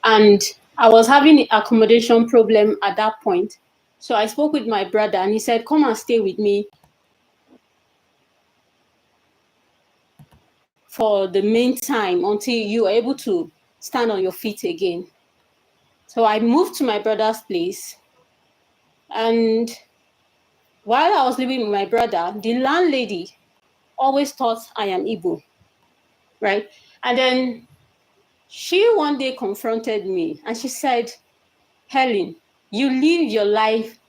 And I was having an accommodation problem at that point. So I spoke with my brother and he said, come and stay with me for the meantime until you are able to stand on your feet again. So I moved to my brother's place. And while I was living with my brother, the landlady always thought I am Igbo, right? And then she one day confronted me and she said, Helen, you live your life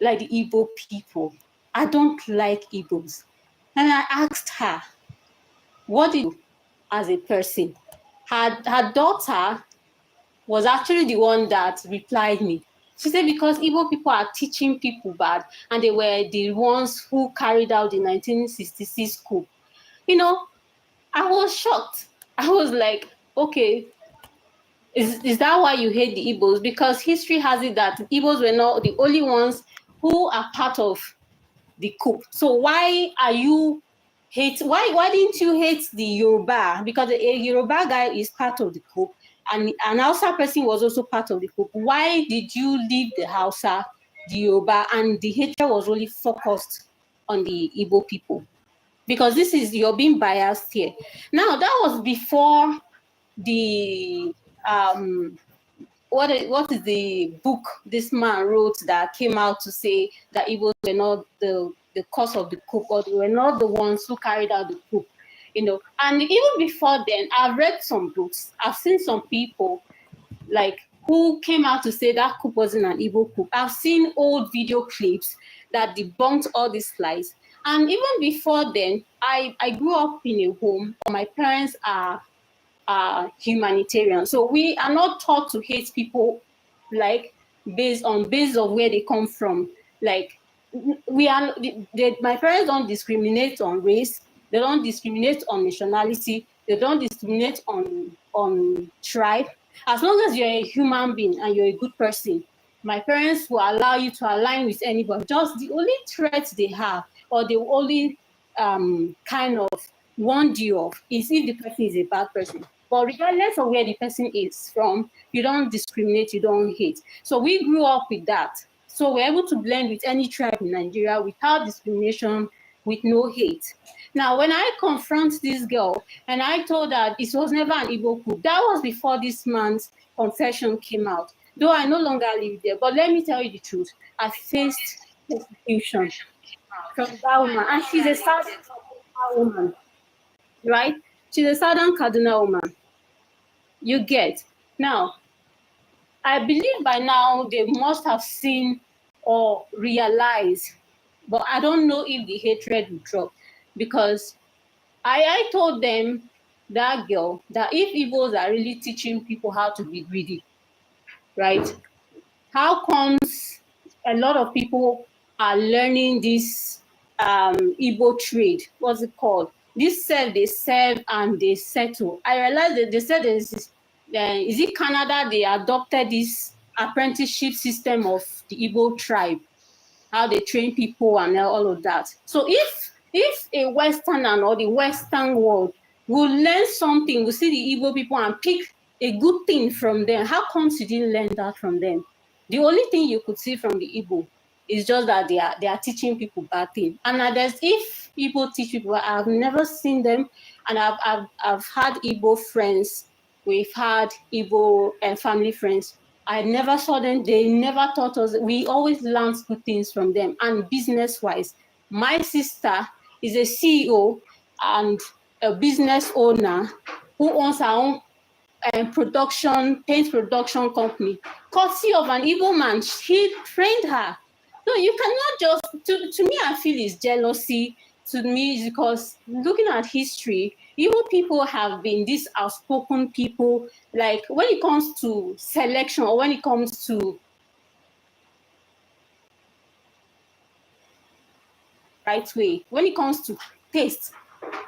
like the Igbo people. I don't like Igbos. And I asked her, what did you do as a person? Her daughter was actually the one that replied me. She said, because Igbo people are teaching people bad, and they were the ones who carried out the 1966 coup. You know, I was shocked. I was like, okay, is that why you hate the Igbos? Because history has it that Igbos were not the only ones who are part of the coup. So why are you why didn't you hate the Yoruba? Because a Yoruba guy is part of the coup, and an Hausa person was also part of the coup. Why did you leave the Hausa, the Yoruba, and the hatred was only focused on the Igbo people? Because you're being biased here. Now that was before the what is the book this man wrote that came out to say that Igbos were not the cause of the coup, or they were not the ones who carried out the coup, And even before then, I've read some books. I've seen some people like who came out to say that coup wasn't an Igbo coup. I've seen old video clips that debunked all these lies. And even before then, I grew up in a home. My parents are humanitarian. So we are not taught to hate people like based of where they come from. Like my parents don't discriminate on race. They don't discriminate on nationality. They don't discriminate on tribe. As long as you're a human being and you're a good person, my parents will allow you to align with anybody. Just the only threat they have, or the only kind of warned you of, is if the person is a bad person. But regardless of where the person is from, you don't discriminate, you don't hate. So we grew up with that. So we're able to blend with any tribe in Nigeria without discrimination, with no hate. Now, when I confront this girl and I told her it was never an Igbo coup, that was before this man's confession came out. Though I no longer live there, but let me tell you the truth. I faced persecution from that woman, and she's a Southern woman, right? She's a Southern Kaduna woman. You get. Now, I believe by now they must have seen or realized, but I don't know if the hatred will drop, because I told them, that girl, that if Igbos are really teaching people how to be greedy, right? How comes a lot of people are learning this Igbo trade? What's it called? This they serve and they settle. I realized that they said is it Canada? They adopted this apprenticeship system of the Igbo tribe, how they train people and all of that. So if a Westerner or the Western world will learn something, will see the Igbo people and pick a good thing from them, how comes you didn't learn that from them? The only thing you could see from the Igbo is just that they are teaching people bad things. And if Igbo teach people, I've never seen them, and I've had Igbo friends. We've had Igbo family friends. I never saw them. They never taught us. We always learned good things from them. And business-wise, my sister is a CEO and a business owner who owns her own paint production company, courtesy of an Igbo man. He trained her. No, you cannot just, to me, I feel it's jealousy. To me, because looking at history, Igbo people have been these outspoken people. Like when it comes to selection, or when it comes to right way, when it comes to taste,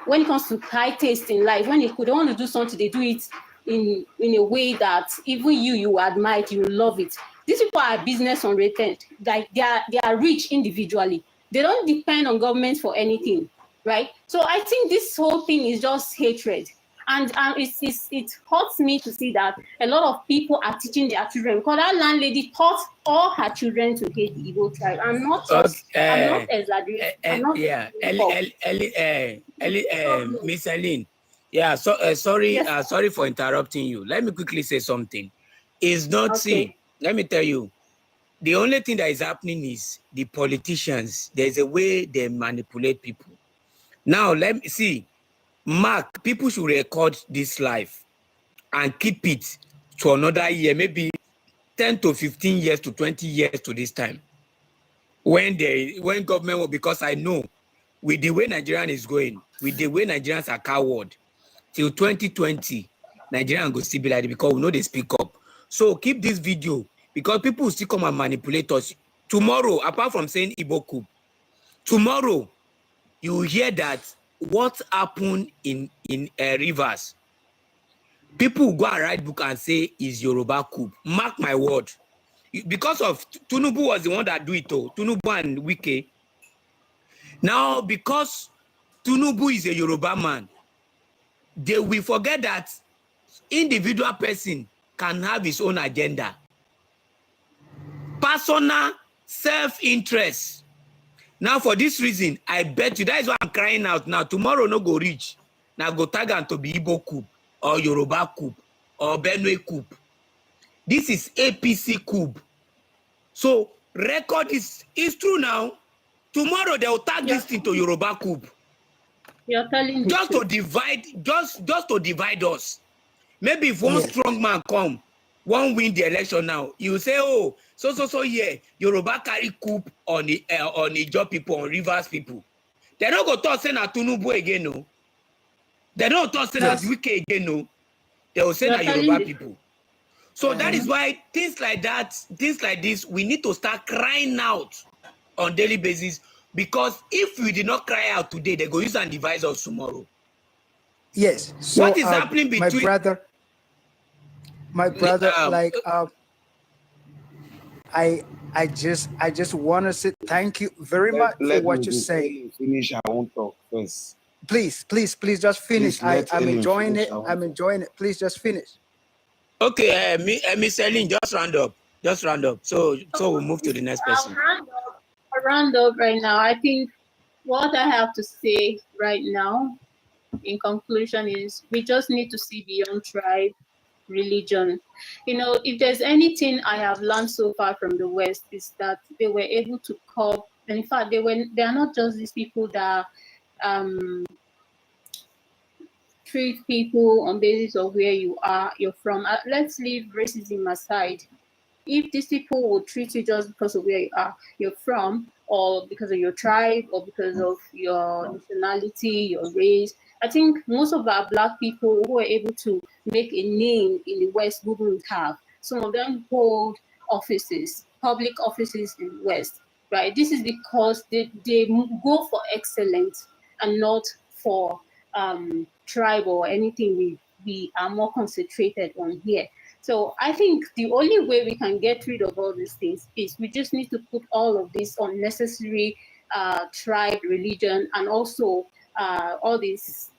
when it comes to high taste in life, when they want to do something, they do it in a way that even you admire it, you love it. These people are business oriented. Like they are rich individually. They don't depend on government for anything, right? So I think this whole thing is just hatred. And it hurts me to see that a lot of people are teaching their children, because that landlady taught all her children to hate the Igbo tribe. I'm not exaggerating. I'm not yeah, Miss Ellen. Yeah, so sorry, yes. sorry for interrupting you. Let me quickly say something. It's not, see, Okay. let me tell you, the only thing that is happening is the politicians, there's a way they manipulate people. Now, let me see, Mark, people should record this life and keep it to another year, maybe 10 to 15 years to 20 years to this time. When government will, because I know with the way Nigerian is going, with the way Nigerians are coward, till 2020, Nigerian go still be like it because we know they speak up. So keep this video because people will still come and manipulate us. Tomorrow, apart from saying Igbo coup, tomorrow you will hear that what happened in Rivers. People will go and write book and say is Yoruba coup. Mark my word. Because of Tinubu was the one that do it all. Tinubu and Wike. Now, because Tinubu is a Yoruba man, they will forget that individual person can have his own agenda. Personal self-interest. Now, for this reason, I bet you, that is why I'm crying out now. Tomorrow no go reach. Now go tag and to be Igbo coup, or Yoruba coup, or Benue coup. This is APC coup. So record is true now. Tomorrow they will tag this thing to Yoruba coup. You're telling just to divide, just to divide us. Maybe if one strong man come, one win the election now, you say, oh, so yeah, Yoruba carry coup on the Ijaw people, on Rivers people. They don't go talk say na Tinubu again, no. They don't talk say na Wike again, no. They will say na Yoruba people. So that is why things like that, things like this, we need to start crying out on daily basis, because if we did not cry out today, they go use and devise us tomorrow. Yes. So what is happening between my brother, like I just want to say thank you very much for what you say. Finish. I won't talk first. Please, just finish. I'm enjoying it. I'm enjoying it. Please just finish. Okay, Miss Ellen, just round up. So we'll move to the next person. I'll round up right now. I think what I have to say right now, in conclusion, is we just need to see beyond tribe, religion. You know, if there's anything I have learned so far from the West, is that they were able to cope. And in fact, they are not just these people that treat people on basis of where you're from. Let's leave racism aside. If these people will treat you just because of where you're from, or because of your tribe, or because of your nationality, your race, I think most of our Black people who are able to make a name in the West wouldn't have. Some of them hold offices, public offices in the West, right? This is because they go for excellence and not for tribe or anything we are more concentrated on here. So I think the only way we can get rid of all these things is we just need to put all of this unnecessary tribe, religion, and also all this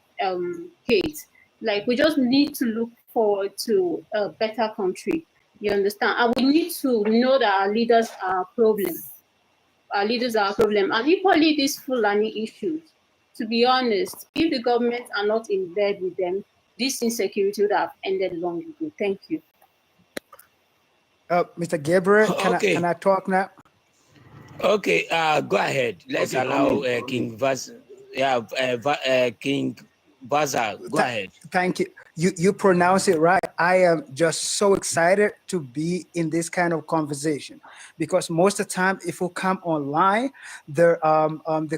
hate. Like, we just need to look forward to a better country. You understand? And we need to know that our leaders are a problem. And equally these Fulani issues. To be honest, if the government are not in bed with them, this insecurity would have ended long ago. Thank you. Mr. Gabriel, can I talk now? Okay, go ahead. Let's allow King Vaz. King Baza. Go ahead. Thank you. You pronounce it right. I am just so excited to be in this kind of conversation, because most of the time, if we come online, the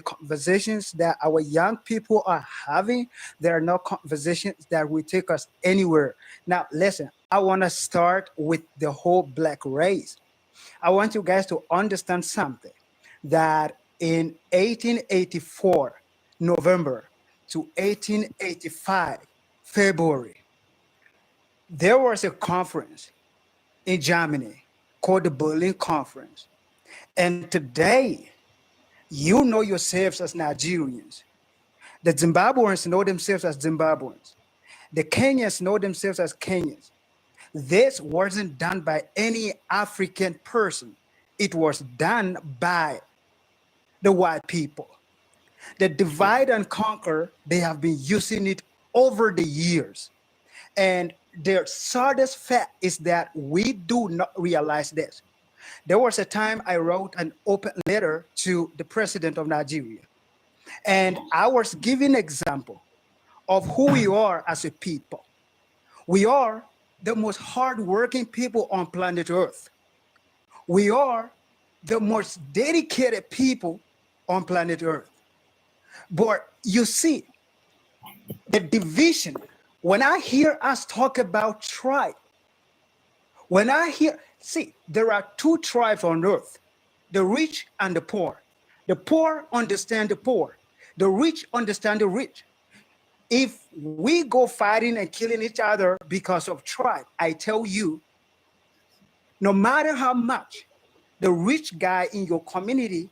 conversations that our young people are having, there are no conversations that will take us anywhere. Now, listen, I want to start with the whole Black race. I want you guys to understand something, that in 1884, November, to 1885, February, there was a conference in Germany called the Berlin Conference. And today, you know yourselves as Nigerians. The Zimbabweans know themselves as Zimbabweans. The Kenyans know themselves as Kenyans. This wasn't done by any African person. It was done by the white people. The divide and conquer, they have been using it over the years. And their saddest fact is that we do not realize this. There was a time I wrote an open letter to the president of Nigeria. And I was giving an example of who we are as a people. We are the most hardworking people on planet Earth. We are the most dedicated people on planet Earth. But you see, the division, when I hear us talk about tribe, when I hear, see, there are two tribes on earth, the rich and the poor. The poor understand the poor. The rich understand the rich. If we go fighting and killing each other because of tribe, I tell you, no matter how much the rich guy in your community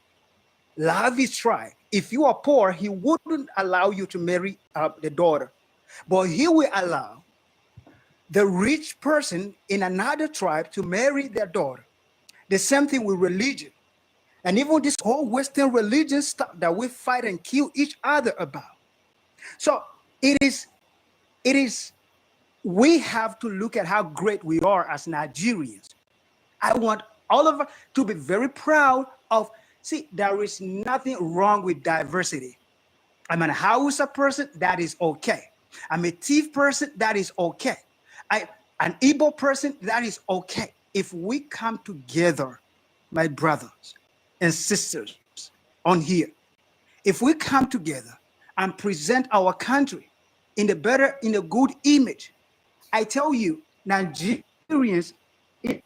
love his tribe, if you are poor, he wouldn't allow you to marry the daughter. But he will allow the rich person in another tribe to marry their daughter. The same thing with religion. And even this whole Western religion stuff that we fight and kill each other about. So it is, we have to look at how great we are as Nigerians. I want all of us to be very proud of, see, there is nothing wrong with diversity. I'm an Hausa person, that is okay. I'm a Tiv person, that is okay. An Igbo person, that is okay. If we come together, my brothers and sisters on here, if we come together and present our country in a good image, I tell you, Nigerians, in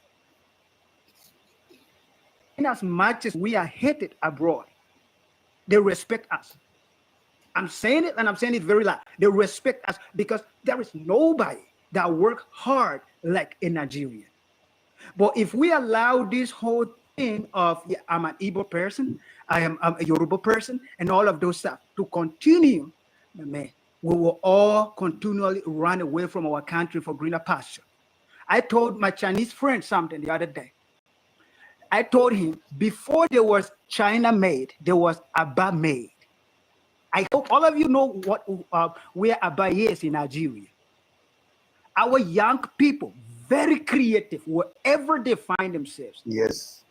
as much as we are hated abroad, they respect us. I'm saying it, and I'm saying it very loud. They respect us because there is nobody that work hard like a Nigerian. But if we allow this whole thing of, yeah, I'm an Igbo person, I'm a Yoruba person, and all of those stuff to continue, man, we will all continually run away from our country for greener pasture. I told my Chinese friend something the other day. I told him, before there was China made, there was Aba made. I hope all of you know what where Aba is in Nigeria. Our young people, very creative, wherever they find themselves. Yes.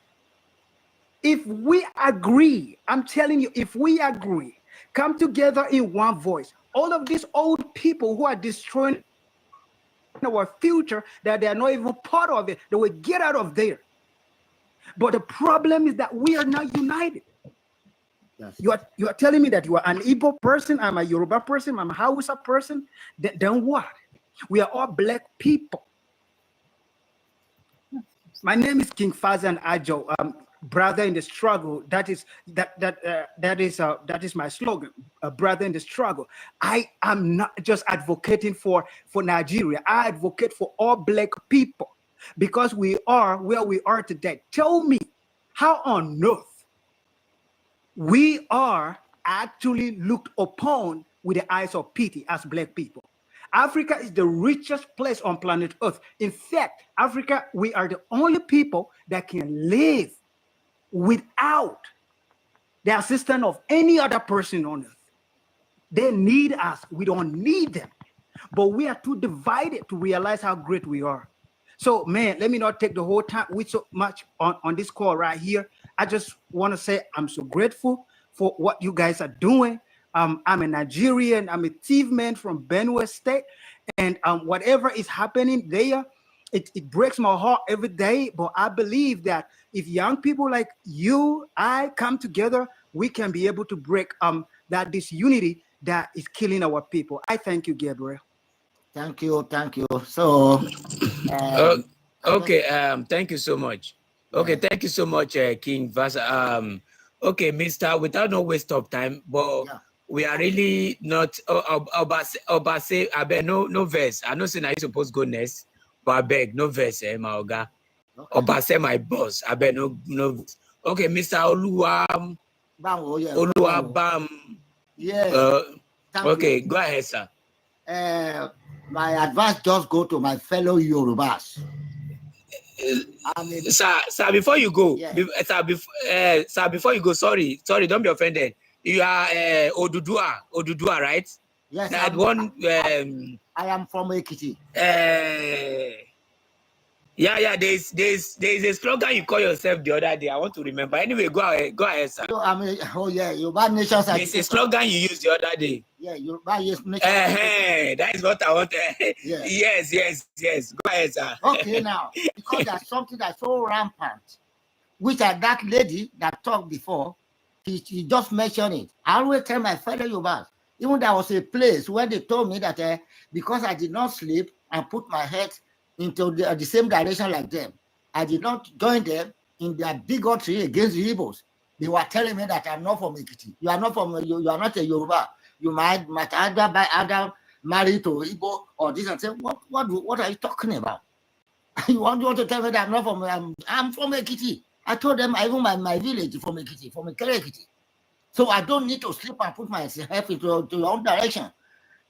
If we agree, I'm telling you, if we agree, come together in one voice, all of these old people who are destroying our future, that they are not even part of it, they will get out of there. But the problem is that we are not united. Yes. You are telling me that you are an Igbo person, I'm a Yoruba person, I'm a Hausa person, then what? We are all black people. My name is King Fazan Ajo, brother in the struggle. That is my slogan, brother in the struggle. I am not just advocating for Nigeria. I advocate for all black people because we are where we are today. Tell me how on earth we are actually looked upon with the eyes of pity as black people. Africa is the richest place on planet Earth. In fact, Africa, we are the only people that can live without the assistance of any other person on earth. They need us. We don't need them. But we are too divided to realize how great we are. So, man, let me not take the whole time with so much on this call right here. I just want to say I'm so grateful for what you guys are doing. I'm a Nigerian. I'm a Tiv man from Benue State. And whatever is happening there, it breaks my heart every day. But I believe that if young people like you, I come together, we can be able to break that disunity that is killing our people. I thank you, Gabriel. Thank you. So, okay. Thank you so much. Okay, thank you so much, King Vasa. Okay, Mister, without no waste of time, but we are really not. Obase, I beg no verse. I know saying I supposed go next, but I beg no verse, my oga. Obase, my boss. I beg no. Okay, Mister Oluwa. Oluwa Bam. Yes. Okay, go ahead, sir. my advice just go to my fellow Yorubas. I mean, Sir, before you go, Yeah. sir, before you go, sorry, don't be offended. You are Odudua, right? yes, That one. I am from Ekiti. Yeah. There's a slogan you call yourself the other day. I want to remember. Anyway, go ahead, sir. So, I mean, oh yeah, Yoruba nations. There's a slogan you used the other day. Yeah, Yoruba nations. That is what I want. Yeah. Yes. Go ahead, sir. Okay, now, because there's something that's so rampant, which that lady that talked before, she just mentioned it. I always tell my fellow Yorubas, even there was a place where they told me that because I did not sleep and put my head into the same direction like them, I did not join them in their bigotry against the Igbos. They were telling me that I'm not from Ekiti. You are not you are not a Yoruba. You might either marry to Igbo or this and say, what are you talking about? You want to tell me that I'm not from I'm from Ekiti. I told them even my village is from Ekiti, from Ekiti. So I don't need to sleep and put myself into your own direction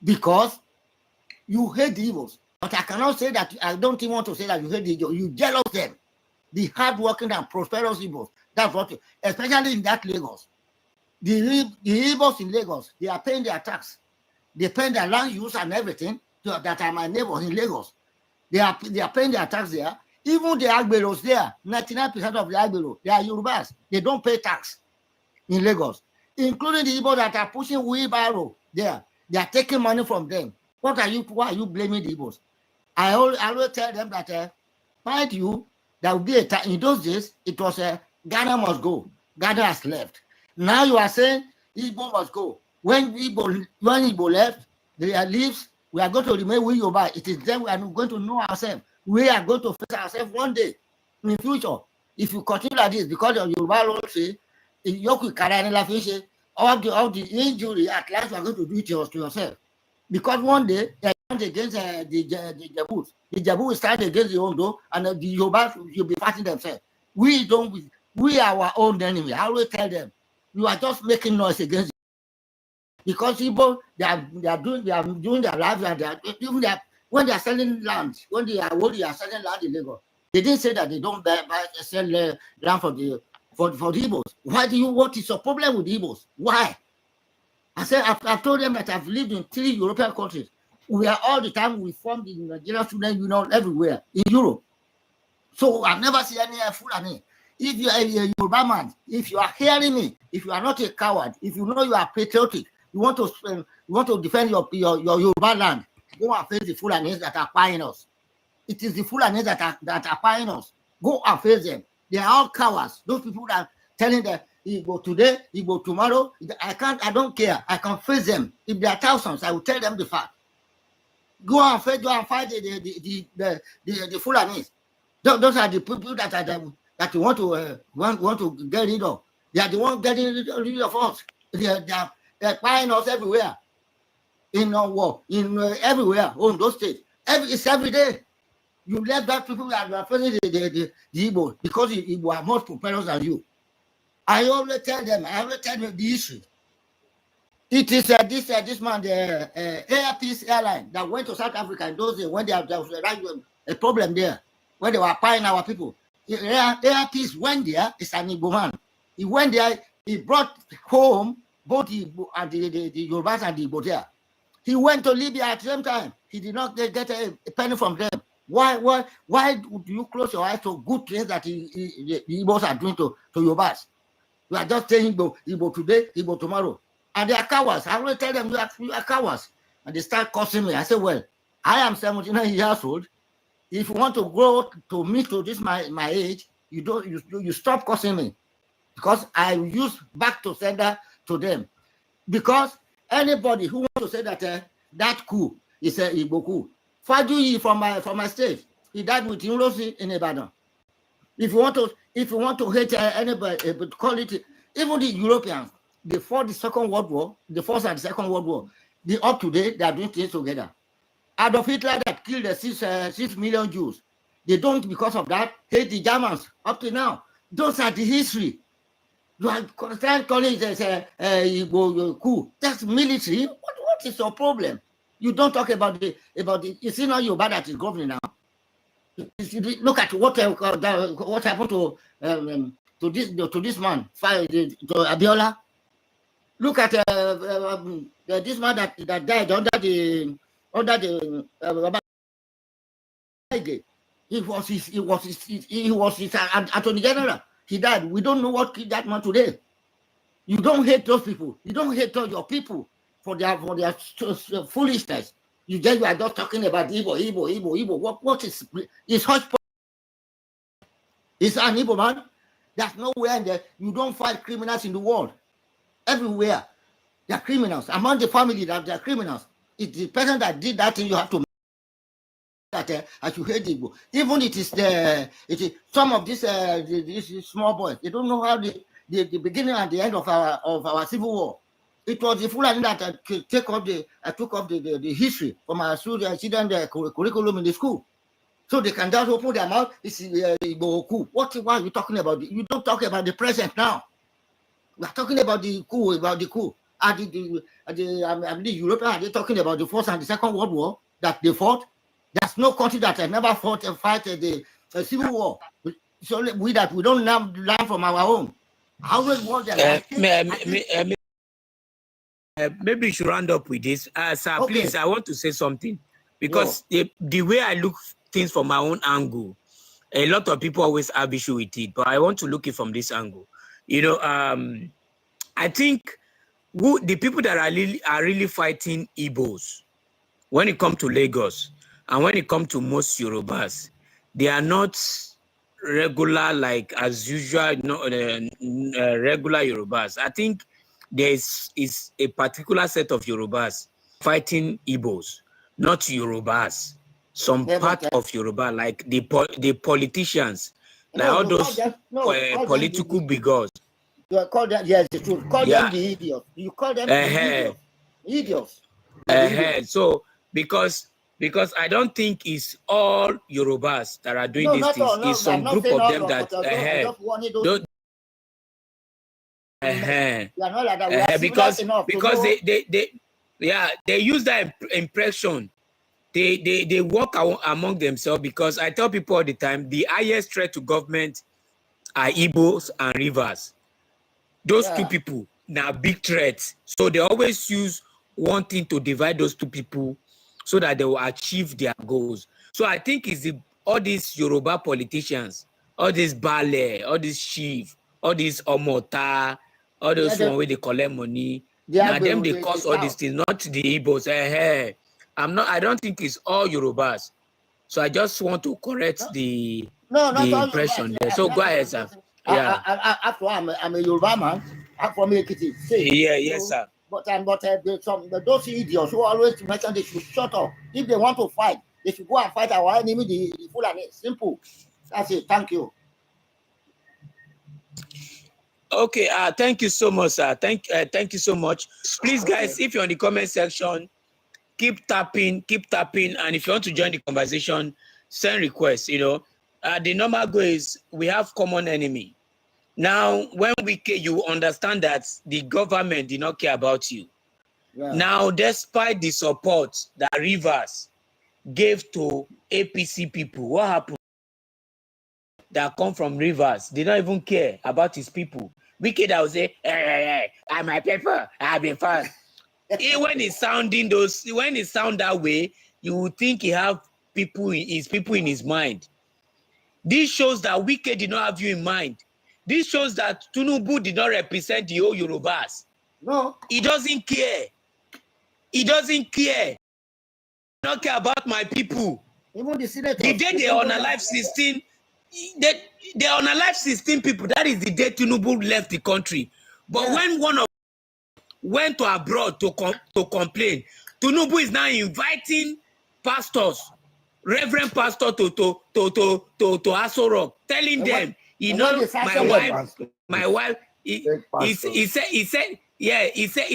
because you hate the Igbos. But I cannot say that. I don't even want to say that you hate the Igbos. You jealous them, the hardworking and prosperous Igbos. That's what, especially in that Lagos. The Igbos in Lagos, they are paying their tax. They pay their land use and everything that are my neighbors in Lagos. They are paying their tax there. Even the Agberos there, 99% of the Agberos, they are Yorubas. They don't pay tax in Lagos, including the Igbos that are pushing wheelbarrow there. They are taking money from them. Why are you blaming the Igbos? I always tell them that, mind you, there will be a time. In those days, it was Ghana must go. Ghana has left. Now you are saying Igbo must go. When Igbo left, they leaves, we are going to remain with Yoruba. It is then we are going to know ourselves. We are going to face ourselves one day in the future. If you continue like this, because of Yoruba law say, all the injury, at last you are going to do it to yourself. Because one day they stand against the Jabus. The Jabu will stand against the Ondo, and the Yoruba will be fighting themselves. We are our own enemy. I always tell them, you are just making noise against. Because people they are doing their lives, and when they are selling land, when they are selling land in Lagos, they didn't say that they don't sell land for the Igbos. Why do you? What is your problem with the Igbos? Why? I said I've told them that I've lived in 3 European countries. We are all the time we form the Nigerian Student Union everywhere in Europe. So I've never seen any Fulani. If you are a Yoruba man, if you are hearing me, if you are not a coward, if you know you are patriotic, you want to defend your Yoruba land, go and face the Fulanis that are buying us. It is the Fulanis that are buying us. Go and face them. They are all cowards. Those people that are telling them, he go today, he go tomorrow. I don't care. I can face them. If there are thousands, I will tell them the fact. Go and fight the Fulanis. Those are the people that you want to get rid of. They are the ones getting rid of us. They're buying us everywhere. In everywhere, on those states. It's every day. You left that people that are facing the Igbo because the Igbo are more prosperous than you. I always tell them the issue. It is this man, the Air Peace Airline that went to South Africa in those days when there was a problem there, when they were buying our people. Air Peace went there, it's an Igbo man. He went there, he brought home both the Igbo and the Yorubas and the Igbo there. He went to Libya at the same time. He did not get a penny from them. Why do you close your eyes to good things that the Igbos are doing to Yorubas? You are just saying Igbo today, Igbo tomorrow. And they are cowards. I always tell them you are cowards. And they start cursing me. I say, well, I am 79 years old. If you want to grow to me to this my age, you stop cursing me. Because I use back to sender to them. Because anybody who wants to say that that coup is a Igbo coup, Fajuyi from my state, he died with Inrosi in Ibadan. If you want to hate anybody, call it even the Europeans. They fought the Second World War, the First and the Second World War. Up to date, they are doing things together. Adolf Hitler that killed 6 million Jews. They don't, because of that, hate the Germans up to now. Those are the history. You are calling it as a coup. That's military. What is your problem? You don't talk about the you see now Yoruba that is governing now. Look at what happened to this man, to Abiola. Look at this man that died under the he was his attorney general. He died. We don't know what killed that man today. You don't hate those people. You don't hate all your people for their foolishness. You are just talking about Igbo. What is hush? It's an Igbo man. There's nowhere in there. You don't find criminals in the world. Everywhere, they are criminals. Among the family, that they are criminals. It's the person that did that thing you have to that as you hate Igbo. Even it is some of these small boys. They don't know how the beginning and the end of our civil war. It was the Fulani that took off the history from our students curriculum in the school. So they can just open their mouth. This is Igbo. What are you talking about? You don't talk about the present now. We are talking about the coup. Are the Europeans, are they talking about the First and the Second World War that they fought? There's no country that has never fight the civil war. So we don't learn from our own. I always want that. Maybe you should round up with this. Sir, okay. Please, I want to say something. Because the way I look things from my own angle, a lot of people always have issue with it, but I want to look it from this angle. You know, I think the people that are really fighting Igbos, when it comes to Lagos, and when it comes to most Yorubas, they are not regular, like as usual, regular Yorubas. I think there is a particular set of Yorubas fighting Igbos, not Yorubas. Some part of Yoruba, like the politicians, like all those political bigots. You call them, yes, the truth. Call them the idiots. You call them the idiots. So because I don't think it's all Yorubas that are doing these things. It's some group of them that because they use that impression. They work among themselves, because I tell people all the time the highest threat to government are Igbos and Rivers. Those two people now big threats. So they always use one thing to divide those two people so that they will achieve their goals. So I think it's all these Yoruba politicians, all these Bale, all these chief, all these Omota, all those one where they collect money. Now them they cause all these things, not the Igbos. I don't think it's all Yorubas. So I just want to correct the impression there. So go ahead, sir. Yeah. After I'm a Yoruba man. I'm from Ekiti. Yes, sir. But those idiots who always mention they should shut up. If they want to fight, they should go and fight our enemy, the Fulani. Simple. That's it. Thank you. Okay. Thank you so much, sir. Thank you so much. Please, guys, if you're in the comment section, keep tapping, and if you want to join the conversation, send requests. You know, the normal goal is we have common enemy. Now, when you understand that the government did not care about you. Yeah. Now, despite the support that Rivers gave to APC people, what happened? That come from Rivers, they don't even care about his people. Wike that will say, hey, I'm my people, I've been fast. When it's sound that way, you would think he have people in his mind. This shows that Wike did not have you in mind. This shows that Tinubu did not represent the whole Yorubas. No. He doesn't care. He doesn't care. He does not care about my people. Even the senators. The day they are on a life 16, they are on a life 16 people. That is the day Tinubu left the country. But when one of went to abroad to complain, Tinubu is now inviting pastors, reverend pastor to Aso Rock, telling them, you know, my wife, he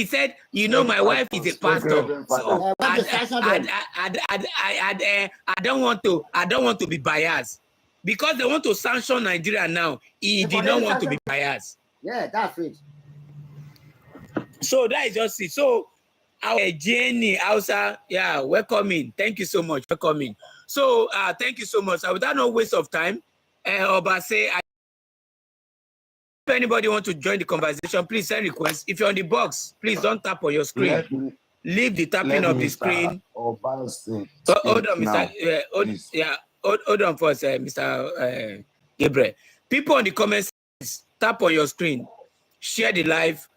said, you know, my wife is a pastor. So I don't want to be biased, because they want to sanction Nigeria now. He did not want to be biased. Yeah, that's it. So that is just it. So our Jenny Hausa, yeah, welcoming. Thank you so much for coming. So thank you so much. Without no waste of time, Obase, if anybody want to join the conversation, please send requests. If you're on the box, please don't tap on your screen. Leave the tapping of the screen. Hold on, Mr. Hold on for us, Mr. Gabriel. People on the comments, tap on your screen, share the live,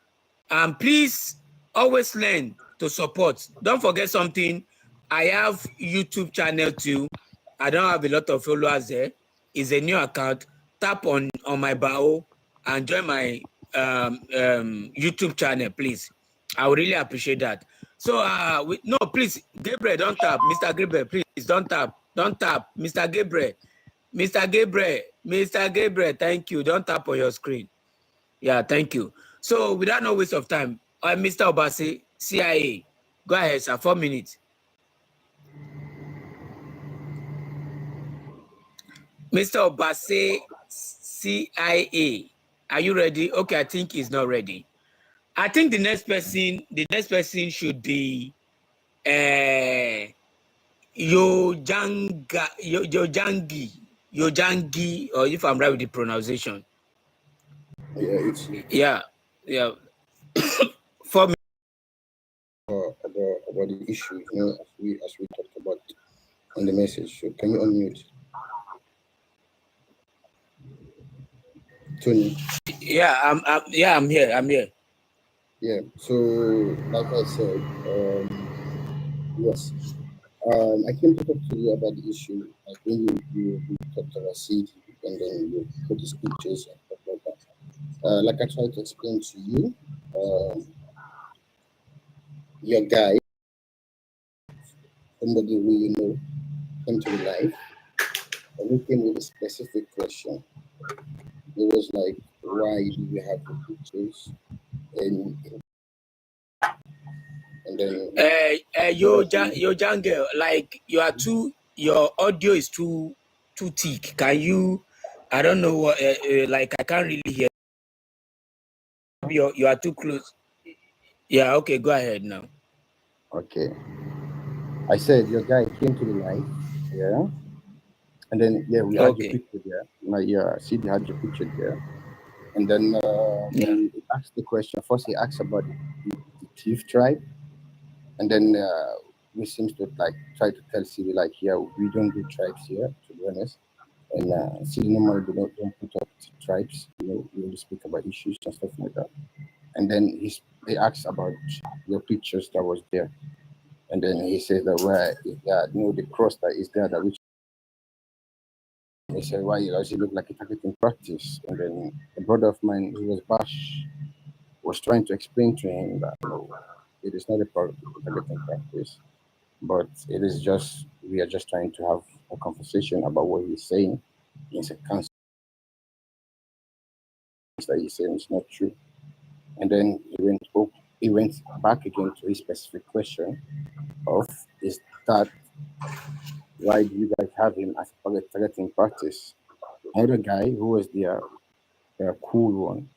and please always learn to support. Don't forget something. I have YouTube channel too. I don't have a lot of followers there. It's a new account. Tap on my bio and join my YouTube channel, please. I would really appreciate that. So no, please, Gabriel, don't tap. Mr. Gabriel, please don't tap. Don't tap. Mr. Gabriel. Mr. Gabriel. Mr. Gabriel, thank you. Don't tap on your screen. Yeah, thank you. So without no waste of time, Mr. Obase, CIA, go ahead, sir, 4 minutes. Mr. Obase, CIA, are you ready? Okay, I think he's not ready. I think the next person should be Yojangi, or if I'm right with the pronunciation. Yeah, yeah. For me. About the issue, you know, as we talked about on the message. So can you unmute? Tony. Yeah, I'm here. Yeah. So like I said, yes. I came to talk to you about the issue. I think you talked about CD and then you put these pictures and stuff like that. Like I tried to explain to you, your guy, somebody who you know, came to life and he came with a specific question. It was like, why do you have the pictures? And then your jungle, like your audio is too thick. Can you? I don't know what. Like I can't really hear. You are too close. Yeah. Okay. Go ahead now. Okay. I said your guy came to the life, yeah, and then we had your picture there. My CD had your picture there, and then he asked the question. First, he asked about the Thief tribe, and then we seems to like try to tell CD like, yeah, we don't do tribes here, to be honest, and CD normally don't put up tribes. You know, we only speak about issues and stuff like that. And then he asked about your pictures that was there. And then he says that the cross that is there, that which he said, why does it look like a targeting practice? And then a brother of mine who was Bash was trying to explain to him that no, it is not a targeting practice, but it is just, we are just trying to have a conversation about what he's saying. It's a concept that he's saying is not true. And then he went back again to his specific question of, is that why do you guys have him as a targeting practice? Another guy who was the cool one,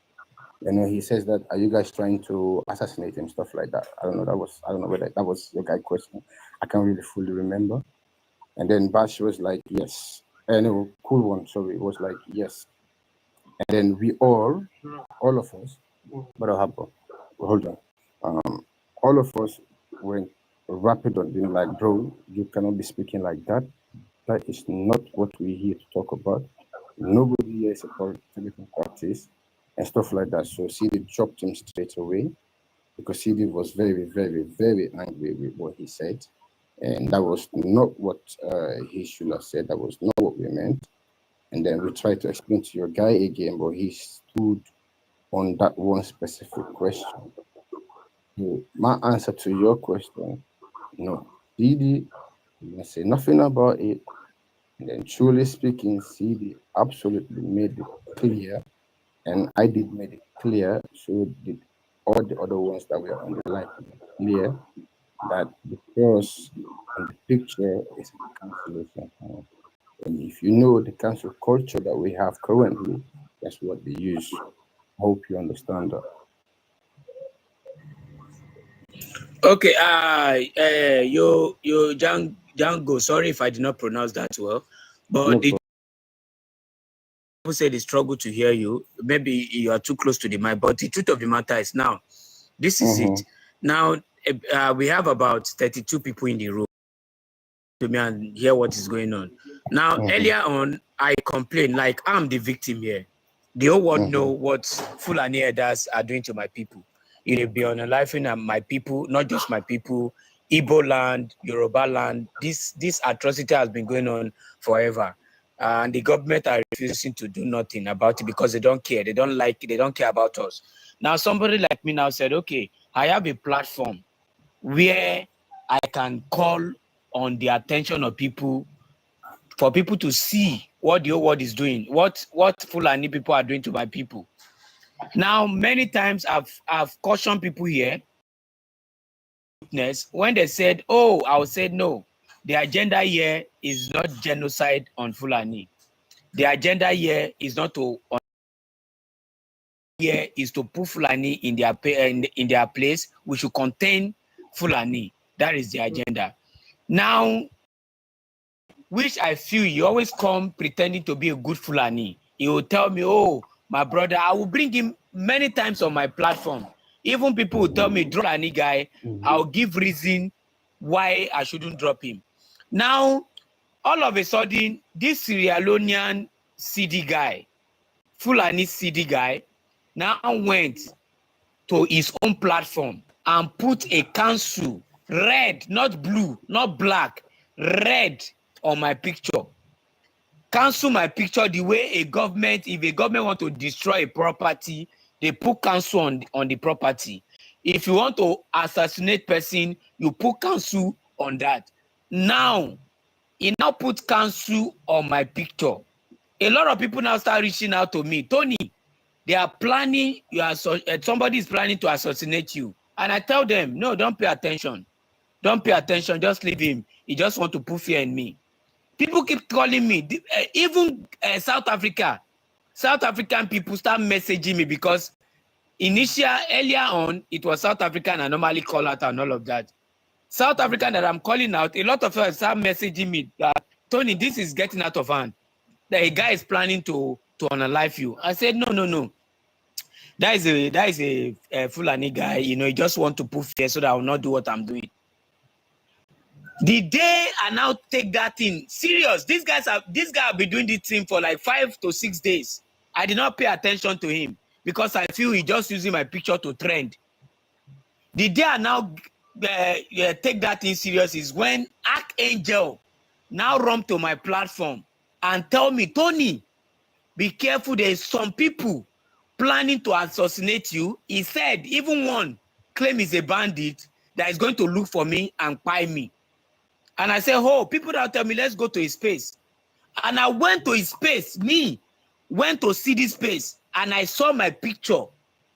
you know, he says that, are you guys trying to assassinate him, stuff like that? I don't know whether that was your guy question. I can't really fully remember. And then Bash was like, yes. No, cool one, sorry, it was like, yes. And then we all of us, but hold on. All of us went rapid on being like, bro, you cannot be speaking like that. That is not what we're here to talk about. Nobody here is about targeting practice and stuff like that. So CD dropped him straight away because CD was very, very, very angry with what he said. And that was not what he should have said. That was not what we meant. And then we tried to explain to your guy again, but he stood on that one specific question. So my answer to your question, no. CD didn't say nothing about it. And then truly speaking, CD absolutely made it clear. And I did make it clear, so did all the other ones that were on the line clear that the cross and the picture is a cancellation. And if you know the cancel culture that we have currently, that's what they use. I hope you understand that. Okay, Django, sorry if I did not pronounce that well, but No the problem. people say they struggle to hear you. Maybe you are too close to the mic, but the truth of the matter is now, this is it. Now, we have about 32 people in the room to me and hear what is going on. Now, earlier on, I complained like I'm the victim here. The whole world know what Fulani herders are doing to my people. It'll be unaliving my people, not just my people, Igbo land, Yoruba land. This atrocity has been going on forever. And the government are refusing to do nothing about it because they don't care. They don't care about us. Now, somebody like me now said, okay, I have a platform where I can call on the attention of people for people to see what the whole world is doing, what Fulani people are doing to my people. Now, many times I've cautioned people here when they said, oh, I will say no. The agenda here is not genocide on Fulani. The agenda here is not to here is to put Fulani in their place. We should contain Fulani. That is the agenda. Now, which I feel you always come pretending to be a good Fulani. He will tell me, oh, my brother, I will bring him many times on my platform. Even people will tell me, drop Fulani guy, I'll give reason why I shouldn't drop him. Now, all of a sudden, this Sierra Leonean CD guy, Fulani CD guy, now went to his own platform and put a council, red, not blue, not black, red on my picture. Cancel my picture the way a government, if a government want to destroy a property, they put cancel on the property. If you want to assassinate person, you put cancel on that. Now, he now put cancel on my picture. A lot of people now start reaching out to me. Tony, they are planning, somebody is planning to assassinate you. And I tell them, no, don't pay attention. Don't pay attention, just leave him. He just want to put fear in me. People keep calling me, even South African people start messaging me because earlier on, it was South African I normally call out and all of that. South African that I'm calling out, a lot of us start messaging me that, Tony, this is getting out of hand. That a guy is planning to unalive you. I said, no. That is a Fulani guy, he just want to put fear so that I will not do what I'm doing. The day I now take that thing serious, this guy have been doing this thing for like 5 to 6 days. I did not pay attention to him because I feel he just using my picture to trend. The day I now take that thing serious is when Archangel now run to my platform and tell me, Tony, be careful, there's some people planning to assassinate you. He said even one claim he's a bandit that is going to look for me and buy me. And I said, oh, people that tell me, let's go to his space. And I went to his space, went to see this space, and I saw my picture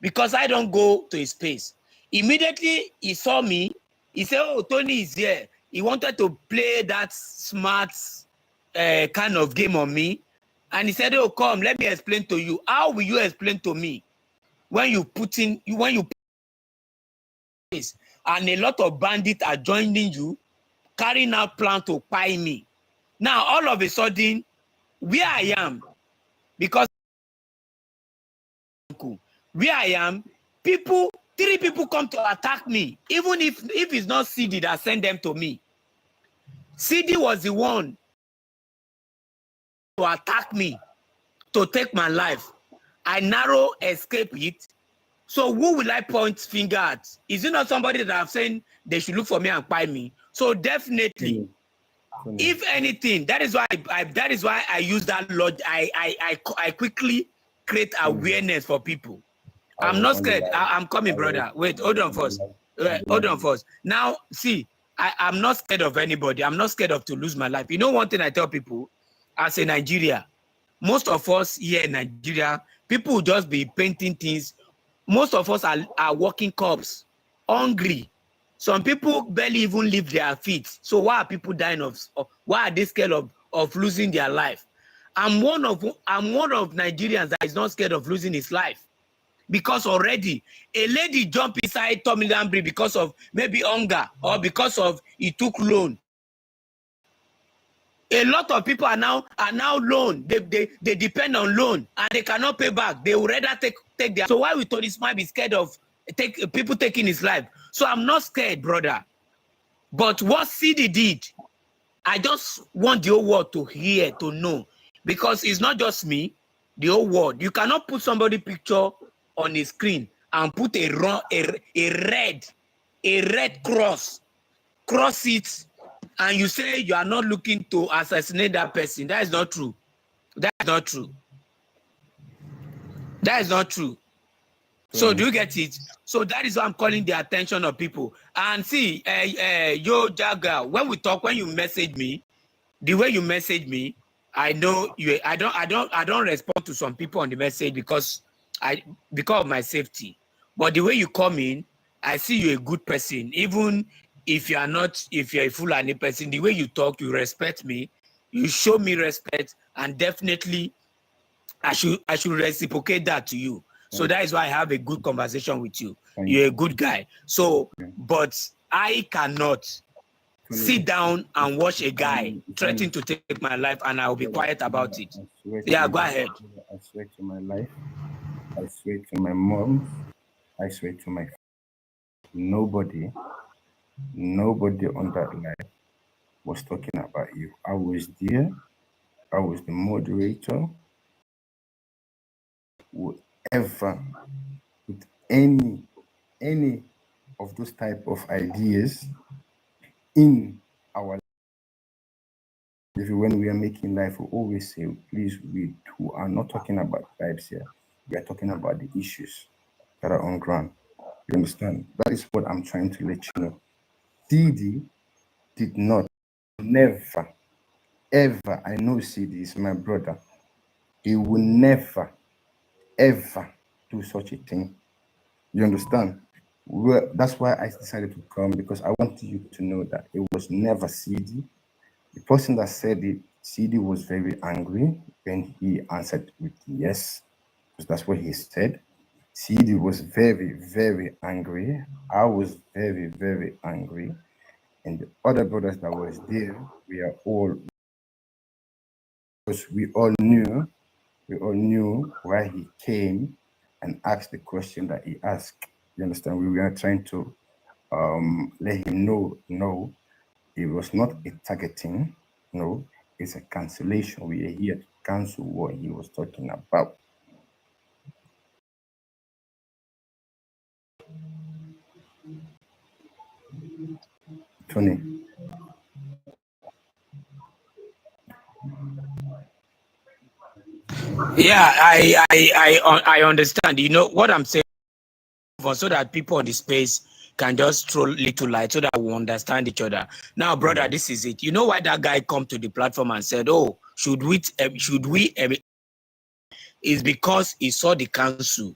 because I don't go to his space. Immediately, he saw me. He said, oh, Tony is here. He wanted to play that smart kind of game on me. And he said, oh, come, let me explain to you. How will you explain to me when you put in, and a lot of bandits are joining you, carrying out plan to buy me. Now, all of a sudden, where I am, because where I am, 3 people come to attack me, even if it's not CD that sent them to me. CD was the one to attack me, to take my life. I narrow escape it. So who will I point finger at? Is it not somebody that I've said they should look for me and buy me? So definitely, if anything, that is why I use that lot. I quickly create awareness for people. I'm not scared. I'm coming, brother. Wait, hold on first. Hold on first. Now, see, I'm not scared of anybody. I'm not scared of to lose my life. You know one thing I tell people, as a Nigeria, most of us here in Nigeria, people will just be painting things. Most of us are working cops, hungry. Some people barely even leave their feet. So why are people dying why are they scared of losing their life? I'm one of Nigerians that is not scared of losing his life. because already a lady jumped inside Tommy Lambry because of maybe hunger or because of he took loan. A lot of people are now loan. They depend on loan and they cannot pay back. They would rather take their. So why would Tony Smile be scared of people taking his life? So I'm not scared, brother. But what CD did, I just want the whole world to hear, to know, because it's not just me, the whole world. You cannot put somebody's picture on a screen and put a red cross it, and you say you are not looking to assassinate that person. That is not true. That is not true. That is not true. So do you get it? So that is why I'm calling the attention of people. And see, yo, Jagger, when we talk, when you message me, the way you message me, I know you. I don't respond to some people on the message because of my safety. But the way you come in, I see you're a good person. Even if you're a Fulani person, the way you talk, you respect me, you show me respect, and definitely I should reciprocate that to you. So that is why I have a good conversation with you. You're a good guy. So, but I cannot sit down and watch a guy threatening to take my life, and I'll be quiet about it. Yeah, go ahead. I swear to my life. I swear to my mom. I swear to my nobody on that life was talking about you. I was there. I was the moderator. Whoever with any of those type of ideas in our life, when we are making life, we always say, please, we are not talking about vibes here. We are talking about the issues that are on ground. You understand? That is what I'm trying to let you know. CD did not, never, ever, I know CD is my brother. He will never, ever do such a thing. You understand? Well, that's why I decided to come, because I want you to know that it was never CD. The person that said it, CD was very angry when he answered with yes, because that's what he said. CD was very, very angry. I was very, very angry. And the other brothers that was there, we are all, because we all knew why he came and asked the question that he asked. You understand? We were trying to let him know, no, it was not a targeting, no, it's a cancellation. We are here to cancel what he was talking about. Tony. Yeah, I understand. You know what I'm saying, so that people on the space can just throw little light so that we understand each other. Now, brother, this is it. You know why that guy come to the platform and said, "Oh, should we?" Is because he saw the council.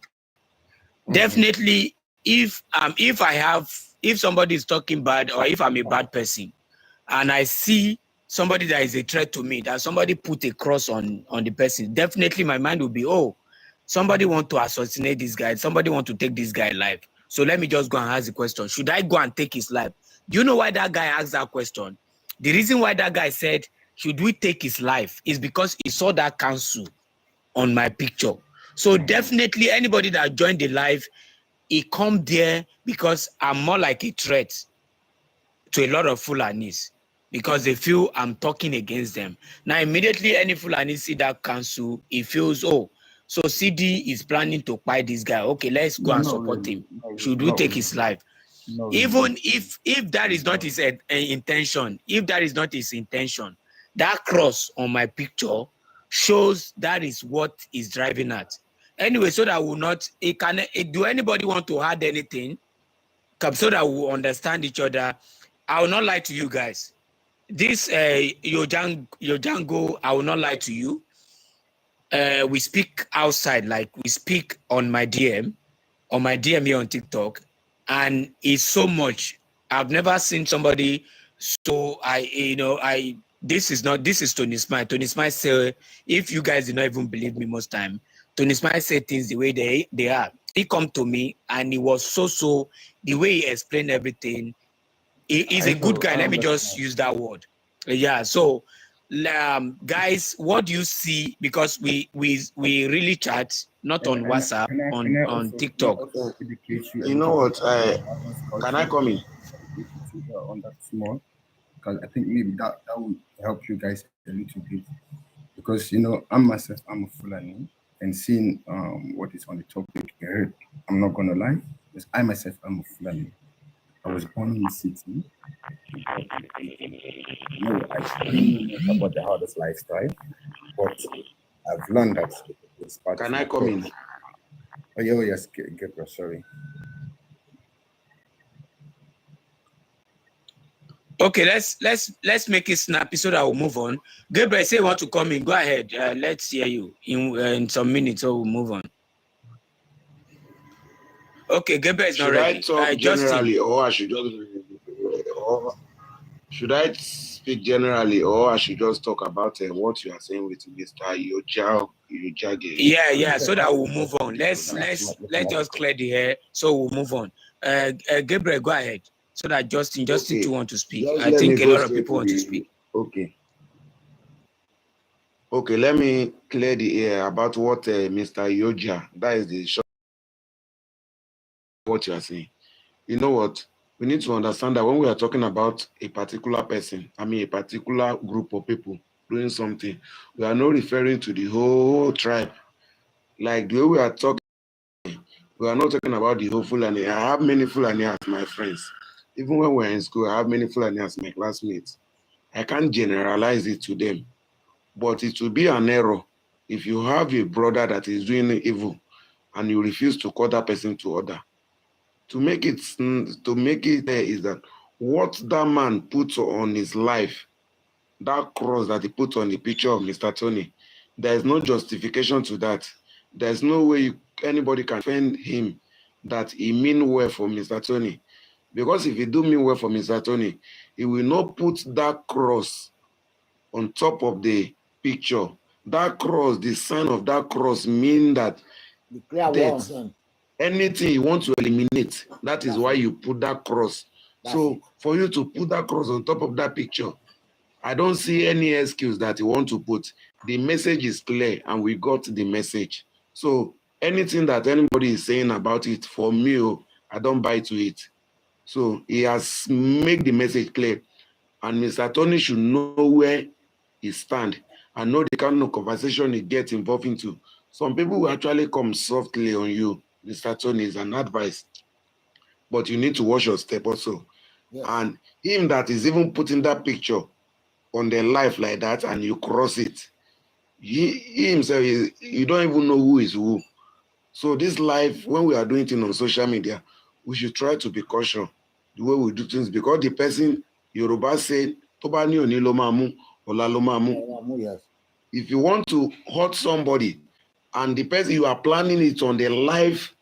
Definitely, if somebody is talking bad, or if I'm a bad person, and I see somebody that is a threat to me, that somebody put a cross on the person, definitely my mind will be, oh, somebody want to assassinate this guy, somebody want to take this guy life. So let me just go and ask the question, should I go and take his life? Do you know why that guy asked that question? The reason why that guy said, should we take his life, is because he saw that council on my picture. So definitely anybody that joined the live, he come there because I'm more like a threat to a lot of Fulanis, because they feel I'm talking against them. Now, immediately any Fulani see that council, he feels, oh, so CD is planning to buy this guy. Okay, let's go and support him. Should we take his life? Even if that is not his intention, that cross on my picture shows that is what is driving at. Anyway, so that will not, do anybody want to add anything? So that we'll understand each other. I will not lie to you guys. This your Django, I will not lie to you. We speak outside, like we speak on my DM here on TikTok, and it's so much. I've never seen somebody so this is Tony Smile. Tony Smile say, if you guys do not even believe me most time, Tony Smile say things the way they are. he come to me and he was so the way he explained everything. He's a good guy. Let me just use that word. Yeah. So, guys, what do you see? Because we really chat, not on WhatsApp, on TikTok. You know what? Can I come in? On that small, because I think maybe that would help you guys a little bit. Because I'm myself, I'm a Fulani, and seeing what is on the topic here, I'm not gonna lie, because I myself am a Fulani. I was born in the city. I didn't know about the hardest lifestyle, but I've learned that it's part. Can I come in? Oh yes, Gabriel, sorry. Okay, let's make it snappy so that we'll move on. Gabriel, say you want to come in. Go ahead. Let's hear you in some minutes, so we'll move on. Okay, Gabriel is not ready. Should I talk generally, or I should just, or should I speak generally, or I should just talk about what you are saying with Mr. Yojage? Yeah, so that we'll move on. Let's just clear the air, so we'll move on. Gabriel, go ahead. So that Justin too want to speak. Just I think a lot of people want to speak. Okay, let me clear the air about what Mr. Yoja, that is the short what you are saying. You know what? We need to understand that when we are talking about a particular person, a particular group of people doing something, we are not referring to the whole tribe. Like the way we are talking, we are not talking about the whole Fulani. I have many Fulani as my friends. Even when we're in school, I have many Fulani as my classmates. I can't generalize it to them, but it will be an error if you have a brother that is doing evil and you refuse to call that person to order. To make it there is that what that man puts on his life, that cross that he put on the picture of Mr. Tony, there is no justification to that. There's no way anybody can defend him that he mean well for Mr. Tony. Because if he do mean well for Mr. Tony, he will not put that cross on top of the picture. That cross, the sign of that cross mean that death, anything you want to eliminate, that is why you put that cross. So for you to put that cross on top of that picture, I don't see any excuse that you want to put. The message is clear and we got the message. So anything that anybody is saying about it, for me, I don't buy to it. So he has made the message clear, and Mr. Tony should know where he stands and know the kind of conversation he gets involved into. Some people will actually come softly on you. Mr. Tony is an advice, but you need to watch your step also. Yes. And him that is even putting that picture on their life like that, and you cross it, he himself, you don't even know who is who. So this life, when we are doing things on social media, we should try to be cautious the way we do things, because the person, Yoruba said, if you want to hurt somebody and the person you are planning it on their life,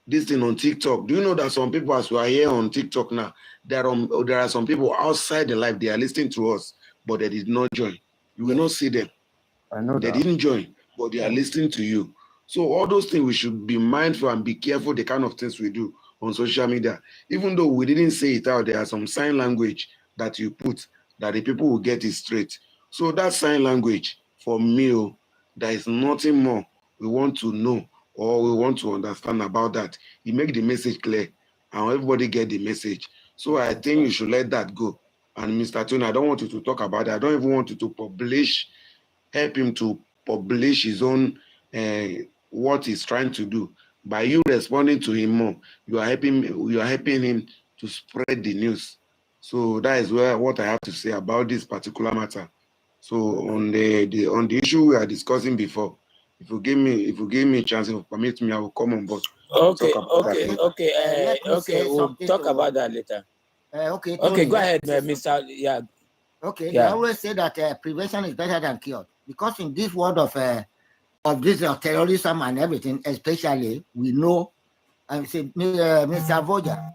this thing on TikTok, do you know that some people, as we are here on TikTok now, there are some people outside the life, they are listening to us, but they did not join. You will not see them. I know they didn't join, but they are listening to you. So all those things, we should be mindful and be careful the kind of things we do on social media. Even though we didn't say it out, there are some sign language that you put that the people will get it straight. So that sign language, for me, there is nothing more we want to know or we want to understand about that. You make the message clear and everybody get the message. So I think you should let that go. And Mr. Tony, I don't want you to talk about it. I don't even want you to help him to publish his own what he's trying to do. By you responding to him more, you are helping him to spread the news. So that is what I have to say about this particular matter. So on the issue we are discussing before, if you give me a chance, if you permit me, I will come on board. Okay. We'll talk about that later. Tony, okay, go ahead, Mr. Yeah. Okay, they always say that prevention is better than cure, because in this world of this terrorism and everything, especially, we know, and say, Mr. Voja,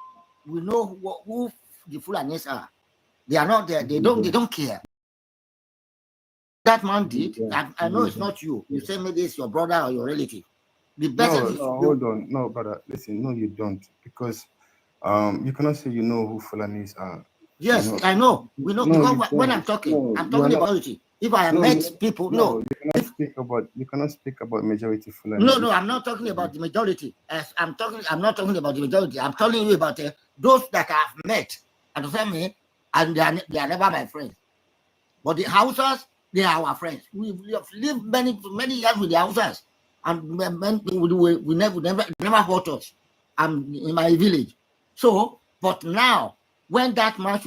we know who the Fulanis are. They are not there. They don't care. That man did. I know it's not you. You say maybe it's your brother or your relative. The best No, is no, hold on. No, brother, listen, no, you don't. Because you cannot say you know who Fulanis are. Yes, You know. I know. We know, No, because you when don't. I'm talking No, about you are not. majority. If I No, met people, no. you cannot speak about. You cannot speak about majority Fulani. No, I'm not talking about the majority. I'm not talking about the majority. I'm telling you about those that I've met. Understand me? And they are never my friends. But the Hausas, they are our friends. We have lived many years with the Hausas, and we never hurt us. I'm in my village. So, but now when that man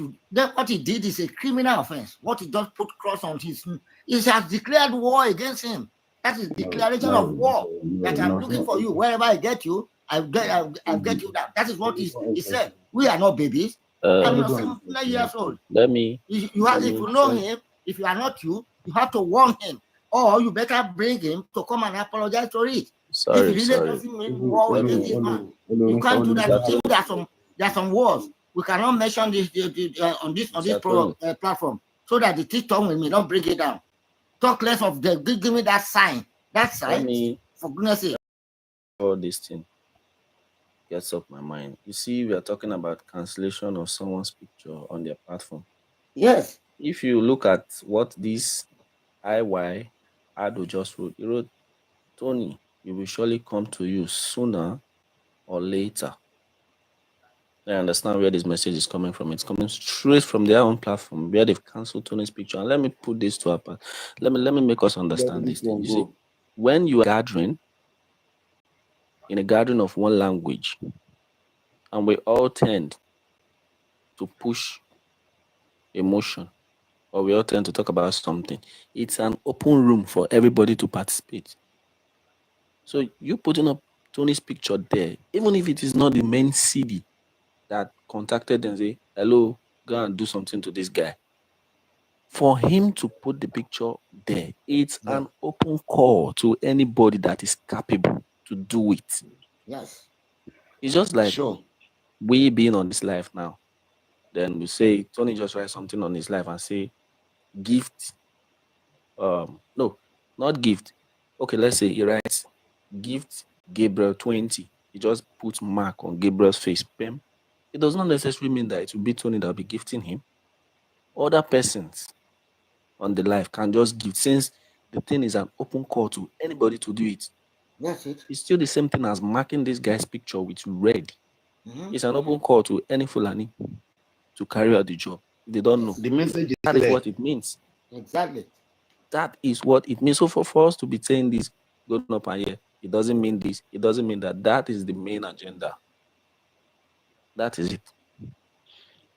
what he did is a criminal offense. What he just put cross on he has declared war against him. That is declaration of war. That I'm looking for you. Wherever I get you, I'll get you that. That is what he said. We are not babies. I'm not 7 years old. Let me. You have, if you know him, if you are not you have to warn him, or you better bring him to come and apologize for it. Sorry, if he really sorry. doesn't mean war against this man, you can't do that. Even there are some wars we cannot mention this on this platform, so that the TikTok may not bring it down. Talk less of the give me that sign. That sign, for goodness sake. All this thing gets up my mind. You see, we are talking about cancellation of someone's picture on their platform. Yes. If you look at what this IY Ado just wrote, he wrote, Tony, we will surely come to you sooner or later. I understand where this message is coming from. It's coming straight from their own platform where they've cancelled Tony's picture. And let me put this to up. Let me make us understand this thing. You see, when you are gathering in a gathering of one language, and we all tend to push emotion, or we all tend to talk about something, it's an open room for everybody to participate. So you putting up Tony's picture there, even if it is not the main CD that contacted them, say, hello, go and do something to this guy. For him to put the picture there, it's an open call to anybody that is capable to do it. Yes. It's just like we being on this life now. Then we say, Tony just write something on his life and say, gift. No, not gift. Okay, let's say he writes, gift Gabriel 20. He just puts mark on Gabriel's face. Bam. It does not necessarily mean that it will be Tony that will be gifting him. Other persons on the life can just gift, since the thing is an open call to anybody to do it. That's it. It's still the same thing as marking this guy's picture with red. It's an open call to any Fulani to carry out the job. They don't know. The message is that is what it means. Exactly. That is what it means. So for us to be saying this, going up here, it doesn't mean this. It doesn't mean that. That is the main agenda. That is it.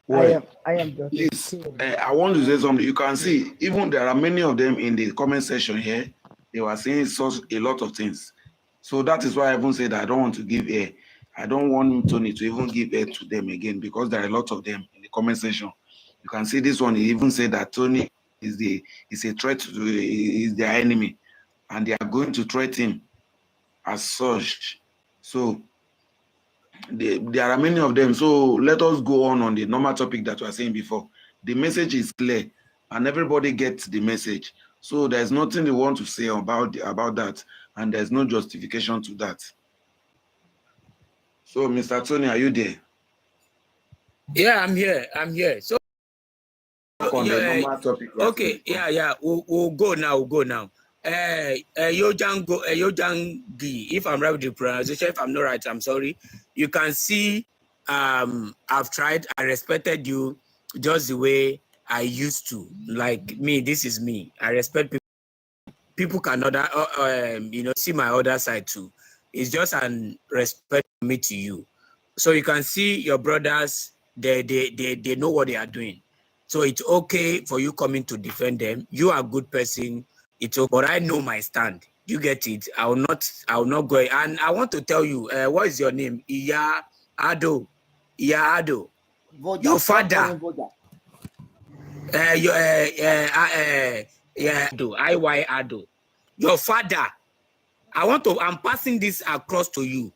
Well, I am please, I want to say something. You can see, even there are many of them in the comment section here. They were saying a lot of things. So that is why I even said I don't want to give air. I don't want Tony to even give air to them again, because there are a lot of them in the comment section. You can see this one. He even said that Tony is a threat to is their enemy, and they are going to threaten him as such. So there are many of them. So let us go on the normal topic that we were saying before. The message is clear, and everybody gets the message. So there's nothing they want to say about that, and there's no justification to that. So, Mr. Tony, are you there? Yeah, I'm here. So on the normal topic. Okay, yeah. We'll go now. Yojangi, if I'm right with the pronunciation, if I'm not right, I'm sorry. You can see, I've tried. I respected you just the way I used to. Like me, this is me. I respect people. People cannot, see my other side too. It's just an respect for me to you. So you can see your brothers. They know what they are doing. So it's okay for you coming to defend them. You are a good person. It's okay, but I know my stand. You get it. I will not go. And I want to tell you, what is your name? Iya Ado. Your father. Ado. IY Ado. Your father. I'm passing this across to you.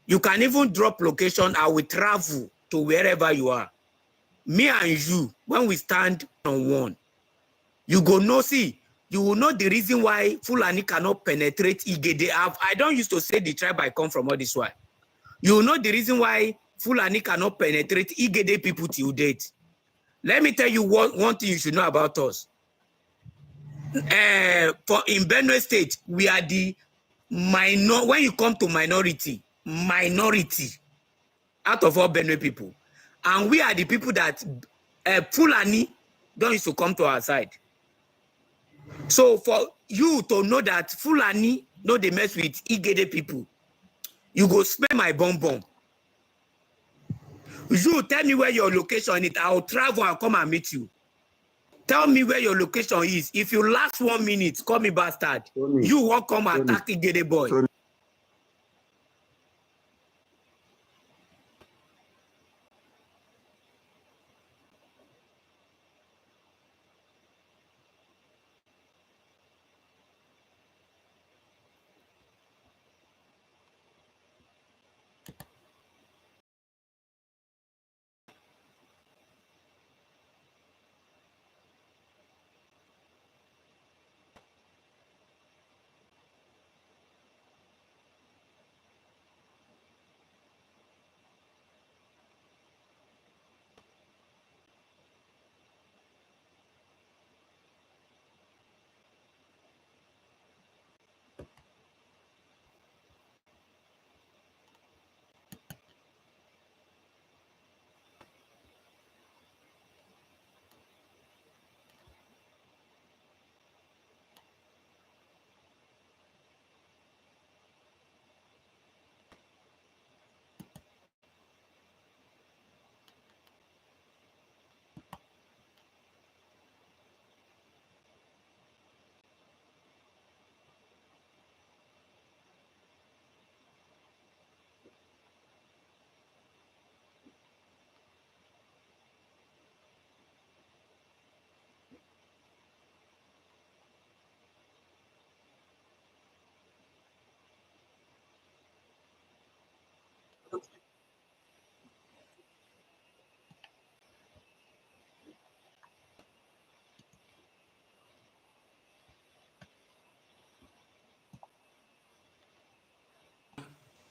You can even drop location. I will travel to wherever you are. Me and you, when we stand on one, you go no see. you will know the reason why Fulani cannot penetrate Igede. I don't used to say the tribe I come from all this while. You will know the reason why Fulani cannot penetrate Igede people till date. Let me tell you one thing you should know about us. In Benue State, we are the minor. When you come to minority out of all Benue people, and we are the people that Fulani don't used to come to our side. So for you to know that Fulani no they mess with Igede people, you go spend my bomb. You tell me where your location is. I'll travel and come and meet you. Tell me where your location is. If you last 1 minute, call me bastard. Tony, you won't come attack Igede boy. Tony.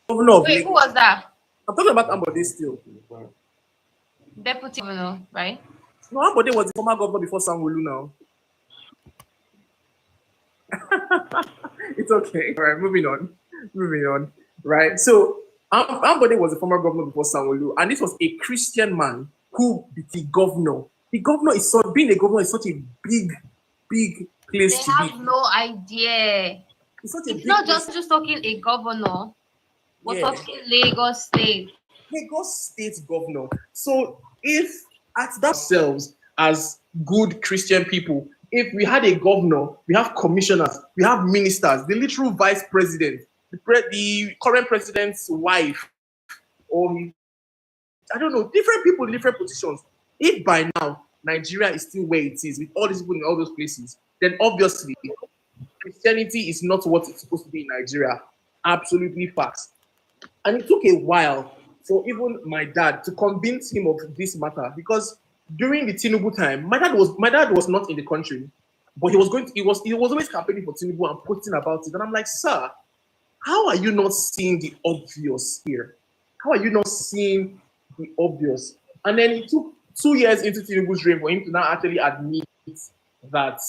Governor of Wait, Lagos. who was that? I'm talking about Ambode still. Deputy governor, right? No, Ambode was the former governor before Sanwo-Olu now. It's okay. All right, moving on. Right. So Ambode was the former governor before Sanwo-Olu, and this was a Christian man who became governor. The governor is being a governor is such a big place They to have be. no idea. It's not just talking a governor, we're talking Lagos State. Lagos State governor. So if at themselves as good Christian people, if we had a governor, we have commissioners, we have ministers, the literal vice president, the current president's wife, or I don't know, different people in different positions. If by now Nigeria is still where it is with all these people in all those places, then obviously Christianity is not what it's supposed to be in Nigeria. Absolutely facts. And it took a while for even my dad to convince him of this matter, because during the Tinubu time, my dad was not in the country, but he was always campaigning for Tinubu and posting about it. And I'm like, sir, how are you not seeing the obvious here? How are you not seeing the obvious? And then it took 2 years into Tinubu's reign for him to now actually admit that,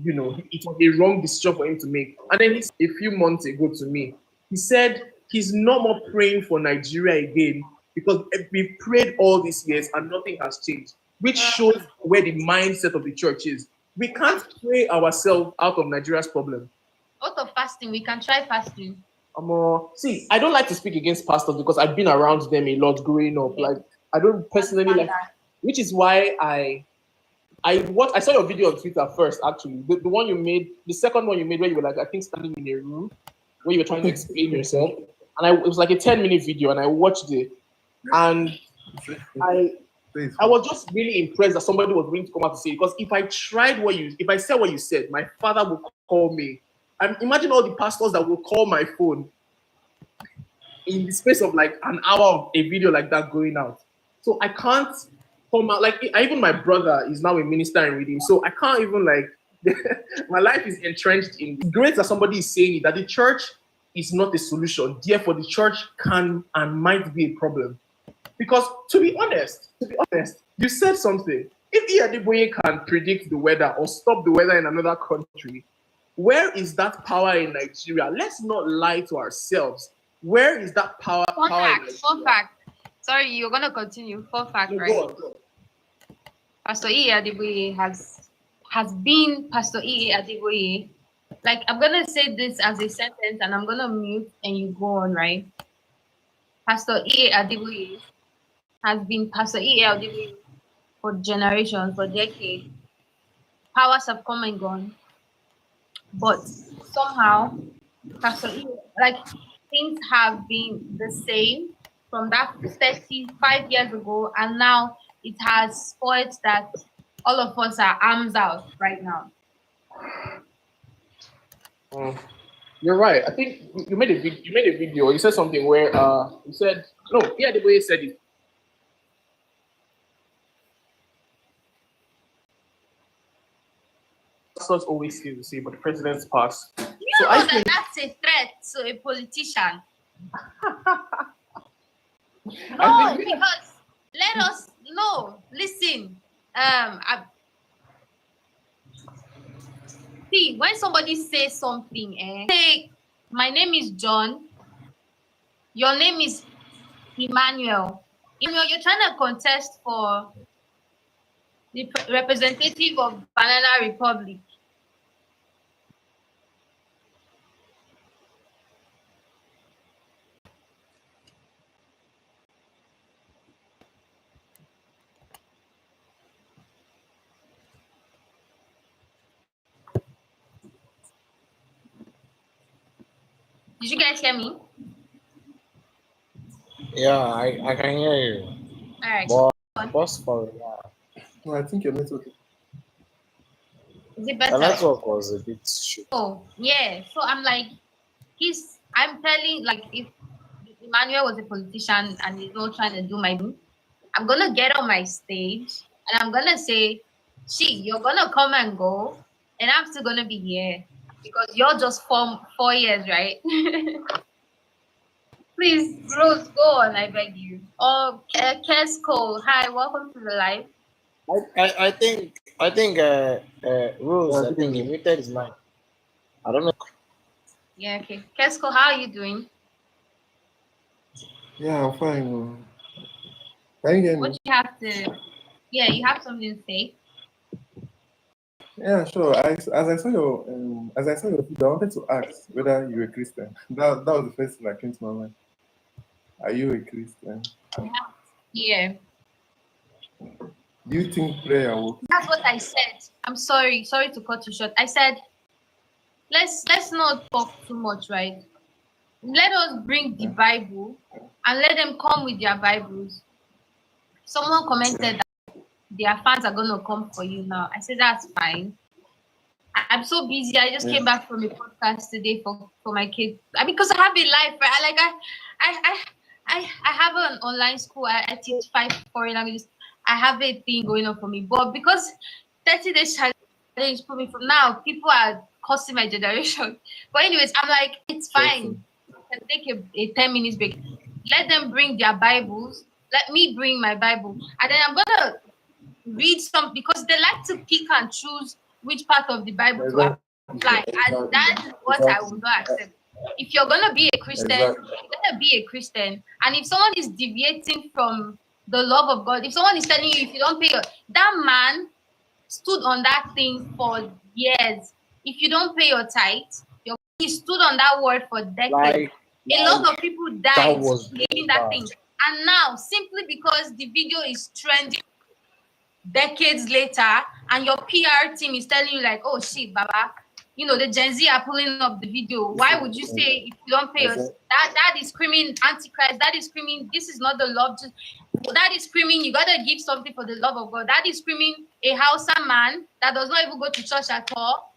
you know, it was a wrong decision for him to make. And then a few months ago to me, he said he's no more praying for Nigeria again because we've prayed all these years and nothing has changed, which shows where the mindset of the church is. We can't pray ourselves out of Nigeria's problem. Out of fasting, we can try fasting. See, I don't like to speak against pastors because I've been around them a lot growing up. Like, I don't personally like, which is why I saw your video on Twitter first, actually. The one you made, the second one you made where you were like, I think standing in a room where you were trying to explain yourself. And it was like a 10-minute video and I watched it. And I was just really impressed that somebody was willing to come out to say it, because if I said what you said, my father would call me. And imagine all the pastors that will call my phone in the space of like an hour of a video like that going out. So I can't come out, like even my brother is now a minister in reading, so I can't even like My life is entrenched in great that somebody is saying it, that the church is not a solution. Therefore, the church can and might be a problem. Because to be honest, you said something. If Iyadeboye can predict the weather or stop the weather in another country, where is that power in Nigeria? Let's not lie to ourselves. Where is that power? Fun fact. Sorry, you're gonna continue. Fun fact, No, right? go on. Pastor Iyadeboye has been Pastor Iyadeboye. Like, I'm gonna say this as a sentence, and I'm gonna mute, and you go on, right? Pastor Iyadeboye has been Pastor Iyadeboye for generations, for decades. Powers have come and gone, but somehow, Pastor like, things have been the same from that 35 years ago, and now it has spoiled that all of us are arms out right now. You're right. I think you made a video. You said something where you said no. Yeah, the way you said it. Pastors always feel the same, but the president's pass. You So know I that think that's a threat to a politician. I No, think because let us know. Listen, see, when somebody says something, say, my name is John, your name is Emmanuel. Emmanuel, you're trying to contest for the representative of Banana Republic. Did you guys hear me? Yeah, I can hear you. All right. But what's for no, I think your network. Is it the better? network was a bit shit. Oh, yeah. So I'm like, I'm telling, like, if Emmanuel was a politician and he's not trying to do my thing, I'm going to get on my stage and I'm going to say, you're going to come and go, and I'm still going to be here because you're just 4 years, right? Please, Rose, go on, I beg you. Oh, Kesko, hi, welcome to the live. I think Rose, I think he muted his mic. I don't know. Yeah, okay. Kesko, how are you doing? Yeah, I'm fine. Can you hear me? What you have to, you have something to say? Yeah, sure. As I saw your video, I wanted to ask whether you're a Christian. That was the first thing that came to my mind. Are you a Christian? Yeah. Do you think prayer will? That's what I said. I'm sorry to cut you short. I said, let's not talk too much, right? Let us bring the Bible and let them come with their Bibles. Someone commented that their fans are gonna come for you now. I said that's fine. I'm so busy. I just came back from a podcast today for my kids. Because I have a life, right? I have an online school. I teach 5 foreign languages. I have a thing going on for me. But because 30 days challenge put me from now, people are cursing my generation. But anyways, I'm like, it's fine. I can take a 10 minutes break. Let them bring their Bibles. Let me bring my Bible. And then I'm going to read some, because they like to pick and choose which part of the Bible to apply. And that is what I will not accept. If you're going to be a Christian, you're going to be a Christian. And if someone is deviating from the love of God, if someone is telling you, if you don't pay that man stood on that thing for years. If you don't pay your tithe, he stood on that word for decades. A lot of people died believing that thing. And now, simply because the video is trending decades later, and your PR team is telling you like, oh shit, Baba, the Gen Z are pulling up the video. Why would you say if you don't pay us? That is screaming Antichrist. That is screaming, this is not the love. That is screaming, you gotta give something for the love of God. That is screaming a Hausa man that does not even go to church at all.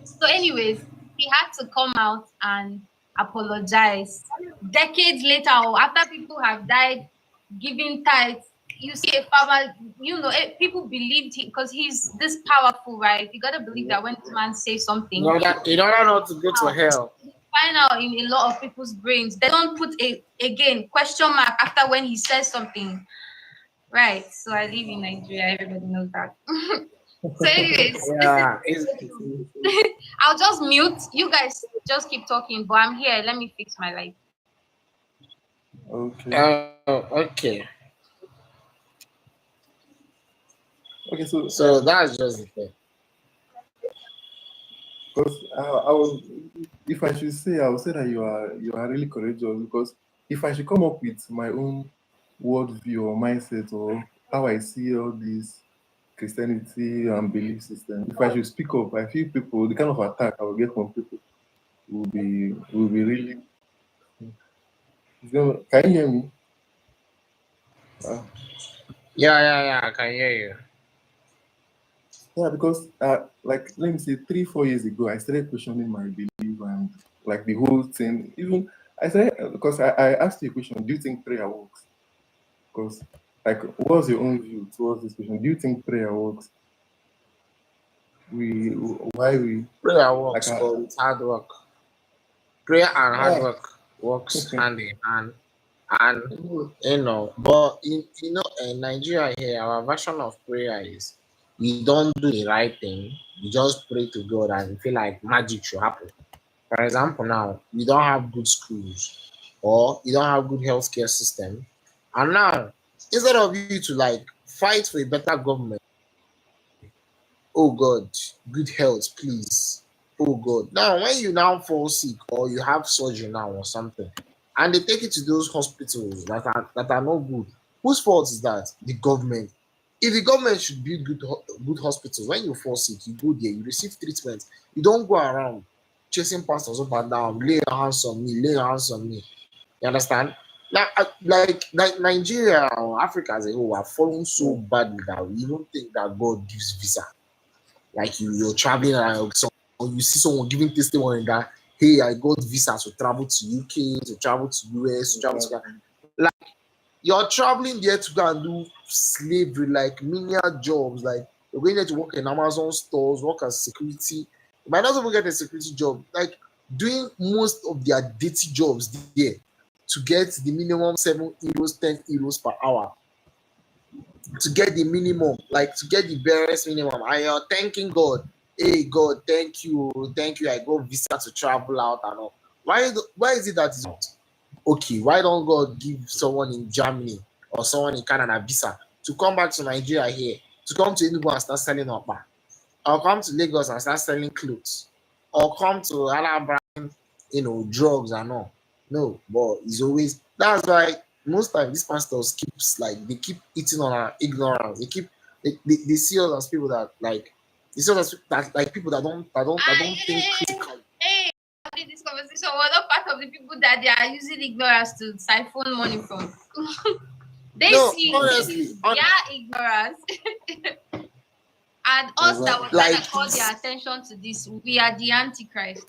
So anyways, he had to come out and apologize. Decades later, or after people have died, giving tithes, you see a farmer, people believed him because he's this powerful, right? You gotta believe that when this man says something, In order not to go to hell. find out in a lot of people's brains. They don't put again question mark after when he says something. Right. So I live in Nigeria, everybody knows that. So anyways, Yeah, I'll just mute. You guys just keep talking, but I'm here. Let me fix my light. Okay. okay. Okay. So that's just the thing. Because I was, if I should say, I would say that you are really courageous. Because if I should come up with my own worldview or mindset or how I see all these Christianity and belief system, if I should speak up, I feel people, the kind of attack I will get from people will be really. Can you hear me? Yeah, I can hear you. Yeah, because like let me say 3-4 years ago, I started questioning my belief and like the whole thing. Even I said because I asked you a question: do you think prayer works? Because like, what's your own view towards this question? Do you think prayer works? Prayer works, like, but it's hard work. Prayer and hard work works hand in hand. And but in Nigeria here, our version of prayer is you don't do the right thing, you just pray to God and you feel like magic should happen. For example, now you don't have good schools or you don't have good healthcare system, and now instead of you to like fight for a better government, oh God, good health, please. Oh God. Now, when you now fall sick or you have surgery now or something, and they take you to those hospitals that are not good, whose fault is that? The government. If the government should build good hospitals, when you fall sick, you go there, you receive treatment. You don't go around chasing pastors up and down, lay your hands on me, lay your hands on me. You understand? Now, like Nigeria or Africa as a whole are falling so badly that we even think that God gives visa. Like you're traveling and you see someone giving testimony that, hey, I got visa to travel to UK, to travel to US, to travel to like you're traveling there to go and do slavery, like menial jobs, like you're going there to work in Amazon stores, work as security. You might not even get a security job, like doing most of their dirty jobs there to get the minimum 7 euros, 10 euros per hour. To get the minimum, like to get the barest minimum, and you're thanking God. Hey God, thank you, I got visa to travel out and all. Why is it that it's not okay? Why don't God give someone in Germany or someone in Canada visa to come back to Nigeria here, to come to Enugu and start selling up, or come to Lagos and start selling clothes, or come to Alabama, drugs and all? No, but it's always, that's why most times these pastors they keep eating on our ignorance. They see us as people that like, they see us as like people that don't think critically. Hey, in this conversation, we're not part of the people that they are using ignorance to siphon money from. They see their ignorance. And us that were trying to call their attention to this, we are the Antichrist.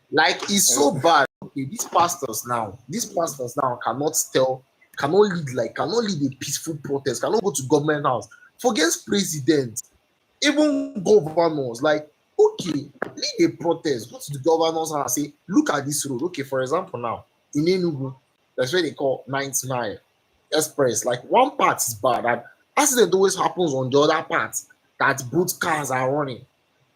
Like, it's so bad. Okay, these pastors now cannot lead a peaceful protest, cannot go to government house, forget president, even governors. Like, okay, lead a protest, go to the governor's house and say, look at this road. Okay, for example, now in Enugu, that's where they call 99 express. Like, one part is bad, and accident always happens on the other part that both cars are running.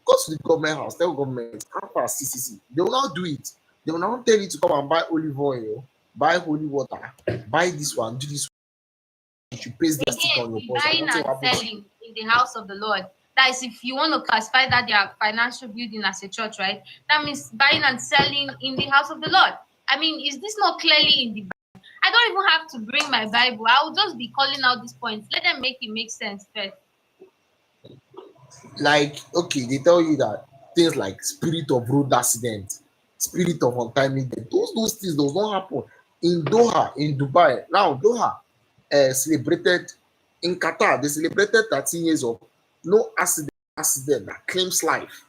Go to the government house, tell government, CCC. They will not do it. They will not tell you to come and buy olive oil, buy holy water, buy this one, do this one. You should paste that stick on your post. Buying and selling in the house of the Lord. That is, if you want to classify that their financial building as a church, right? That means buying and selling in the house of the Lord. I mean, is this not clearly in the Bible? I don't even have to bring my Bible. I will just be calling out these points. Let them make it make sense first. Like, okay, they tell you that things like spirit of road accident, spirit of untimely death, those things does not happen in Doha, in Dubai. Now Doha celebrated, in Qatar, they celebrated 13 years of no accident that claims life,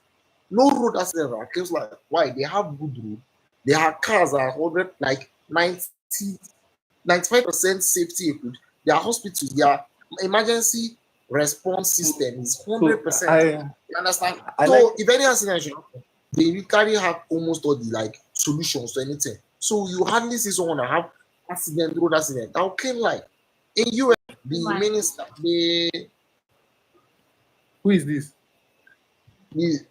no road accident that claims life. Why? They have good road, they have cars that are 100, like 95% safety equipped. their hospitals, their emergency response system is 100%. You understand? So if any accident should happen, they carry have almost all the like solutions to anything. So you hardly see someone that have accident, road accident. That will claim life. In US, the minister, who is this? The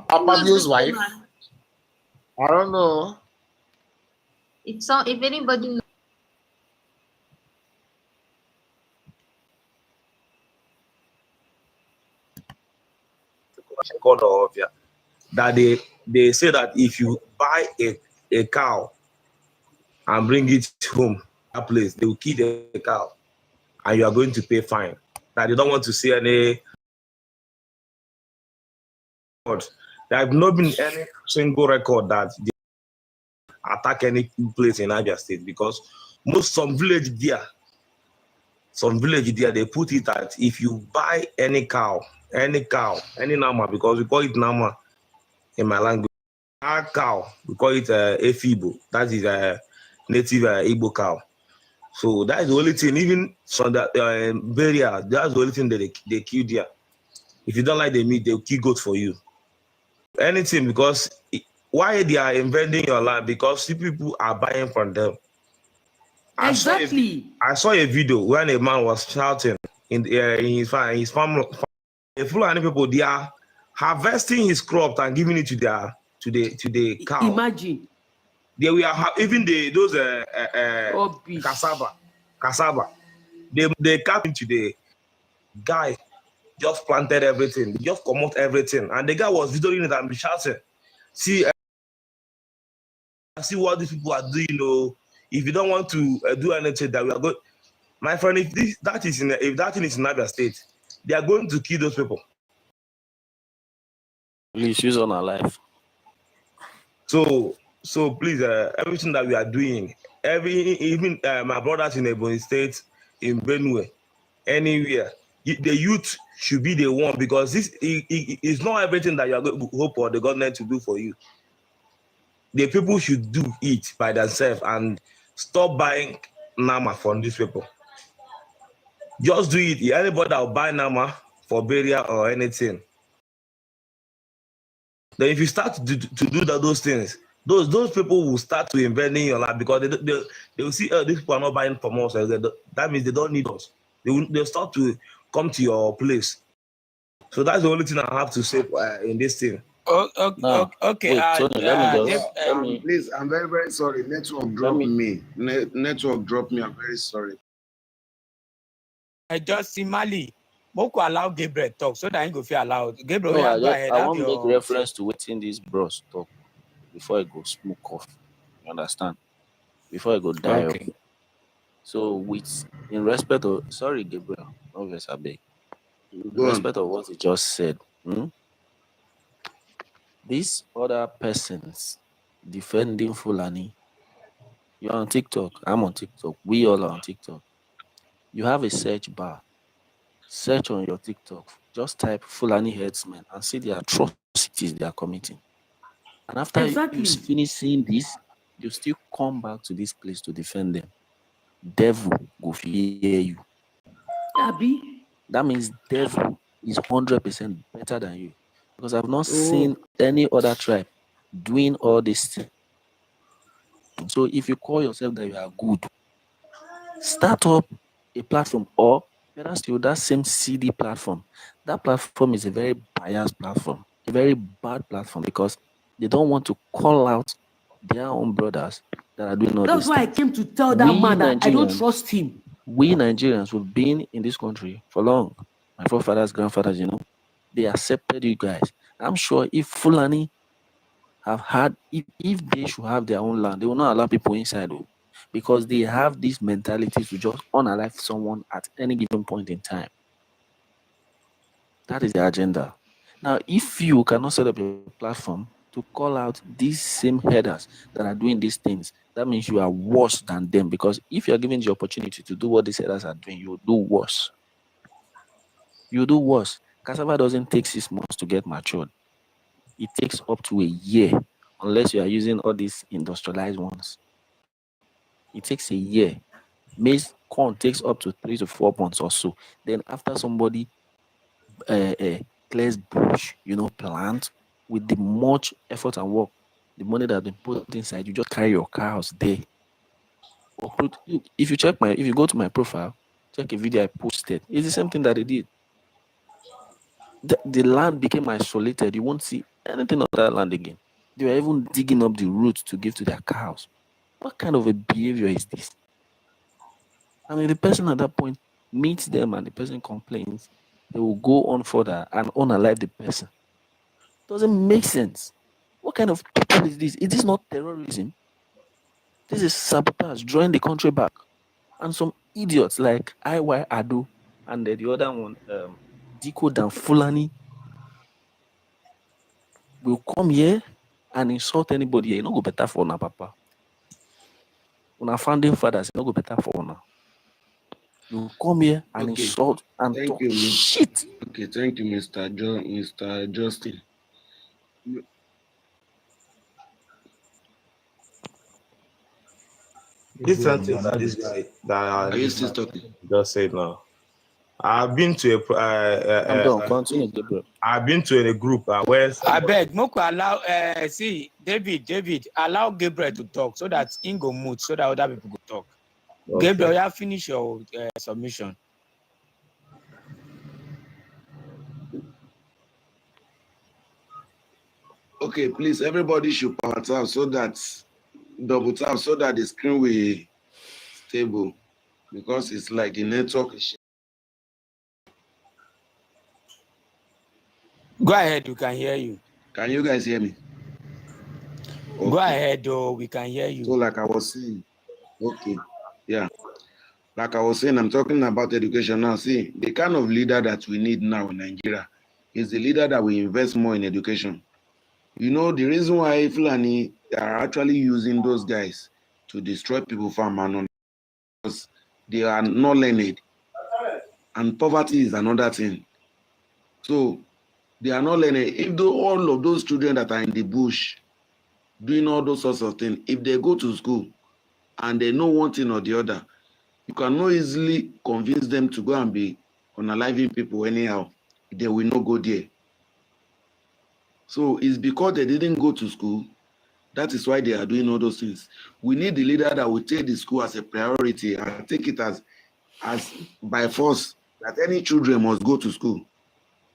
Fabio's wife. I don't know. If anybody that they say that if you buy a cow and bring it home that place, they will kill the cow and you are going to pay fine. That they don't want to see any. There have not been any single record that they attack any place in Abia State, because some village there, they put it that if you buy any cow, any nama, because we call it nama in my language, our cow, we call it Efibo, that is a native Igbo cow. So that is the only thing, even from the burial, that's the only thing that they kill there. If you don't like the meat, they'll kill goat for you. Anything, because why they are invading your land? Because people are buying from them. Exactly. I saw a video when a man was shouting in his farm. The Fulani people, they are harvesting his crop and giving it to the cow. Imagine. They will have even those cassava. They cut into the guy. Just planted everything, just come out everything, and the guy was videoing it and shouting, see what these people are doing. You know, if you don't want to do anything, that we are going, my friend. If that thing is in Abia State, they are going to kill those people. Please use on our life. So please, everything that we are doing, even my brothers in Ebonyi State, in Benue, anywhere, the youth should be the one, because this is not everything that you are going to hope for the government to do for you. The people should do it by themselves and stop buying nama from these people. Just do it. Anybody that will buy nama for burial or anything, then if you start to do those things, those people will start to invest in your life, because they will see, these people are not buying from us. That means they don't need us. They'll start to come to your place. So that's the only thing I have to say in this thing. Okay. Tony, please, I'm very, very sorry. Network dropped me. Network dropped me. I'm very sorry. I just see Mali. Moko allow Gabriel talk so that I go feel allowed. Gabriel, no, I want to make reference to waiting this bros talk before I go smoke off. You understand? Before I go die. Okay. So in respect of, sorry Gabriel, obviously I beg. In respect of what he just said, these other persons defending Fulani, you're on TikTok, I'm on TikTok, we all are on TikTok. You have a search bar. Search on your TikTok, just type Fulani headsmen and see the atrocities they are committing. And after you finish seeing this, you still come back to this place to defend them. Devil go fear you. Abi? That means devil is 100% better than you, because I've not seen any other tribe doing all this thing. So if you call yourself that you are good, start up a platform, or better still, that same CD platform. That platform is a very biased platform, a very bad platform, because they don't want to call out their own brothers that are doing all this. That's why I came to tell that man that I don't trust him. We Nigerians, we've been in this country for long. My forefathers, grandfathers, they accepted you guys. I'm sure if Fulani have had, if they should have their own land, they will not allow people inside, because they have this mentality to just unalive someone at any given point in time. That is the agenda. Now, if you cannot set up a platform to call out these same headers that are doing these things, that means you are worse than them, because if you are given the opportunity to do what these headers are doing, you will do worse. You do worse. Cassava doesn't take 6 months to get matured. It takes up to a year, unless you are using all these industrialized ones. It takes a year. Maize corn takes up to 3 to 4 months or so. Then after somebody clears bush, plant with the much effort and work, the money that has been put inside, you just carry your cows there. If you go to my profile, check a video I posted. It's the same thing that they did. The land became isolated. You won't see anything of that land again. They were even digging up the roots to give to their cows. What kind of a behavior is this? I mean, the person at that point meets them and the person complains. They will go on further and unalive the person. Doesn't make sense. What kind of people is this? Is this not terrorism? This is sabotage, drawing the country back. And some idiots like IY Ado and the other one, Diko Dan Fulani, will come here and insult anybody. You not go better for una, papa. Una founding fathers, you not go better for una. You come here and insult and Thank talk you, shit. Okay, thank you, Mr. Justin. This something that this guy Are you still talking? just said now. I've been to I'm done. Continue, Gabriel. I've been to a group where I beg, Moko allow see David, allow Gabriel to talk so that Ingo mood so that other people could talk. Okay. Gabriel, you have finished your submission. Okay, please, everybody should power tap so that double tap so that the screen will stable because it's like the network is. Go ahead, we can hear you. Can you guys hear me? Okay. Go ahead, though, we can hear you. So, like I was saying, okay, yeah. Like I was saying, I'm talking about education now. See, the kind of leader that we need now in Nigeria is the leader that will invest more in education. You know, the reason why Fulani are actually using those guys to destroy people from Manon because they are not learned. And poverty is another thing. So, they are not learning. If all of those children that are in the bush doing all those sorts of things, if they go to school and they know one thing or the other, you cannot easily convince them to go and be unaliving people anyhow. They will not go there. So it's because they didn't go to school. That is why they are doing all those things. We need the leader that will take the school as a priority and take it as by force that any children must go to school.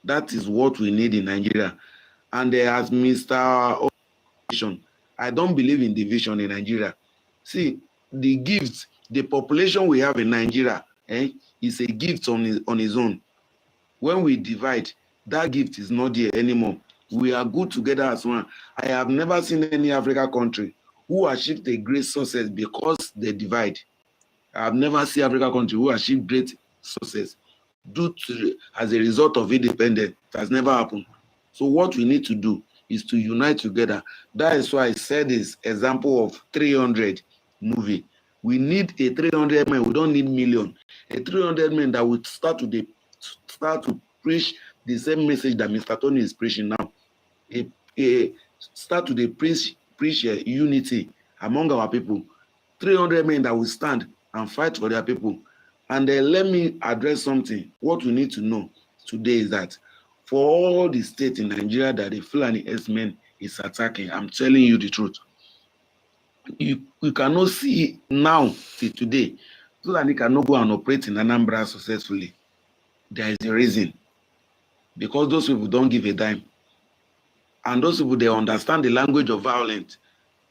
That is what we need in Nigeria. And as Mr. I don't believe in division in Nigeria. See, the gifts, the population we have in Nigeria is a gift on its own. When we divide, that gift is not there anymore. We are good together as one. I have never seen any African country who achieved a great success because they divide. I have never seen African country who achieved great success as a result of independence. It has never happened. So what we need to do is to unite together. That is why I said this example of 300 movie. We need a 300 men. We don't need million. A 300 men that would start to preach the same message that Mr. Tony is preaching now. Start to preach unity among our people. 300 men that will stand and fight for their people. And let me address something. What we need to know today is that for all the states in Nigeria that the Fulani S-men is attacking, I'm telling you the truth. You cannot see now till today. Fulani cannot go and operate in Anambra successfully. There is a reason. Because those people don't give a dime. And those people, they understand the language of violence.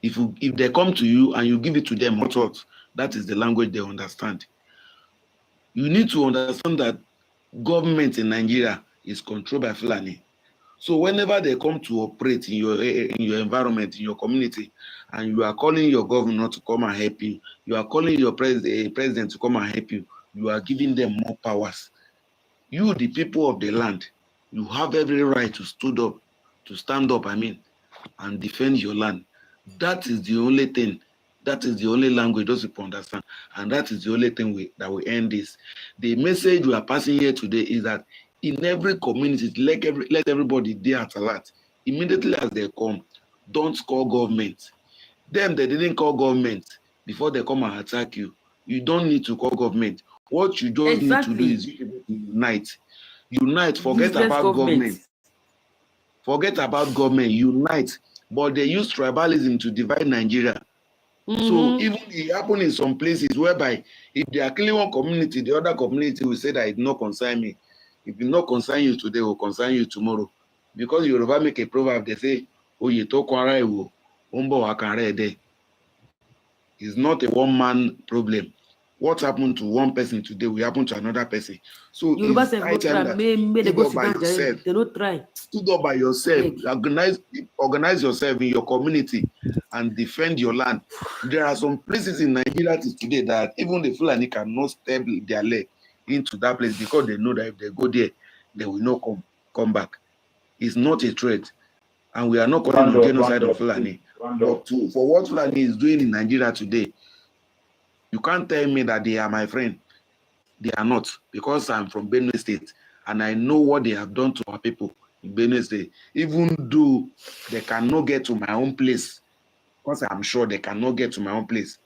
If they come to you and you give it to them, what? That is the language they understand. You need to understand that government in Nigeria is controlled by Fulani. So whenever they come to operate in your environment, in your community, and you are calling your governor to come and help you, you are calling your president to come and help you, you are giving them more powers. You, the people of the land, you have every right to stand up, and defend your land. That is the only thing. That is the only language those people understand. And that is the only thing that will end this. The message we are passing here today is that in every community, let everybody there at alert. Immediately as they come, don't call government. Them, they didn't call government before they come and attack you. You don't need to call government. What you just need to do is unite. Unite. Forget Useless about government. government. Forget about government. Unite. But they use tribalism to divide Nigeria. So even it happen in some places whereby if they are killing one community, the other community will say that it not concern me. If it not concern you today, it will concern you tomorrow. Because Yoruba make a proverb, they say, "Oh, you talk umbo wakare de." It's not a one-man problem. What happened to one person today will happen to another person. So it's high time that stood up by yourself. They don't try. Stood up by yourself. Organize yourself in your community and defend your land. There are some places in Nigeria today that even the Fulani cannot step their leg into that place because they know that if they go there, they will not come back. It's not a threat. And we are not calling the genocide of Fulani. But for what Fulani is doing in Nigeria today, you can't tell me that they are my friend. They are not, because I'm from Benue State and I know what they have done to our people in Benue State. Even though they cannot get to my own place, because I'm sure they cannot get to my own place,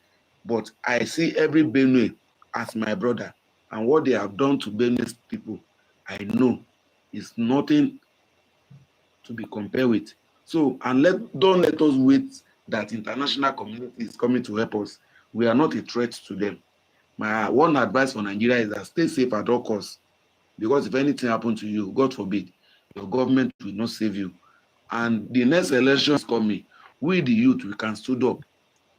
but I see every Benue as my brother, and what they have done to Benue people, I know is nothing to be compared with. So, and don't let us wait that international community is coming to help us. We are not a threat to them. My one advice for Nigeria is that stay safe at all costs, because if anything happens to you, God forbid, your government will not save you. And the next election is coming. We, the youth, we can stood up.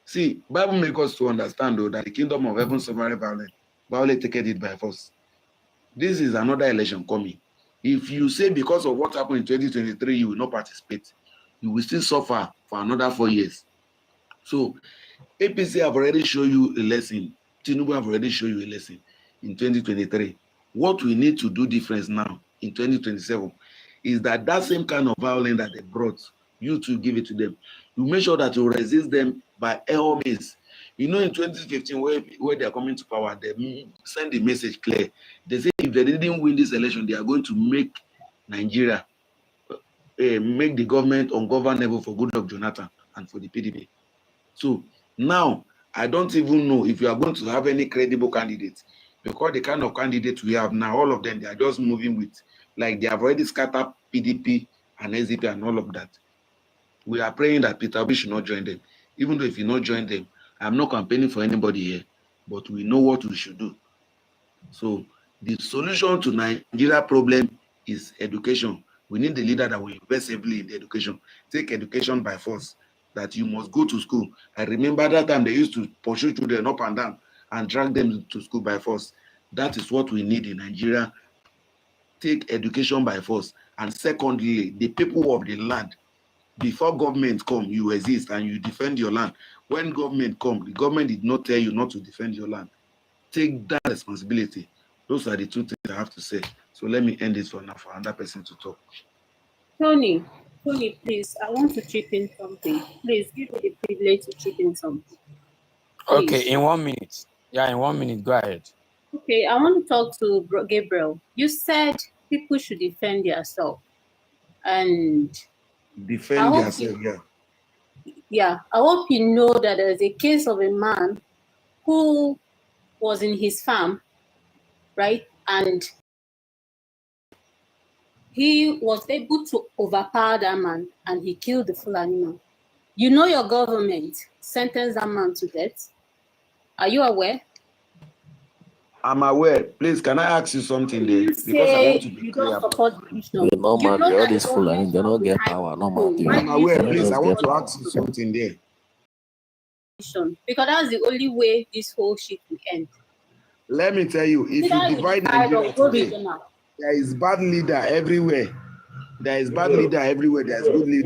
See, Bible makes us to understand though that the kingdom of heaven suffereth violence, violence taketh it by force. This is another election coming. If you say because of what happened in 2023, you will not participate, you will still suffer for another 4 years. So APC have already shown you a lesson. Tinubu have already shown you a lesson in 2023. What we need to do difference now in 2027 is that same kind of violence that they brought, you to give it to them. You make sure that you resist them by all means. You know, in 2015, where they are coming to power, they send the message clear. They say if they didn't win this election, they are going to make Nigeria, make the government ungovernable for Goodluck Jonathan and for the PDP. So now, I don't even know if you are going to have any credible candidates, because the kind of candidates we have now, all of them, they are just moving with, like they have already scattered PDP and SDP and all of that. We are praying that Peter Obi should not join them. Even though if you not join them, I'm not campaigning for anybody here, but we know what we should do. So the solution to Nigeria problem is education. We need the leader that will invest heavily in the education. Take education by force, that you must go to school. I remember that time they used to pursue children up and down and drag them to school by force. That is what we need in Nigeria. Take education by force. And secondly, the people of the land. Before government come, you exist and you defend your land. When government come, the government did not tell you not to defend your land. Take that responsibility. Those are the two things I have to say. So let me end this for now for another person to talk. Tony, please, I want to chip in something. Please give me the privilege to chip in something. Please. Okay, in 1 minute. Yeah, in 1 minute. Go ahead. Okay, I want to talk to Gabriel. You said people should defend themselves. And defend themselves, yeah. Yeah, I hope you know that there's a case of a man who was in his farm, right? And he was able to overpower that man and he killed the Fulani man. You know your government sentenced that man to death. Are you aware? I'm aware. Please, can I ask you something there? Because I want to be clear. Normally, all these Fulani, they don't get power. Normally, I'm aware. Please, I want to ask you something there. Because that's the only way this whole shit will end. Let me tell you, if you divide Nigeria today, there is bad leader everywhere. There is bad leader everywhere. There is good leader.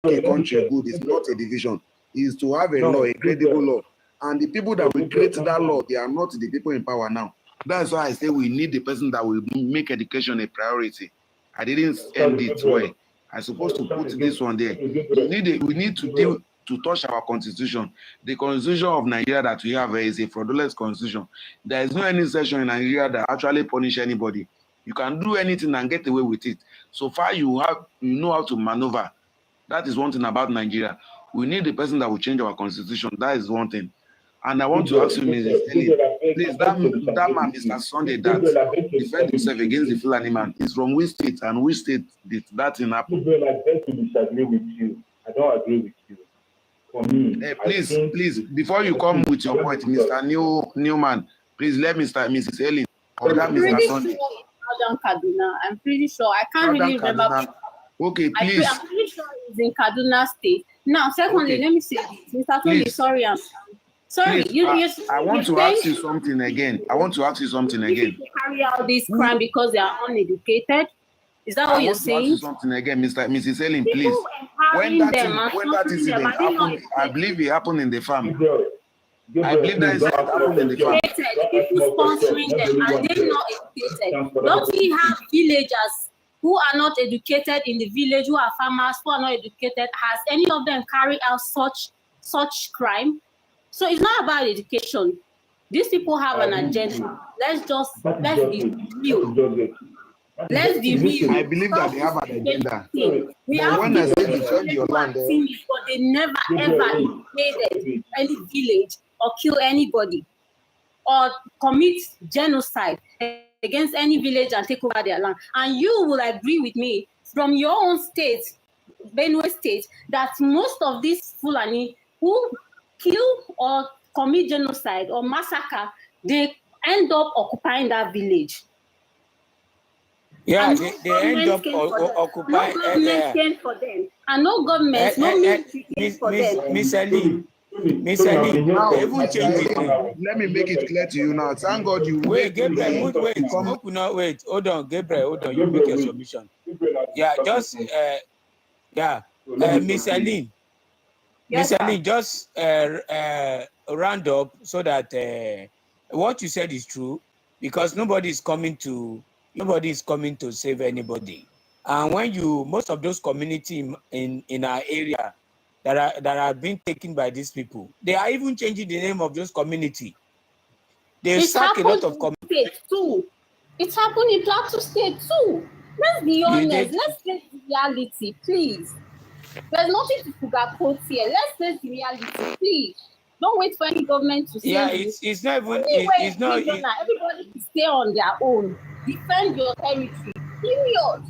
A country good is not a division. It is to have a law, a credible law. And the people that will create that law, they are not the people in power now. That's why I say we need the person that will make education a priority. I didn't end it well. I'm supposed to put this one there. We need to touch our constitution. The constitution of Nigeria that we have is a fraudulent constitution. There is no any section in Nigeria that actually punish anybody. You can do anything and get away with it. So far you know how to maneuver. That is one thing about Nigeria. We need the person that will change our constitution. That is one thing. And I want to ask you, Mrs. Ellie, please, that man, Mr. Sunday, that defend himself against the Fulani man, is from which state, and which state did that thing happen? I beg to disagree with you. I don't agree with you. For me, please, before you come with your point, Mr. Newman, please let Mrs. Ellie or that Mr. Sunday. Kaduna. I'm pretty sure. I can't really remember. Kaduna. Okay, please. I'm pretty sure it's in Kaduna State. Now, secondly, let me say this. Mr. Tony, sorry, I'm sorry. Please, I want to ask you something again. People carry out this crime because they are uneducated. Is that what you're saying? I want to ask you something again, Mrs. Ellen, please. When that incident happened, I believe it happened in the farm. I believe that incident happened in the farm. People sponsoring them and they're not educated. Don't we have villagers who are not educated in the village, who are farmers, who are not educated? Has any of them carried out such crime? So it's not about education. These people have an agenda. Let's be real. Let's be real. I believe that they have an agenda. We have when I say defend your land, but they never ever invaded any village or kill anybody or commit genocide against any village and take over their land. And you will agree with me from your own state, Benue State, that most of these Fulani who kill or commit genocide or massacre, they end up occupying that village. Yeah, and they end up occupying. No government came for them, and no government, no military came for them. Miss Ali, even change it. Let me make it clear to you now. Thank God you wait, Gabriel. Wait. Hold on, Gabriel. Hold on. You make your submission. Yeah, just Miss Aline. Miss Aline, just round up so that what you said is true, because nobody is coming to save anybody. And when most of those communities in our area that are being taken by these people, they are even changing the name of those community. They sack a lot of communities too. It happened in Plateau State too. Let's be honest. Let's face the reality, please. There's nothing to sugarcoat here. Let's face the reality, please. Don't wait for any government to say. Yeah, it's not even. It's not. Everybody can stay on their own. Defend your territory. Period.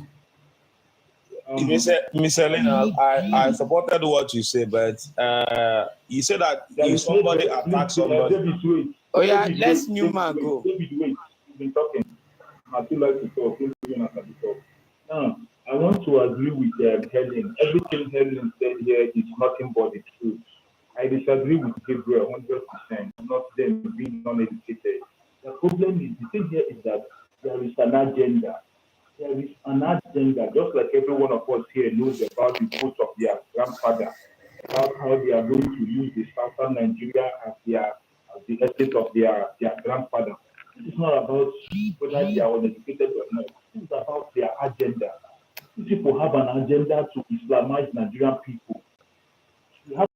Miss Elena, I supported what you said, but you said that if somebody attacks somebody. Oh yeah, let's Newman go. You've been talking. I feel like to talk. Now, I want to agree with Helen. Everything Helen said here is nothing but the truth. I disagree with Gabriel 100%. Not them being non-educated. The problem is, the thing here is that there is an agenda. There is an agenda, just like every one of us here knows about the vote of their grandfather, about how they are going to use the southern Nigeria as the estate of their grandfather. This is not about whether they are uneducated or not. This is about their agenda. These people have an agenda to Islamize Nigerian people. We have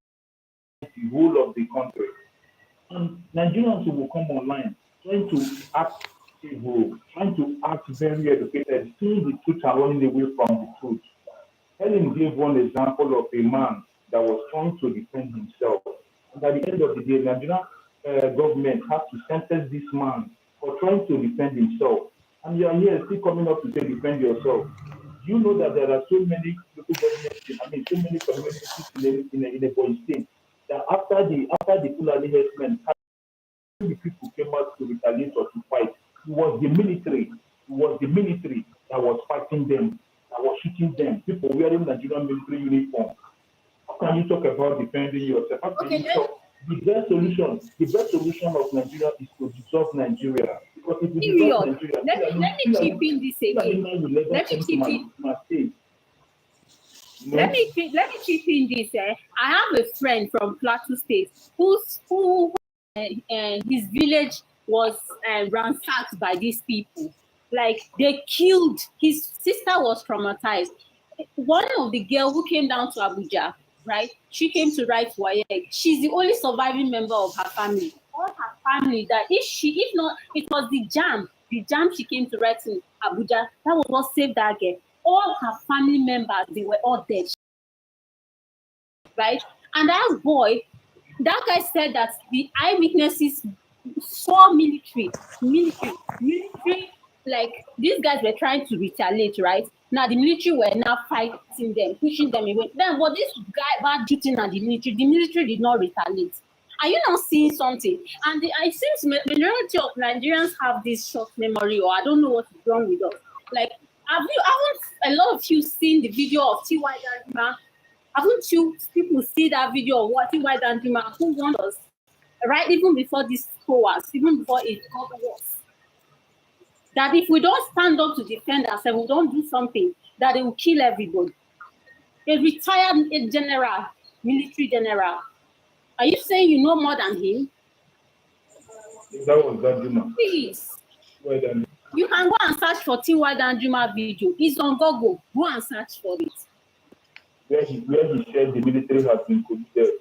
the whole of the country. And Nigerians will come online trying to act civil, trying to act very educated, seeing the truth and running away from the truth. Helen gave one example of a man that was trying to defend himself. And at the end of the day, the Nigerian government has to sentence this man for trying to defend himself. And you are here still coming up to say defend yourself. You know that there are so many local governments, so many communities in a Bonn state, that after the Fulani herdsmen, the people came out to retaliate or to fight. It was the military that was fighting them, that was shooting them. People wearing Nigerian military uniform. How can you talk about defending yourself? How can you talk? The best solution of Nigeria is to dissolve Nigeria. Because if you dissolve Nigeria, let me keep in this again. Let me keep in this. I have a friend from Plateau State who his village was ransacked by these people. Like, they killed, his sister was traumatized. One of the girls who came down to Abuja, right? She came to write WAEC. She's the only surviving member of her family. All her family that if not, it was the jam she came to write in Abuja. That was what saved that girl. All her family members, they were all dead. Right? And that boy That guy said that the eyewitnesses saw military, like these guys were trying to retaliate, right? Now the military were now fighting them, pushing them away. Then what this guy bad shooting at the military did not retaliate. Are you not seeing something? And I think majority of Nigerians have this short memory, or I don't know what is wrong with us. Like, haven't a lot of you seen the video of T.Y. Danjuma? Haven't you people see that video of what T.Y. Danjuma who warned us, right, even before this was, even before it got worse, that if we don't stand up to defend ourselves, we don't do something, that it will kill everybody. A retired general, military general. Are you saying you know more than him? That was Danjuma. Please. Well done. You can go and search for T.Y. Danjuma video. It's on Google. Go and search for it. Where he said the military has been committed.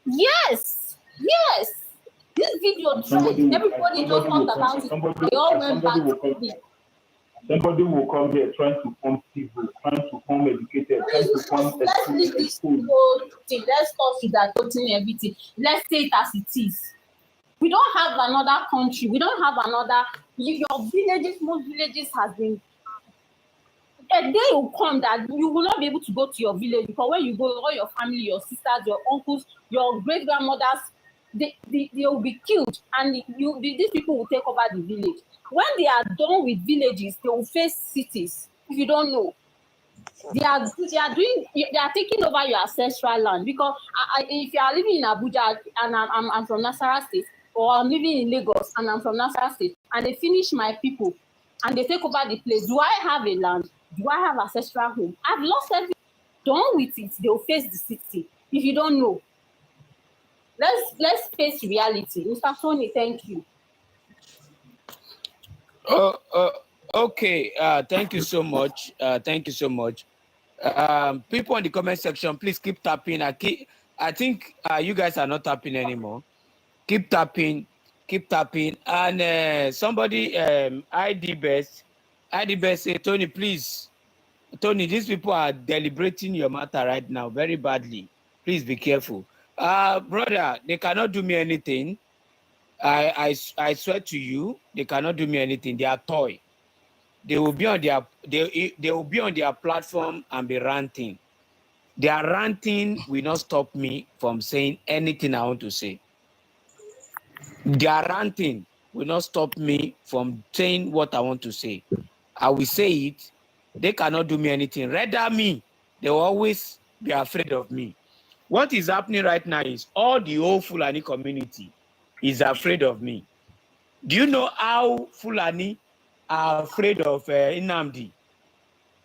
Yes. Yes. This video trend. Everybody just talked about it. They all went back to it. Somebody will come here trying to form civil, trying to form educated, trying to form Let's leave this whole thing. Let's stop sugarcoating everything. Let's say it as it is. We don't have another country. We don't have another. Your villages, most villages has been. A day will come that you will not be able to go to your village, because when you go, all your family, your sisters, your uncles, your great grandmothers, they will be killed, and these people will take over the village. When they are done with villages, they will face cities. If you don't know, they are taking over your ancestral land. Because if you are living in Abuja and I'm from Nasarawa State, or I'm living in Lagos and I'm from Nasarawa State, and they finish my people and they take over the place, do I have a land? Do I have ancestral home? I've lost everything. Done with it, they will face the city. If you don't know, let's face reality. Mr. Tony, thank you. Okay. Thank you so much. Thank you so much. People in the comment section, please keep tapping. I think you guys are not tapping anymore. Keep tapping. And somebody, ID Best say, Tony, please. Tony, these people are deliberating your matter right now very badly. Please be careful. Brother, they cannot do me anything. I swear to you, they cannot do me anything. They are toy. They will be on their platform and be ranting. Their ranting will not stop me from saying anything I want to say. Their ranting will not stop me from saying what I want to say. I will say it. They cannot do me anything. Rather me, they will always be afraid of me. What is happening right now is all the whole Fulani community is afraid of me. Do you know how Fulani are afraid of Nnamdi?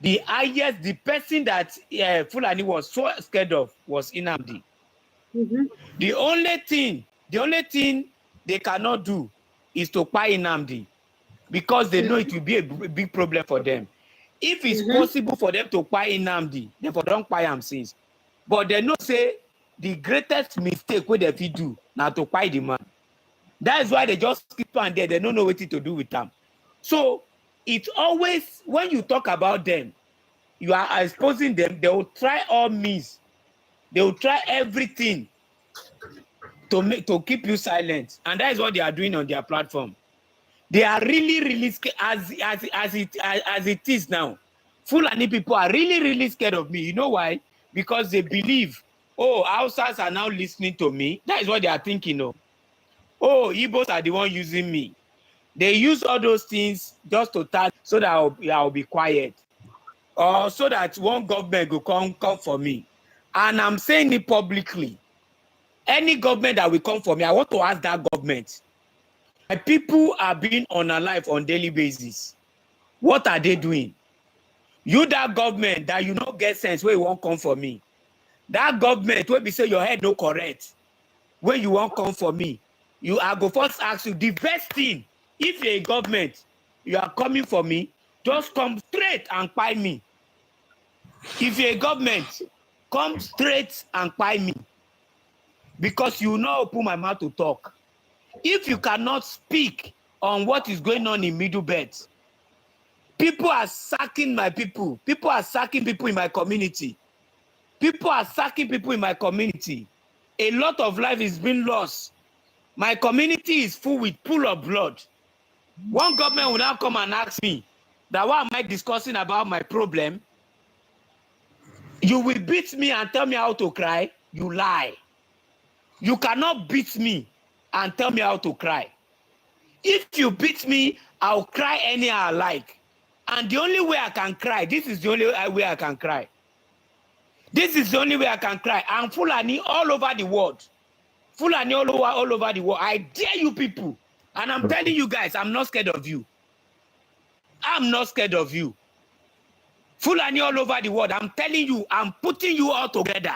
The person that Fulani was so scared of was Nnamdi. Mm-hmm. The only thing they cannot do is to buy Nnamdi, because they know it will be a big problem for them. If it's possible for them to buy Nnamdi, they don't buy him since. But they know say the greatest mistake what they do now to buy the man. That is why they just keep on there. They don't know what to do with them. So it's always, when you talk about them, you are exposing them. They will try all means. They will try everything to keep you silent, and that is what they are doing on their platform. They are really scared as it is now. Fulani people are really scared of me. You know why? Because they believe, oh, Hausas are now listening to me. That is what they are thinking of. Oh, Igbos are the one using me. They use all those things just to tell, so that I'll be quiet, or so that one government will come for me. And I'm saying it publicly. Any government that will come for me, I want to ask that government. My people are being unalive on daily basis. What are they doing? You, that government that you not get sense where you won't come for me. That government where we say your head no correct, where you won't come for me. I go first ask you the best thing. If you're a government, you are coming for me, just come straight and buy me. If you're a government, come straight and buy me. Because you will not open my mouth to talk. If you cannot speak on what is going on in Middle Belt, people are sacking my people. People are sacking people in my community. People are sacking people in my community. A lot of life is being lost. My community is full with pool of blood. One government will now come and ask me that why am I discussing about my problem? You will beat me and tell me how to cry. You lie. You cannot beat me and tell me how to cry. If you beat me, I'll cry anyhow I like. And the only way I can cry, this is the only way I can cry. This is the only way I can cry. I'm Fulani all over the world. Fulani all over the world. I dare you people. And I'm telling you guys, I'm not scared of you. I'm not scared of you. Fulani all over the world. I'm telling you, I'm putting you all together.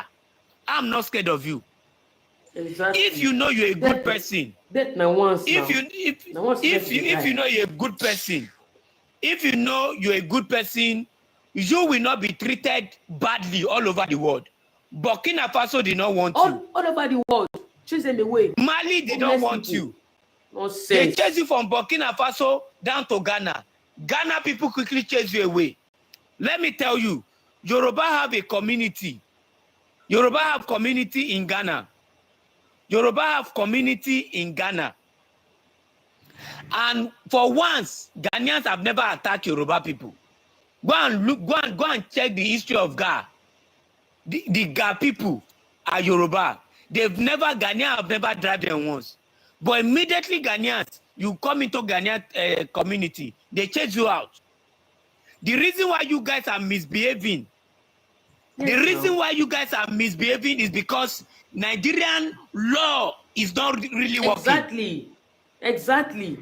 I'm not scared of you. Exactly. If you know you're a good person, if you know you're a good person, if you know you're a good person, you will not be treated badly all over the world. Burkina Faso did not want you. All over the world, chase them away. Mali did not want you. Nonsense. They chase you from Burkina Faso down to Ghana. Ghana people quickly chase you away. Let me tell you, Yoruba have a community. Yoruba have community in Ghana. Yoruba have community in Ghana. And for once, Ghanaians have never attacked Yoruba people. Go and look, go and check the history of Ga. The Ga people are Yoruba. Ghanaians have never driven them once. But immediately Ghanaians, you come into Ghanaian community, they chase you out. The reason why you guys are misbehaving, is because Nigerian law is not really working. Exactly.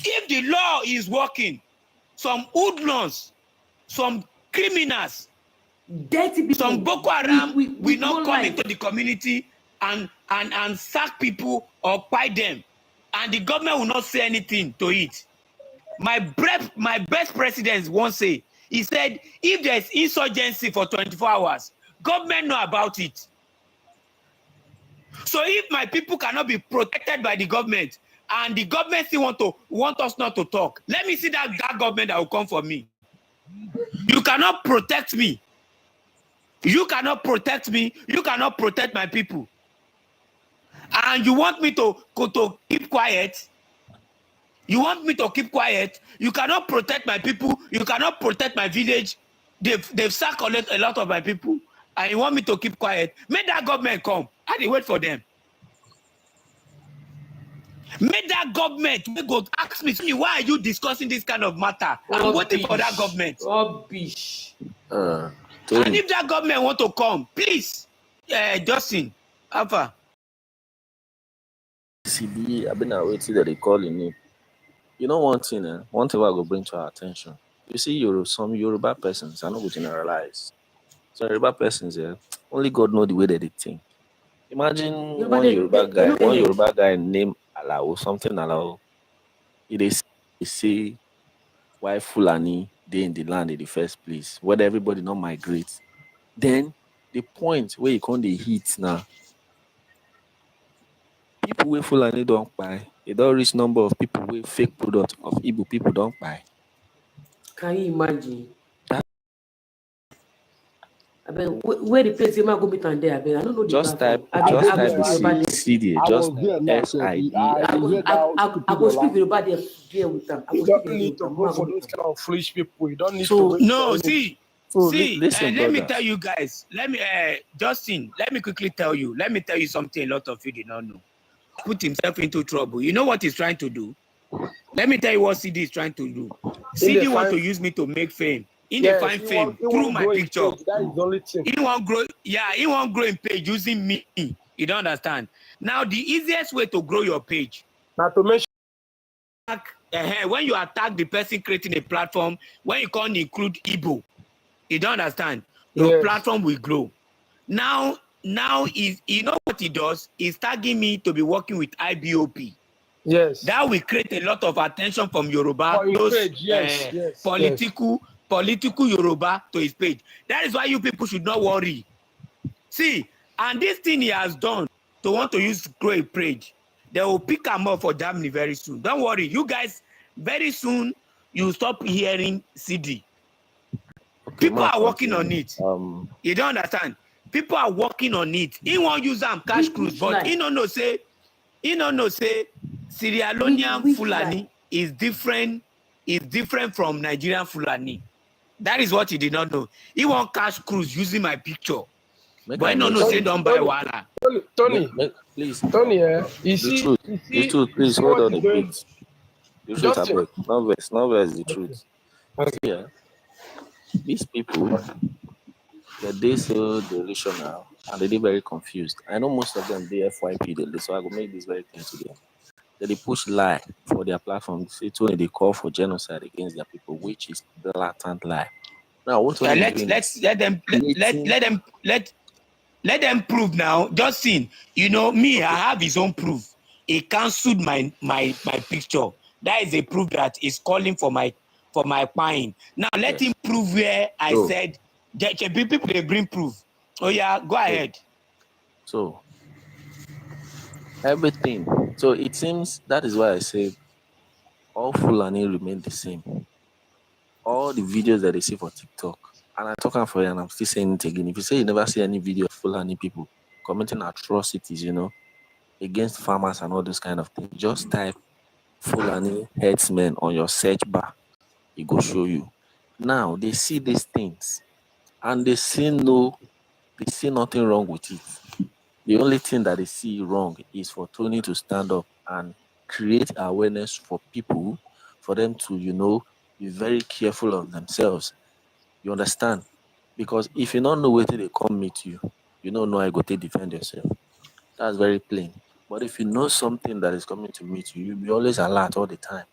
If the law is working, some hoodlums, some criminals, dirty people, some Boko Haram will not come into the community and sack people or buy them, and the government will not say anything to it. My best president once said, he said, if there's insurgency for 24 hours, government know about it. So if my people cannot be protected by the government, and the government still want us not to talk, let me see that government that will come for me. You cannot protect me. You cannot protect me. You cannot protect my people. And you want me to keep quiet? You want me to keep quiet? You cannot protect my people. You cannot protect my village. They've sacked a lot of my people. And you want me to keep quiet? Make that government come. I wait for them. Make that government go ask me, why are you discussing this kind of matter? I'm waiting for that government. Rubbish. And if that government want to come, please, Justin, Alpha. CB, I've been waiting that they calling me. You know one thing I will bring to our attention. You see, some Yoruba persons, I'm not going to generalize. Some Yoruba persons, only God knows the way that they think. Imagine one Yoruba guy named Alao, something Alao. They say why Fulani they in the land in the first place, whether everybody not migrate. Then the point where you can't hit now. People with Fulani don't buy. They don't reach number of people with fake product of Igbo people don't buy. Can you imagine? I mean, where the place go meet and there? I mean, I don't know. Just type CD. Just SID. I go speak about there with them. You don't need to go for those kind of foolish people. You don't need to. No, see. Listen, let me tell you guys. Justin, let me quickly tell you. Let me tell you something a lot of you did not know. Put himself into trouble. You know what he's trying to do? Let me tell you what CD is trying to do. CD want to use me to make fame. Find fame through my picture. That is the only thing. He won't grow in page using me. You don't understand. Now the easiest way to grow your page. Not to mention when you attack the person creating a platform, when you can't include Igbo, you don't understand. Your platform will grow. Now you know what he does? He's tagging me to be working with IBOP. Yes. That will create a lot of attention from Yoruba. Political Yoruba to his page. That is why you people should not worry. See, and this thing he has done to want to grow a page, they will pick him up for Germany very soon. Don't worry, you guys, very soon you stop hearing CD. People are working on it. You don't understand. people are working on it. He won't use them cash cruise, but he no say Sierra Leonean Fulani is different from Nigerian Fulani. That is what he did not know. He won't cash cruise using my picture. But no, say don't buy water. Tony, please. Tony, you see, the truth, please hold on a bit. The truth, I beg. No verse, the truth. Okay. Yeah. These people, they so delusional and they're very confused. I know most of them, they FYP, so I will make this very clear to them. They push lie for their platform. Say Tony, they call for genocide against their people, which is blatant lie. Now, what let them prove now. Justin, you know me, I have his own proof. He cancelled my picture. That is a proof that he's calling for my fine. Now let him prove where I said people they bring proof. Oh yeah, go ahead. So everything. So it seems that is why I say all Fulani remain the same. All the videos that they see for TikTok, and I'm talking for you, and I'm still saying it again. If you say you never see any video of Fulani people committing atrocities, against farmers and all those kind of things, just type Fulani headsmen on your search bar. It will show you. Now they see these things, and they see nothing wrong with it. The only thing that they see wrong is for Tony to stand up and create awareness for people, for them to, be very careful of themselves. You understand? Because if you don't know where they come meet you, you don't know how you go to defend yourself. That's very plain. But if you know something that is coming to meet you, you'll be always alert all the time.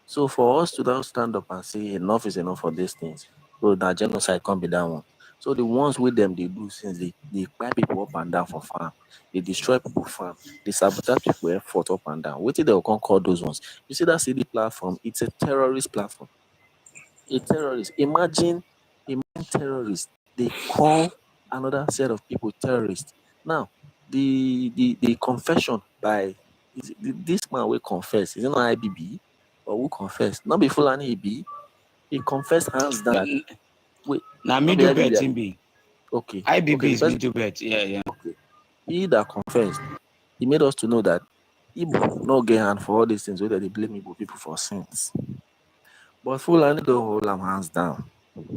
So for us to now stand up and say enough is enough for these things, so that genocide can't be that one. So the ones with them they do since they buy people up and down for farm, they destroy people farm, they sabotage people effort up and down. What did they can call those ones? You see that CD platform, it's a terrorist platform. A terrorist. Imagine terrorists. They call another set of people terrorists. Now, the confession by this man will confess. Is it not IBB or who confessed? Not before any EB. He confessed hands down. Wait, now middle bet him be. Okay. IBB okay, is middle bet. Yeah. Okay. He that confessed, he made us to know that Igbo no get hand for all these things, whether they blame Igbo people for sins. But Fulani don't hold them hands down.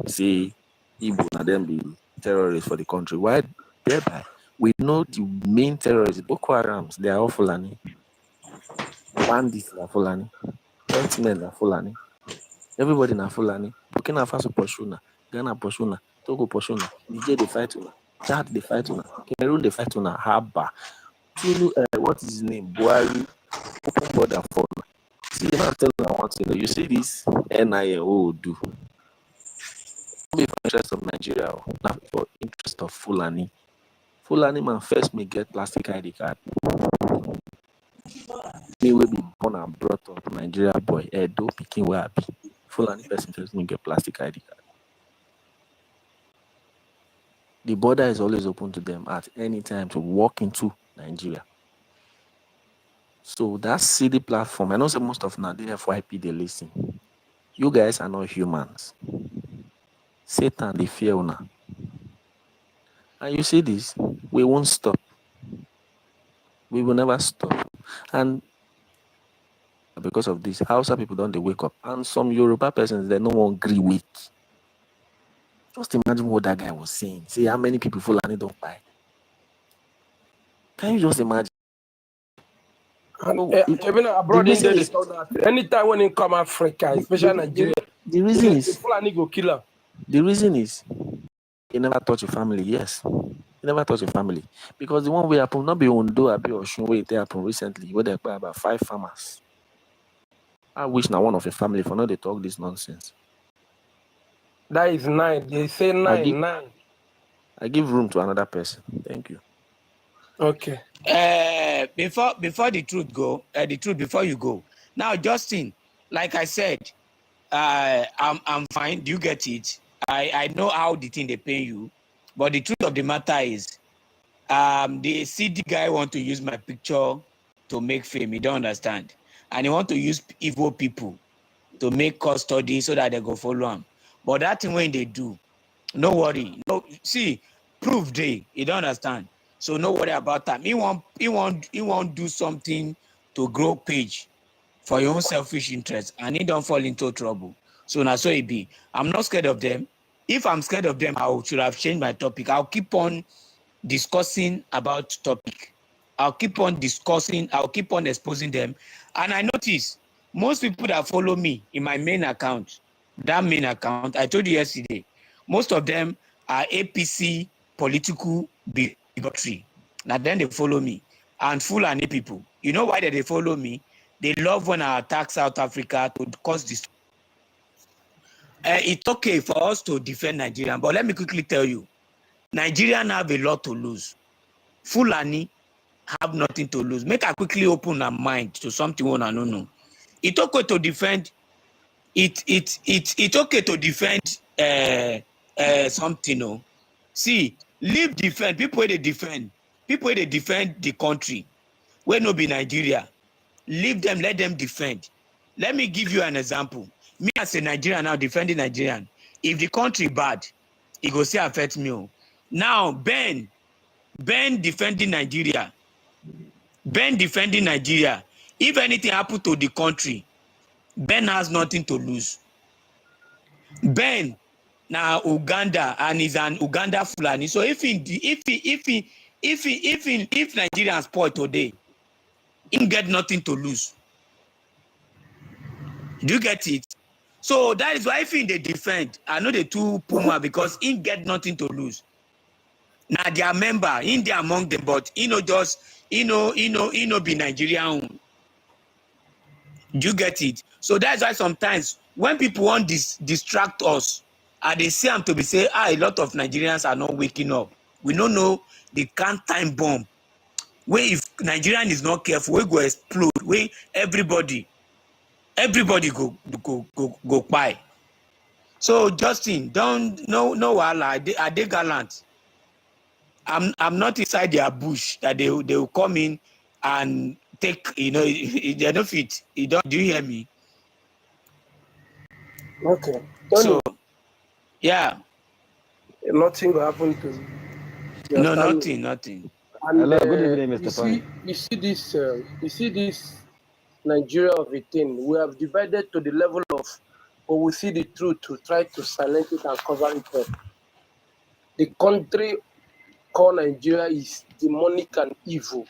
Say Igbo and them be terrorists for the country. Why? Thereby, we know the main terrorists, Boko Harams, they are all Fulani. Bandits are Fulani. Herdsmen are Fulani. Everybody na Fulani. Burkina Faso Poshuna, Ghana Poshuna, Togo Poshuna, Niger they fight una, Chad they fight una, Cameroon they fight una, Haba, Tulu, what is his name? Buhari, open border for una. See, I'm telling you, I want to know. You see this NIA do. Not for interest of Nigeria, not for interest of Fulani. Fulani man first me get plastic ID card. Me will be born and brought up Nigeria boy. Edo picking where I be. Fulani person first me get plastic ID card. The border is always open to them at any time to walk into Nigeria. So that CD platform, I know say most of now the FYP they listen. You guys are not humans. Satan they fear una. And you see this, we won't stop. We will never stop. And because of this, Hausa people don't they wake up. And some Yoruba persons they no one agree with. Just imagine what that guy was saying. See how many people Fulani don't buy. Can you just imagine? Even abroad in there, anytime when you come Africa, especially Nigeria, the reason is Fulani go kill her. The reason is you never touch your family. Yes, you never touch your family because the one way happen not be Ondo, Abi or Shunwe. It happened recently where they buy about 5 farmers. I wish now one of your family for not they talk this nonsense. That is 9. They say 9. I give room to another person. Thank you. Okay. Before the truth go, before you go. Now, Justin, like I said, I'm fine. Do you get it? I know how the thing they pay you, but the truth of the matter is, the CD guy want to use my picture to make fame. He don't understand, and he want to use evil people to make custody so that they go follow him. But that thing when they do, no worry. No, see, proof day. You don't understand. So no worry about that. He won't do something to grow page for your own selfish interest, and he don't fall into trouble. So now so it be. I'm not scared of them. If I'm scared of them, should have changed my topic. I'll keep on discussing about topic. I'll keep on discussing. I'll keep on exposing them. And I notice most people that follow me in my main account, that main account, I told you yesterday, most of them are APC political bigotry. Now then they follow me. And Fulani people. You know why they follow me? They love when I attack South Africa to cause this. It's okay for us to defend Nigeria, but let me quickly tell you, Nigerians have a lot to lose. Fulani have nothing to lose. Make her quickly open her mind to something we don't know. It's okay to defend. It's okay to defend something. No, see, leave defend people. They defend people. They defend the country. Where no be Nigeria. Leave them. Let them defend. Let me give you an example. Me as a Nigerian now defending Nigerian. If the country bad, it go still affect me. Now Ben defending Nigeria. Ben defending Nigeria. If anything happen to the country, Ben has nothing to lose. Ben now Uganda and is an Uganda Fulani. So if Nigerians spoil today, he get nothing to lose. Do you get it? So that is why if they defend, I know the two Puma because he get nothing to lose. Now they are member, in there among them, but be Nigerian. Do you get it? So that's why sometimes when people want distract us, and they say them to be say, a lot of Nigerians are not waking up. We don't know the can't time bomb. Where if Nigerian is not careful, we go explode. Where everybody go by. So Justin, no wala. Are they gallant? I'm not inside their bush that they will come in and take, they don't fit. Do you hear me? Okay. So yeah. Nothing will happen to you. No, nothing. And, hello, good evening, Mr. Tony. You see this Nigeria of a thing. We have divided to the level of, but we see the truth to try to silence it and cover it up. The country called Nigeria is demonic and evil.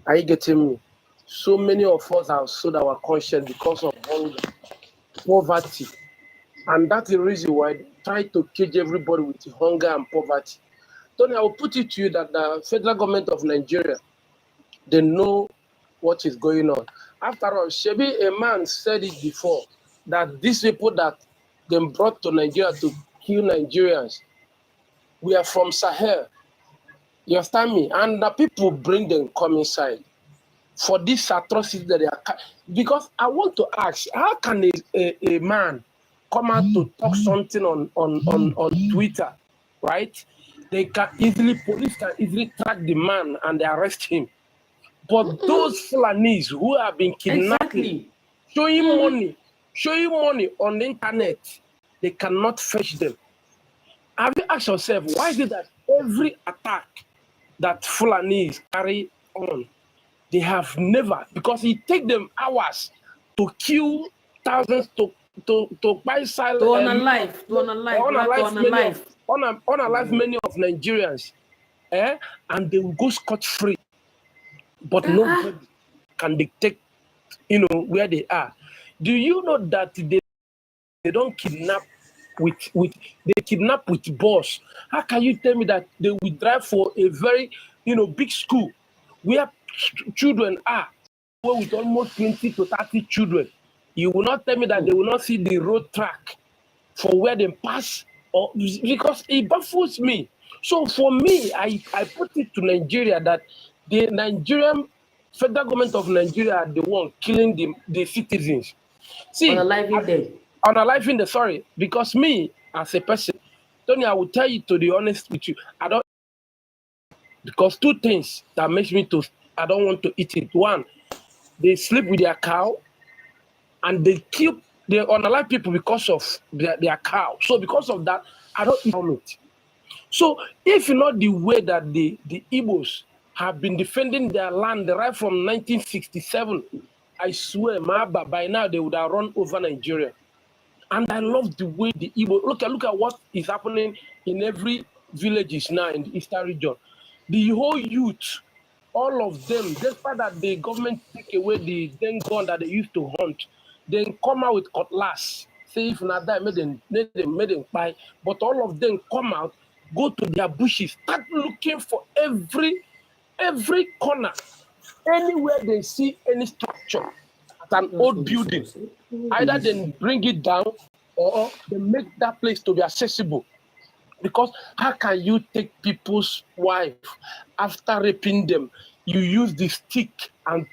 Are you getting me? So many of us have sold our conscience because of hunger, poverty. And that's the reason why they try to cage everybody with hunger and poverty. Tony, I will put it to you that the federal government of Nigeria, they know what is going on. After all, Shebi, a man said it before, that these people that they brought to Nigeria to kill Nigerians, we are from Sahel. You understand me? And the people bring them come inside for this atrocity that they are. Because I want to ask, how can a man come out to talk something on Twitter, right? Police can easily track the man and they arrest him. But those Fulanis who have been kidnapping, showing money on the internet, they cannot fetch them. Have you asked yourself, why is it that every attack that Fulanis carry on, they have never, because it takes them hours to kill thousands to buy silence, to unalive many of Nigerians, and they will go scot-free. But nobody can dictate, where they are. Do you know that they don't kidnap they kidnap with boss? How can you tell me that they will drive for a very, big school where children are, where with almost 20 to 30 children? You will not tell me that they will not see the road track for where they pass, or because it baffles me. So for me, I put it to Nigeria that the Nigerian federal government of Nigeria are the one killing the citizens. See, unaliving them, sorry, because me as a person, Tony, I will tell you to be honest with you, I don't, because two things that makes me I don't want to eat it. One, they sleep with their cow, and they unalive people because of their cow. So because of that, I don't eat meat. So if not the way that the Igbos have been defending their land right from 1967, I swear, Mahaba, by now they would have run over Nigeria. And I love the way the Igbo, look at what is happening in every villages now in the eastern region. The whole youth, all of them, despite that the government take away the then gun that they used to hunt, then come out with cutlass. Say if not that made them buy, but all of them come out, go to their bushes, start looking for every corner, anywhere they see any structure at an old building, either they bring it down or they make that place to be accessible. Because how can you take people's wife after raping them? You use the stick and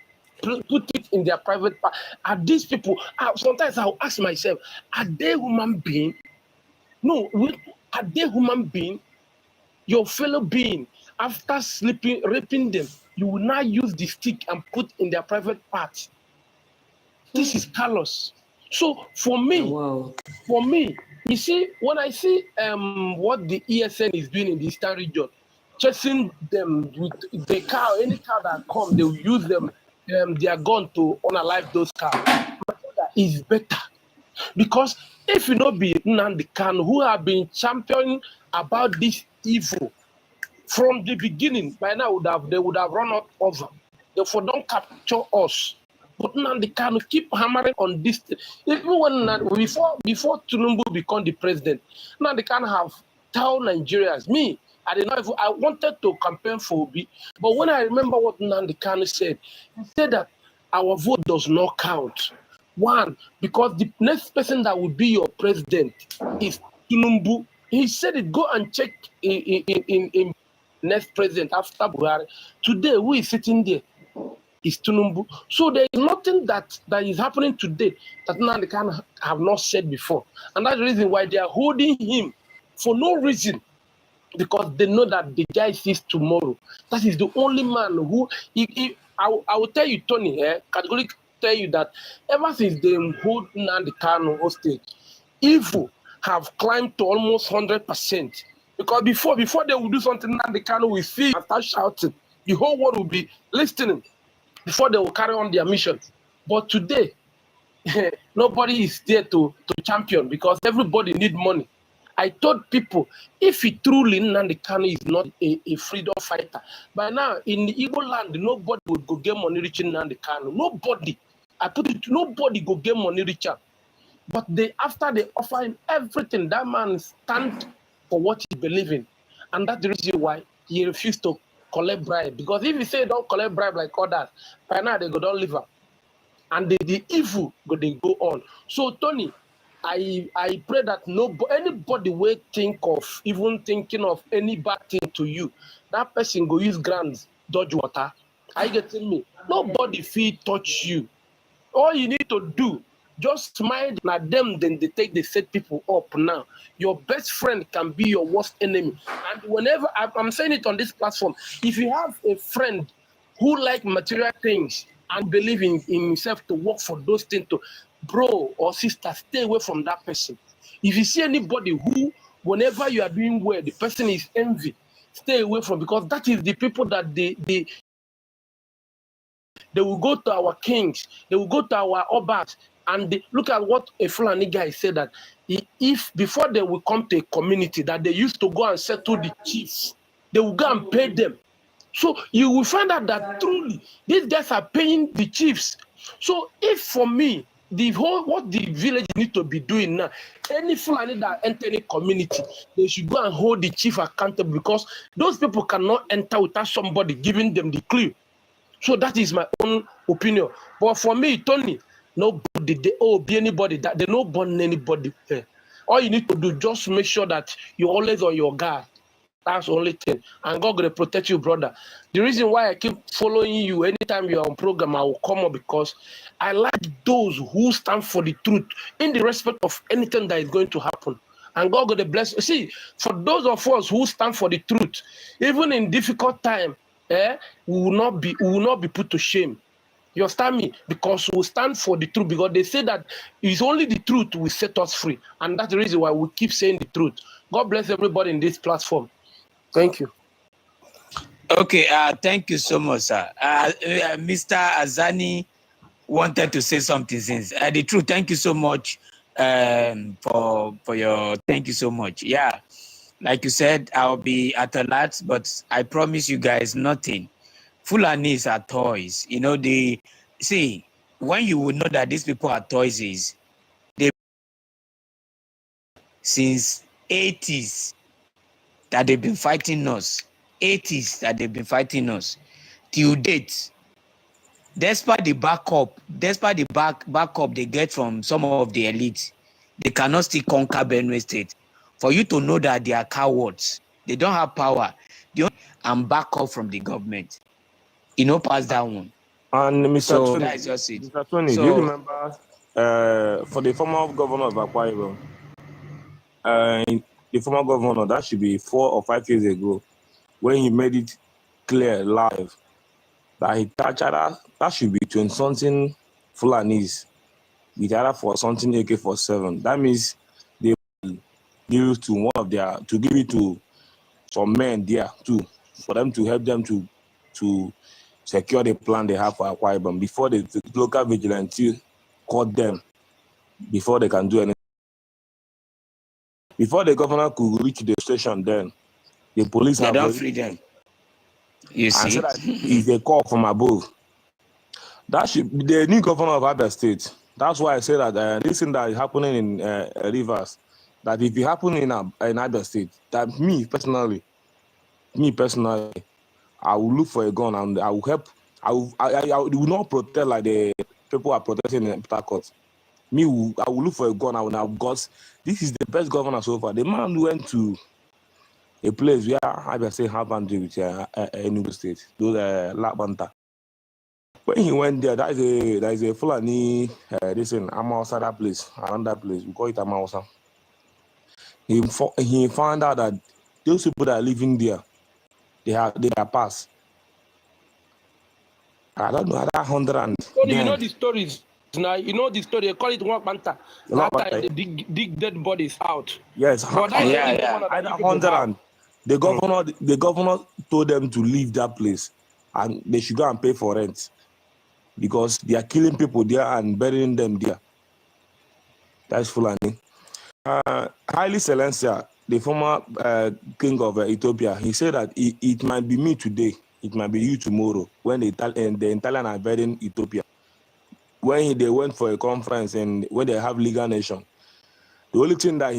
put it in their private part. Are these people, sometimes I'll ask myself, are they human beings? No, are they human beings? Your fellow being, after sleeping, raping them, you will now use the stick and put in their private parts. This is callous. So for me, you see, when I see what the ESN is doing in the eastern region, chasing them with the cow, any cow that come, they will use them, their gun to unalive those cows. Is better. Because if you not be Nnamdi Kanu, who have been championing about this evil from the beginning, by now they would have run out over. Therefore, don't capture us. But Nnamdi Kanu keep hammering on this. Even when before Tinubu become the president, Nnamdi Kanu have told Nigerians, I wanted to campaign for Obi, but when I remember what Nnamdi Kanu said, he said that our vote does not count. One, because the next person that will be your president is Tinubu. He said it. Go and check in next president after Buhari. Today, who is sitting there is Tinubu. So there is nothing that is happening today that Nnamdi Kanu have not said before. And that's the reason why they are holding him for no reason. Because they know that the guy sees tomorrow. That is the only man who... I will tell you, Tony, categorically tell you that ever since they hold Nnamdi Kanu hostage, evil have climbed to almost 100%. Because before they will do something, Nnamdi Kanu will see and start shouting. The whole world will be listening before they will carry on their mission. But today, nobody is there to champion because everybody need money. I told people, if he truly Nnamdi Kanu is not a freedom fighter, by now in the Igbo land, nobody would go get money reaching Nnamdi Kanu. Nobody. I put it, nobody go get money richer. But after they offer him everything, that man stand for what he believes in. And that's the reason why he refused to collect bribe. Because if he say don't collect bribe like others, by now they go don't live up. And the evil they go on. So Tony, I pray that anybody will even thinking of any bad thing to you, that person go use grounds, dodge water. Are you getting me? Nobody feel touch you. All you need to do, just smile at them, then they set people up now. Your best friend can be your worst enemy. And whenever, I'm saying it on this platform, if you have a friend who like material things and believe in himself to work for those things, bro or sister, stay away from that person. If you see anybody who, whenever you are doing well, the person is envy, stay away from, because that is the people that they will go to our kings, they will go to our obas, and look at what a Fulani guy said, that if before they will come to a community, that they used to go and settle the chiefs, they will go and pay them. So you will find out that truly these guys are paying the chiefs. So if for me, what the village need to be doing now, any Fulani that enter any community, they should go and hold the chief accountable, because those people cannot enter without somebody giving them the clue. So that is my own opinion. But for me, Tony, nobody, be anybody, that they don't burn anybody. All you need to do, just make sure that you're always on your guard. That's the only thing. And God will protect you, brother. The reason why I keep following you anytime you're on program, I will come up, because I like those who stand for the truth in the respect of anything that is going to happen. And God will bless. See, for those of us who stand for the truth, even in difficult time, we will not be put to shame. You understand me? Because we stand for the truth, because they say that it's only the truth will set us free. And that's the reason why we keep saying the truth. God bless everybody in this platform. Thank you. Okay, thank you so much, sir. Mr. Azani wanted to say something since. The truth, thank you so much for your, thank you so much. Yeah, like you said, I'll be at a lot, but I promise you guys nothing. Fulanis are toys. You know, see, when you would know that these people are toys is, they since 80s that they've been fighting us. 80s that they've been fighting us. Till date, despite the backup they get from some of the elites, they cannot still conquer Benue State. For you to know that they are cowards, they don't have power. They only and backup from the government. You know, pass that one. And Mr. So Tony, that's just it. Mr. Tony, do you remember for the former governor of Akwa Ibom, the former governor, that should be 4 or 5 years ago, when he made it clear live that he touched that should be 20-something Fulanis with other for something AK-47. That means they give it to one of their, to give it to some men there too, for them to help them to secure the plan they have for Akwa Ibom before the local vigilante caught them, before they can do anything. Before the governor could reach the station, then the police they have don't free them. You and see, said that it's a call from above. That should be the new governor of Abia State. That's why I say that this thing that is happening in Rivers, that if it happen in Abia State, that me personally, I will look for a gun and I will help. I will not protest like the people are protesting in Port Harcourt. I will look for a gun. Because this is the best governor so far. The man went to a place where Abia State have boundary with Enugu State, those Labanta. When he went there, there is a Fulani, this in Amausa, that place, around that place. We call it Amausa. He found out that those people that are living there, they are past. I don't know, that 100 and Tony, you know the stories. Now you know the story. They call it one banta. That time they dig dead bodies out. Yes, But that is either 100 and the governor told them to leave that place and they should go and pay for rent because they are killing people there and burying them there. That's Fulani. Haile Selassie, the former king of Ethiopia, he said that it might be me today, it might be you tomorrow when the Italian are burying Ethiopia. When they went for a conference and when they have legal nation, the only thing that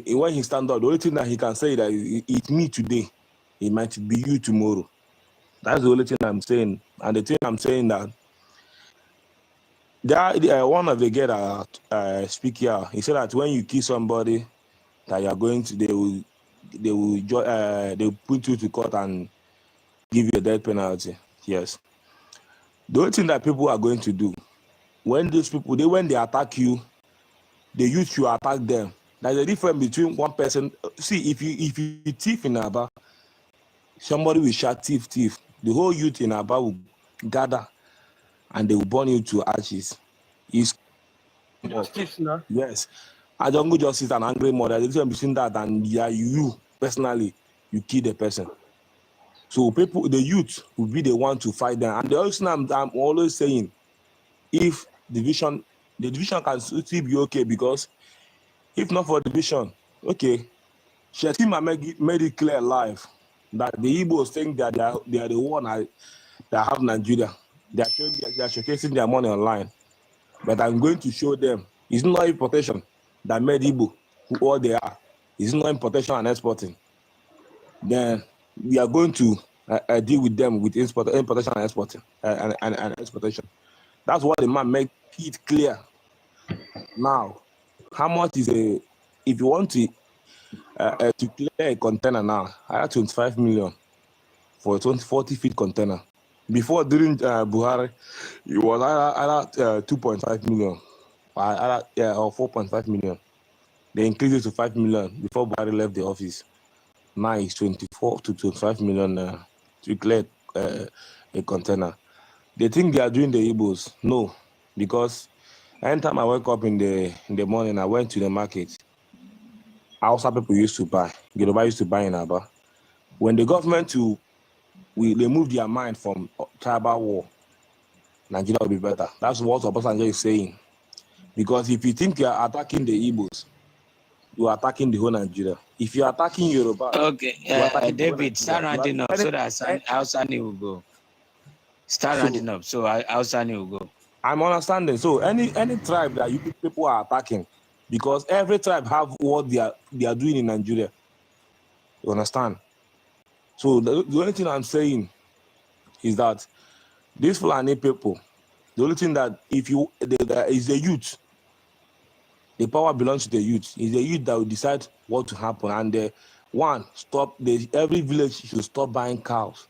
when he stand up, the only thing that he can say that it's me today, it might be you tomorrow. That's the only thing I'm saying. And the thing I'm saying that one of the guys that speak here, he said that when you kill somebody, that you are going to, they will put you to court and give you a death penalty. Yes. The only thing that people are going to do, when these people, when they attack you, they use to attack them. There's a difference between one person. See, if you thief in Aba, somebody will shout thief. The whole youth in Aba will gather and they will burn you to ashes. It's justice now. Yes. I don't go justice and angry mother. There's a difference between that and you personally, you kill the person. So people, the youth will be the one to fight them. And the other thing I'm always saying, if the division can still be okay, because if not for division, okay, Shetima made it clear live that the Igbos think that they are the one that have Nigeria. They are showcasing their money online. But I'm going to show them it's not importation that made Igbo who all they are. It's not importation and exporting. Then we are going to deal with them with importation and exporting and exportation. That's what the man make it clear. Now, how much is if you want to clear a container now, I had 25 million for a 40 feet container. Before, during Buhari, it was either 2.5 million or 4.5 million. They increased it to 5 million before Buhari left the office. Now it's 24 to 25 million to clear a container. They think they are doing the Igbos. No, because anytime I wake up in the morning, I went to the market. Hausa people used to buy. Yoruba used to buy in Aba. When the government will remove their mind from tribal war, Nigeria will be better. That's what Obasanjo is saying. Because if you think you are attacking the Igbos, you are attacking the whole Nigeria. If you are attacking Yoruba, Okay, David, start rounding up so that Hausani will go. Start rounding up so Hausani will go. I'm understanding. So any tribe that you people are attacking, because every tribe have what they are doing in Nigeria. You understand? So the only thing I'm saying is that these Fulani people, the only thing that is the youth. The power belongs to the youth. It's the youth that will decide what to happen. And every village should stop buying cows.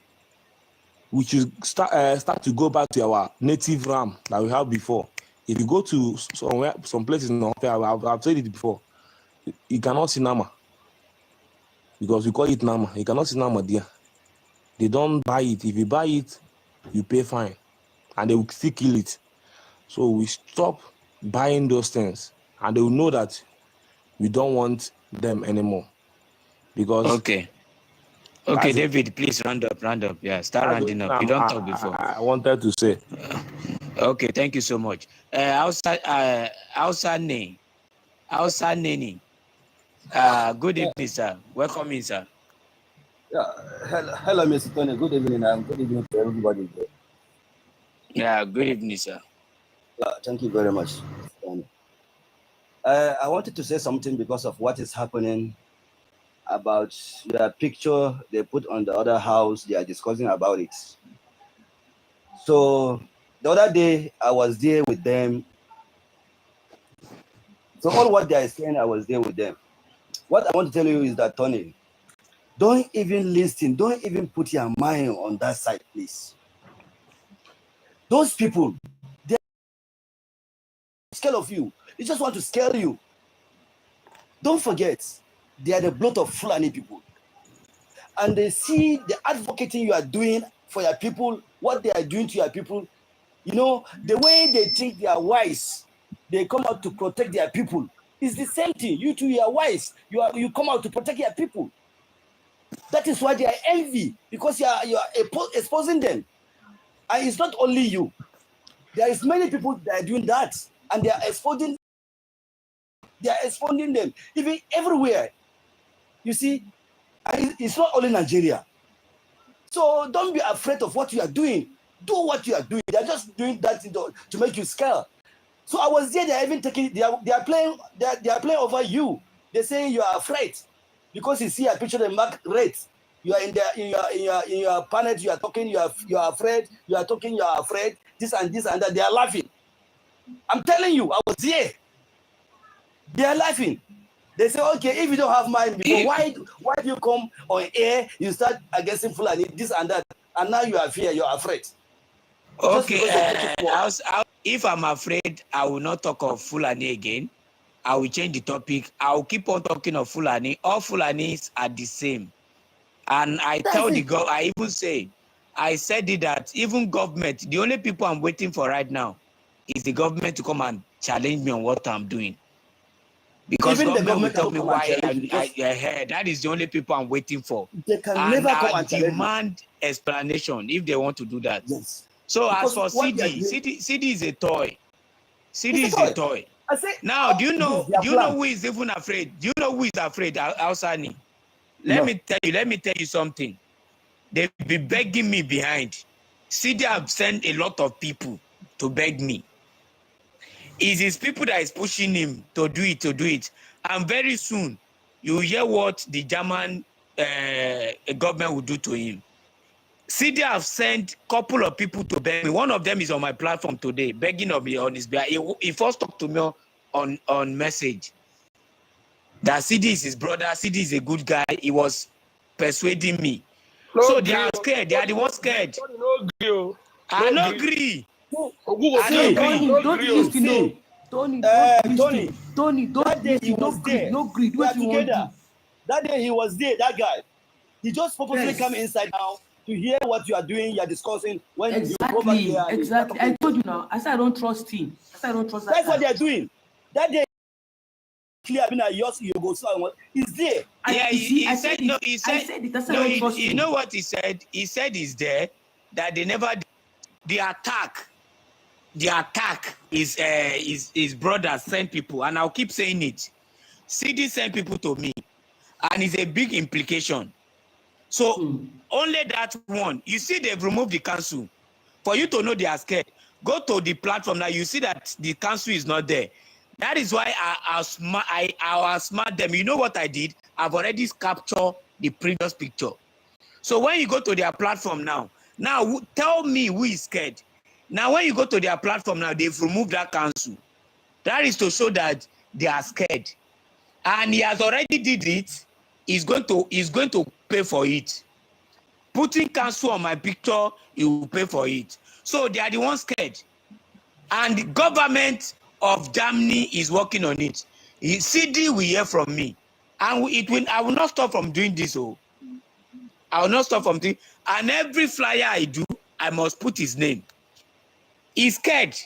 We should start to go back to our native ram that we had before. If you go to some places in North Africa, I've said it before, you cannot see Nama. Because we call it Nama. You cannot see Nama there. They don't buy it. If you buy it, you pay fine. And they will still kill it. So we stop buying those things. And they will know that we don't want them anymore. Because Okay, David, please round up. Yeah, start rounding up. You don't talk before. I wanted to say. Okay, thank you so much. Hausa Neni. Good evening, sir. Welcome in, sir. Yeah, hello, Mr. Tony. Good evening, and good evening to everybody there. Yeah, good evening, sir. Thank you very much. I wanted to say something because of what is happening about the picture they put on the other house. They are discussing about it. So the other day I was there with them. So all what they are saying, I was there with them. What I want to tell you is that, Tony, don't even listen. Don't even put your mind on that side, please. Those people, they're scared of you. They just want to scare you. Don't forget, they are the blood of Fulani people. And they see the advocating you are doing for your people, what they are doing to your people. You know, the way they think they are wise, they come out to protect their people. It's the same thing. You two, you are wise. You come out to protect your people. That is why they are envy, because you are exposing them. And it's not only you. There is many people that are doing that, and they are exposing them even everywhere. You see, and it's not only Nigeria. So don't be afraid of what you are doing. Do what you are doing. They are just doing that to make you scared. So I was there. They are even taking. They are playing over you. They say you are afraid because you see a picture they mark red. You are in your planet. You are talking. You are afraid. You are talking. You are afraid. This and that. They are laughing. I'm telling you, I was there. They are laughing. They say, okay, if you don't have mind before, why do you come on air? You start against Fulani, this and that, and now you are fear. You are afraid. Okay, if I'm afraid, I will not talk of Fulani again. I will change the topic. I will keep on talking of Fulani. All Fulanis are the same. And I said it that even government, the only people I'm waiting for right now is the government to come and challenge me on what I'm doing. Because even government will tell me why I heard. That is the only people I'm waiting for. They can never come and demand explanation if they want to do that. Yes. So because as for CD is a toy. CD is a toy. Now, do you know who is even afraid? Do you know who is afraid, Hausani? Let me tell you something. They've been begging me behind. CD have sent a lot of people to beg me. It's his people that is pushing him to do it. And very soon, you hear what the German government will do to him. CD have sent a couple of people to beg me. One of them is on my platform today, begging of me on his behalf. He first talked to me on message. That CD is his brother. CD is a good guy. He was persuading me. So they are scared. They are the ones scared. I don't agree. Tony, that day he was there. That day he was there, that guy. He just purposely come inside now to hear what you are doing, you are discussing. When you go back there. Exactly. I told you now. I said I don't trust him. That's what they are doing. That day clear. I mean, yours you go so it's there. Yeah, he said no. He said that's no. not trust You me. know what he said? He said it's there that they never. The attack is his brother sent people, and I'll keep saying it. CD sent people to me, and it's a big implication. So only that one. You see, they've removed the council. For you to know they are scared, go to the platform now. You see that the council is not there. That is why I outsmart them. You know what I did? I've already captured the previous picture. So when you go to their platform now tell me who is scared. Now when you go to their platform now, they've removed that council. That is to show that they are scared. And he has already did it. He's going to pay for it. Putting council on my picture, he will pay for it. So they are the ones scared. And the government of Germany is working on it. CD will hear from me. And I will not stop from doing this. I will not stop from doing. And every flyer I do, I must put his name. He's scared.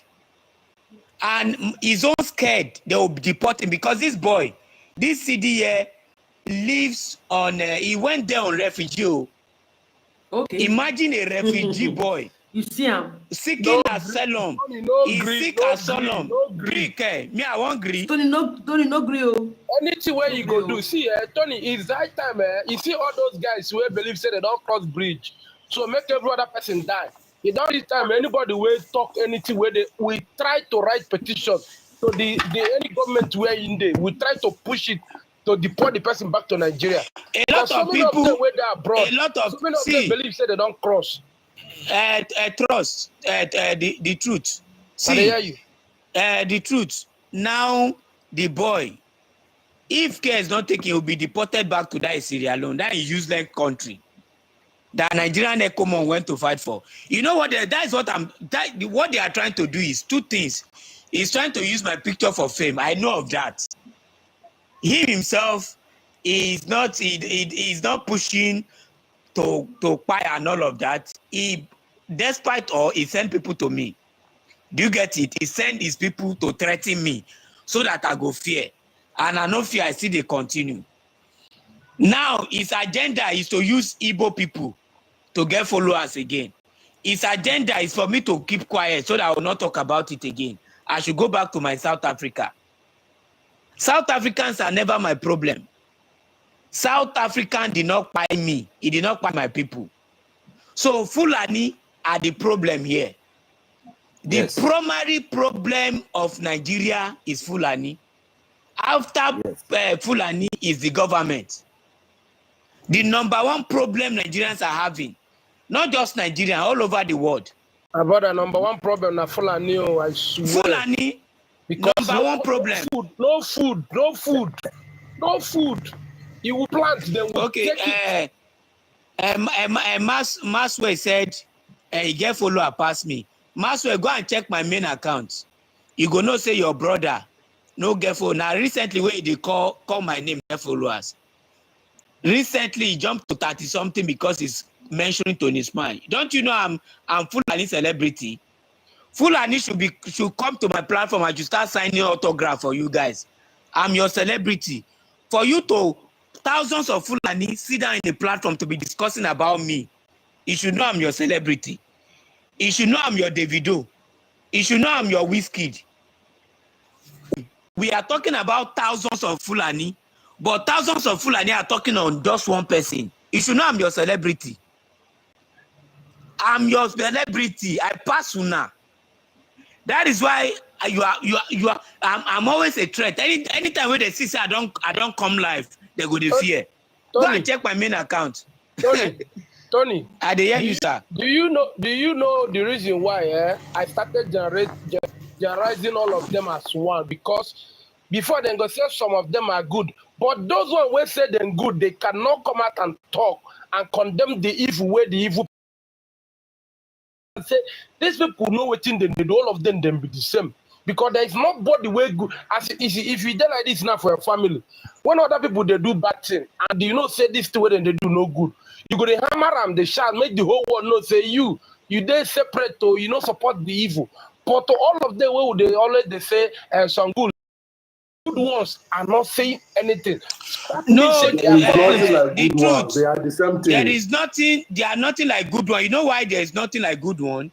And he's all scared they will deport him because this boy, this CD here, lives on, he went there on refugee. Okay. Imagine a refugee boy. You see him seeking asylum. He's seek asylum. Greek, me I want Greek. Tony no gree. Anything where you go do, see, Tony, it's that time. You see all those guys who believe say they don't cross bridge, so make every other person die. You don't this time anybody will talk anything where we try to write petition. So the any government where in there, we try to push it to deport the person back to Nigeria. A lot of people, where they are abroad, a lot of so many of them believe say they don't cross. Trust the truth. See, I hear you. The truth. Now the boy, if care is not taken, he will be deported back to that Sierra Leone, that useless country that Nigerian ECOMON went to fight for. You know what? That's what what they are trying to do is two things. He's trying to use my picture for fame. I know of that. He himself is not. He's not pushing to buy and all of that. Despite all, he sent people to me. Do you get it? He sent his people to threaten me so that I go fear. And I no fear, I see they continue. Now, his agenda is to use Igbo people to get followers again. His agenda is for me to keep quiet so that I will not talk about it again. I should go back to my South Africa. South Africans are never my problem. South African did not buy me. He did not buy my people. So Fulani are the problem here. The primary problem of Nigeria is Fulani. After Fulani is the government. The number one problem Nigerians are having, not just Nigeria, all over the world. About the number one problem na Fulani, I swear. Fulani, because number one problem. No food. You will plant them. Okay. Maswell said, he get follower pass me. Maswell, go and check my main account. You go know say your brother no get follow. Now recently when they call my name get followers. Recently he jumped to 30 something because he's mentioning Tony Smile. Don't you know I'm Fulani celebrity? Fulani should come to my platform and you start signing autograph for you guys. I'm your celebrity. For you to thousands of Fulani sit down in the platform to be discussing about me, you should know I'm your celebrity. You should know I'm your Davido. You should know I'm your Wizkid. We are talking about thousands of Fulani, but thousands of Fulani are talking on just one person. You should know I'm your celebrity. I'm your celebrity. I pass Una. That is why you are. I'm always a threat. Anytime when they see say I don't come live, they go to fear. Go and check my main account. Tony, I hear you, sir. Do you know the reason why I started generalizing all of them as one? Because before they go say some of them are good, but those ones who say they're good, they cannot come out and talk and condemn the evil way the evil. Say these people know what in them, all of them be the same. Because there is nobody way good. As if you done like this now for your family, when other people they do bad thing, and you know say this to them they do no good, you go to hammer them, they shall make the whole world know say you they separate to support the evil. But to all of them, they always they say some good. good ones are not saying anything. No, There is nothing like the good one. truth. They are the same thing. There is nothing. They are nothing like good one. You know why there is nothing like good one?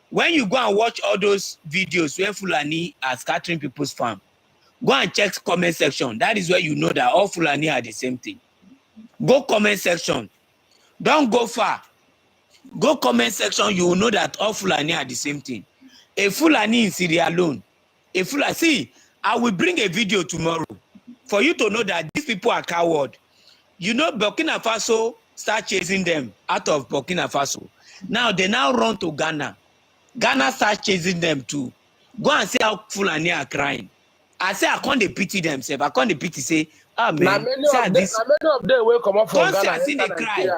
When you go and watch all those videos where Fulani are scattering people's farm, go and check comment section. That is where you know that all Fulani are the same thing. Go comment section. Don't go far. Go comment section. You will know that all Fulani are the same thing. A Fulani in Syria alone. A Fulani. See, I will bring a video tomorrow for you to know that these people are coward. You know, Burkina Faso start chasing them out of Burkina Faso. Now they now run to Ghana. Ghana start chasing them too. Go and see how Fulani are crying. I say I can't pity themselves. I can't pity say, ah man, many of them will come up from Ghana. See they cry.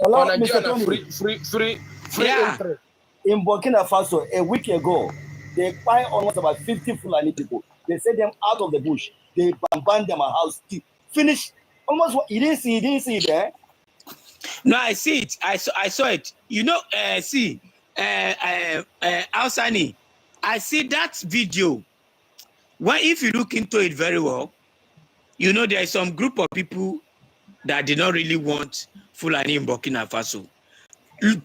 Hello, Nigeria, Mr. Tony. free Yeah. entry. In Burkina Faso, a week ago, they find almost about 50 Fulani people. They sent them out of the bush. They abandoned them a house. Finish. Almost what you didn't see it there. No, I see it. I saw it. You know, Alsani, I see that video. When if you look into it very well, you know there is some group of people that did not really want Fulani in Burkina Faso.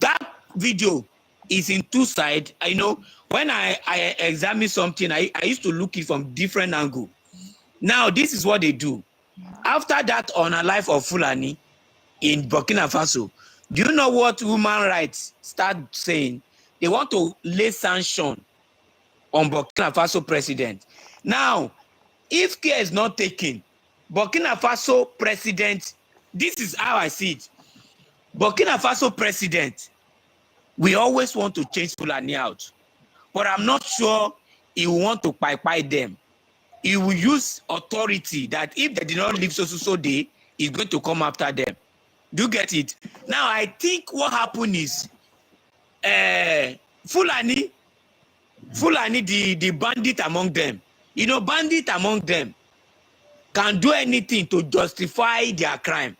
That video is in two sides. I know when I examine something, I used to look it from different angle. Now this is what they do. After that on a life of Fulani in Burkina Faso, do you know what human rights start saying? They want to lay sanction on Burkina Faso president. Now, if care is not taken, Burkina Faso president, this is how I see it. Burkina Faso president, we always want to change Fulani out, but I'm not sure he will want to pie them. He will use authority that if they did not live so day, he's going to come after them. Do you get it? Now, I think what happened is Fulani, the bandit among them, you know, bandit among them can do anything to justify their crime.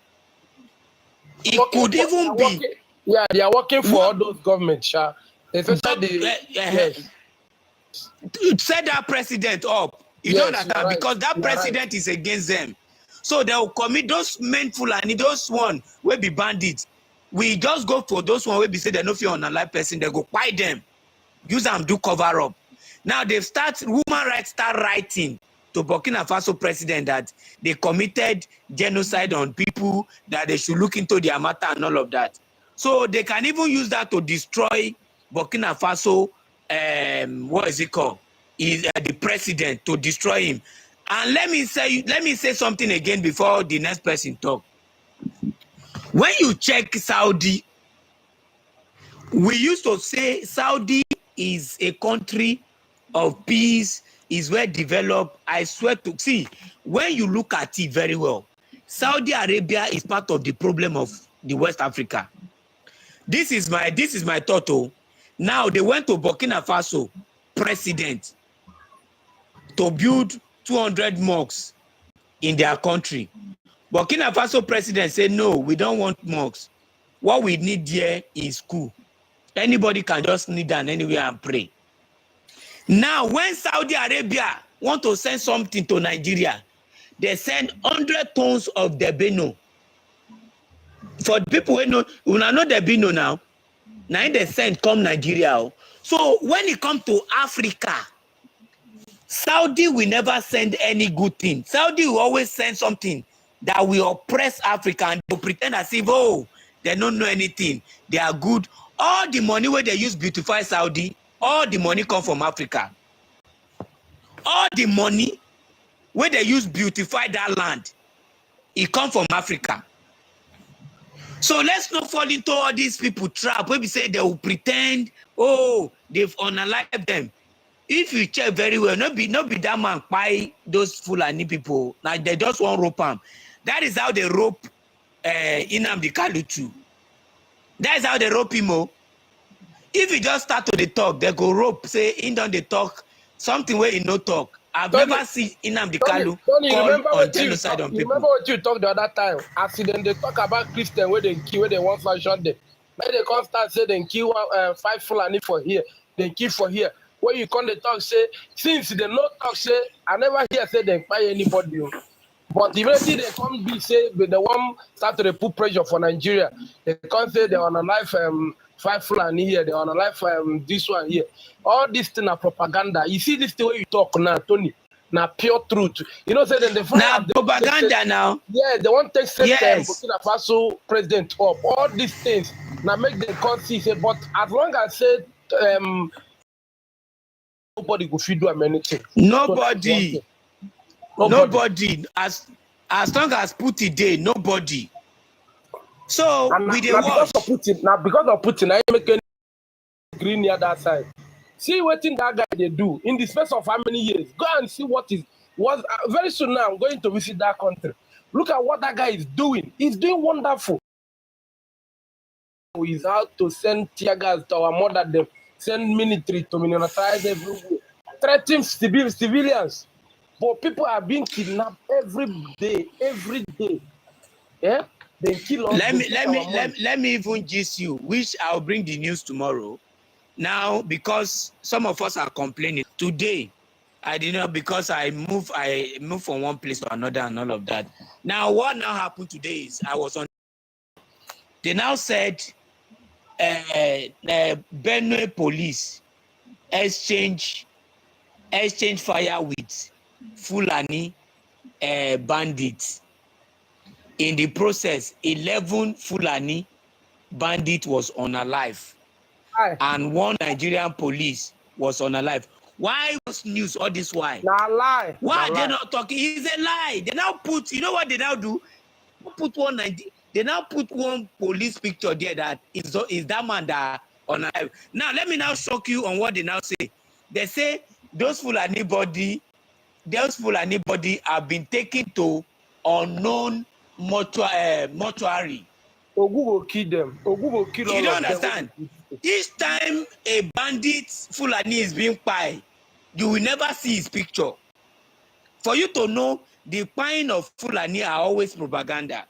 It could even be. Yeah, they are working for all those governments, Sha. Especially yes. Set that president up. You know that right. Because that president is against them. So they will commit those men Fulani, those one will be bandits. We just go for those one will be say they no fear on a live person, they go buy them, use them do cover up. Now they start human rights start writing to Burkina Faso president that they committed genocide on people, that they should look into their matter and all of that. So they can even use that to destroy Burkina Faso. What is it called? Is the president, to destroy him. And let me say something again before the next person talk. When you check Saudi, we used to say Saudi is a country of peace, is well developed. I swear to see, when you look at it very well, Saudi Arabia is part of the problem of the West Africa. This is my thought. Now they went to Burkina Faso president to build 200 mosques in their country. Burkina Faso president said, no, we don't want mosques. What we need here is school. Anybody can just kneel down anywhere and pray. Now, when Saudi Arabia want to send something to Nigeria, they send 100 tons of debino. For the people who know debino now they send come Nigeria. So when it comes to Africa, Saudi will never send any good thing. Saudi will always send something that will oppress Africa and they will pretend as if, oh, they don't know anything. They are good. All the money where they use beautify Saudi, all the money come from Africa. All the money where they use beautify that land, it come from Africa. So let's not fall into all these people trap where we say they will pretend, oh, they've unalived them. If you check very well, not be that man buy those Fulani people. Now they just want rope them. That is how they rope Nnamdi Kanu too. That is how they rope him. If you just start to the talk, they go rope, say, in down the talk, something where you no talk. I've never seen Nnamdi Kanu call on genocide on people. You remember what you talked the other time? Accident, they talk about Christian where they kill, where they want to shot them. When they come start say they kill 5 Fulani for here, they kill for here. where you come the talk say, since they no talk say, I never hear say they buy anybody. But immediately they come be say, the one start to put pressure for Nigeria. They can't say they're on a life 5 Fulani here, they're on a life this one here. All this thing are propaganda. You see this the way you talk now, Tony. Now pure truth. You know, say then the now propaganda now. Yeah, they want to take Yes. Burkina Faso president up. All these things now make them concede. Say, but as long as said nobody go feed do anything. Nobody. Nobody. As long as Putin day, nobody. So with the because of Putin, I ain't making green near that side. See what thing that guy they do in the space of how many years. Go and see what very soon now. I'm going to visit that country. Look at what that guy is doing. He's doing wonderful. He's out to send tear gas to our mother, them send military to militarize everywhere, threaten civilians. But people are being kidnapped every day. Yeah, they kill us. Let me even gist you, which I'll bring the news tomorrow. Now, because some of us are complaining today, I did not, because I moved from one place to another and all of that. Now, what now happened today is I was on. They now said Benue police exchange fire with Fulani bandits. In the process, 11 Fulani bandits was unalive. And 1 Nigerian police was unalive. Why was news all this while? Nah, lie. Why are they not talking? It's a lie. They now put, you know what they now do? They now put one police picture there that is that man that unalive. Now let me now shock you on what they now say. They say those Fulani body have been taken to unknown mortuary. Ogu will kill them. Ogu will kill all of them. You don't understand? Each time a bandit Fulani is being pied, you will never see his picture. For you to know, the pine of Fulani are always propaganda.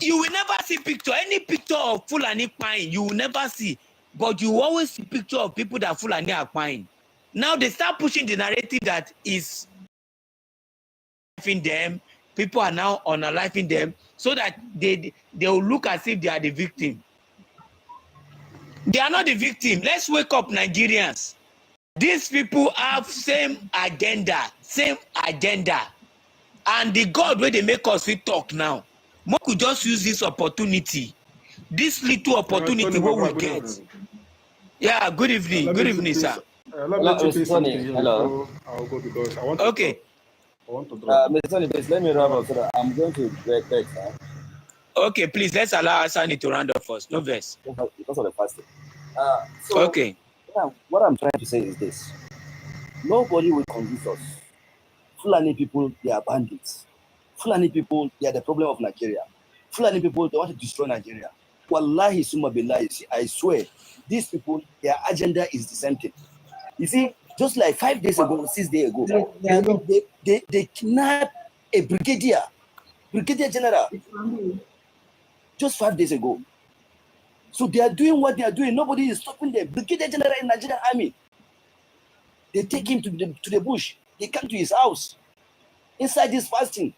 You will never see picture. Any picture of Fulani pine, you will never see. But you always see picture of people that Fulani are pine. Now they start pushing the narrative that is in them. People are now unaliving them so that they will look as if they are the victim. They are not the victim. Let's wake up, Nigerians. These people have same agenda. And the God where they make us we talk now. More could just use this opportunity. This little opportunity what we get. Yeah, good evening. Good evening, sir. Hello. I'll go because I want to Mr. Sonny, please let me wrap up so that I'm going to text. Okay, please, let's allow Asani to round up first. No verse. Because of the fasting. Okay. What I'm trying to say is this. Nobody will convince us. Fulani people, they are bandits. Fulani people, they are the problem of Nigeria. Fulani people, they want to destroy Nigeria. Wallahi summa billahi, I swear, these people, their agenda is the same thing. You see, just like 5 days ago, 6 days ago, they kidnapped a brigadier general, just 5 days ago. So they are doing what they are doing. Nobody is stopping them. Brigadier general in Nigerian army. They take him to the bush. They come to his house inside this fasting.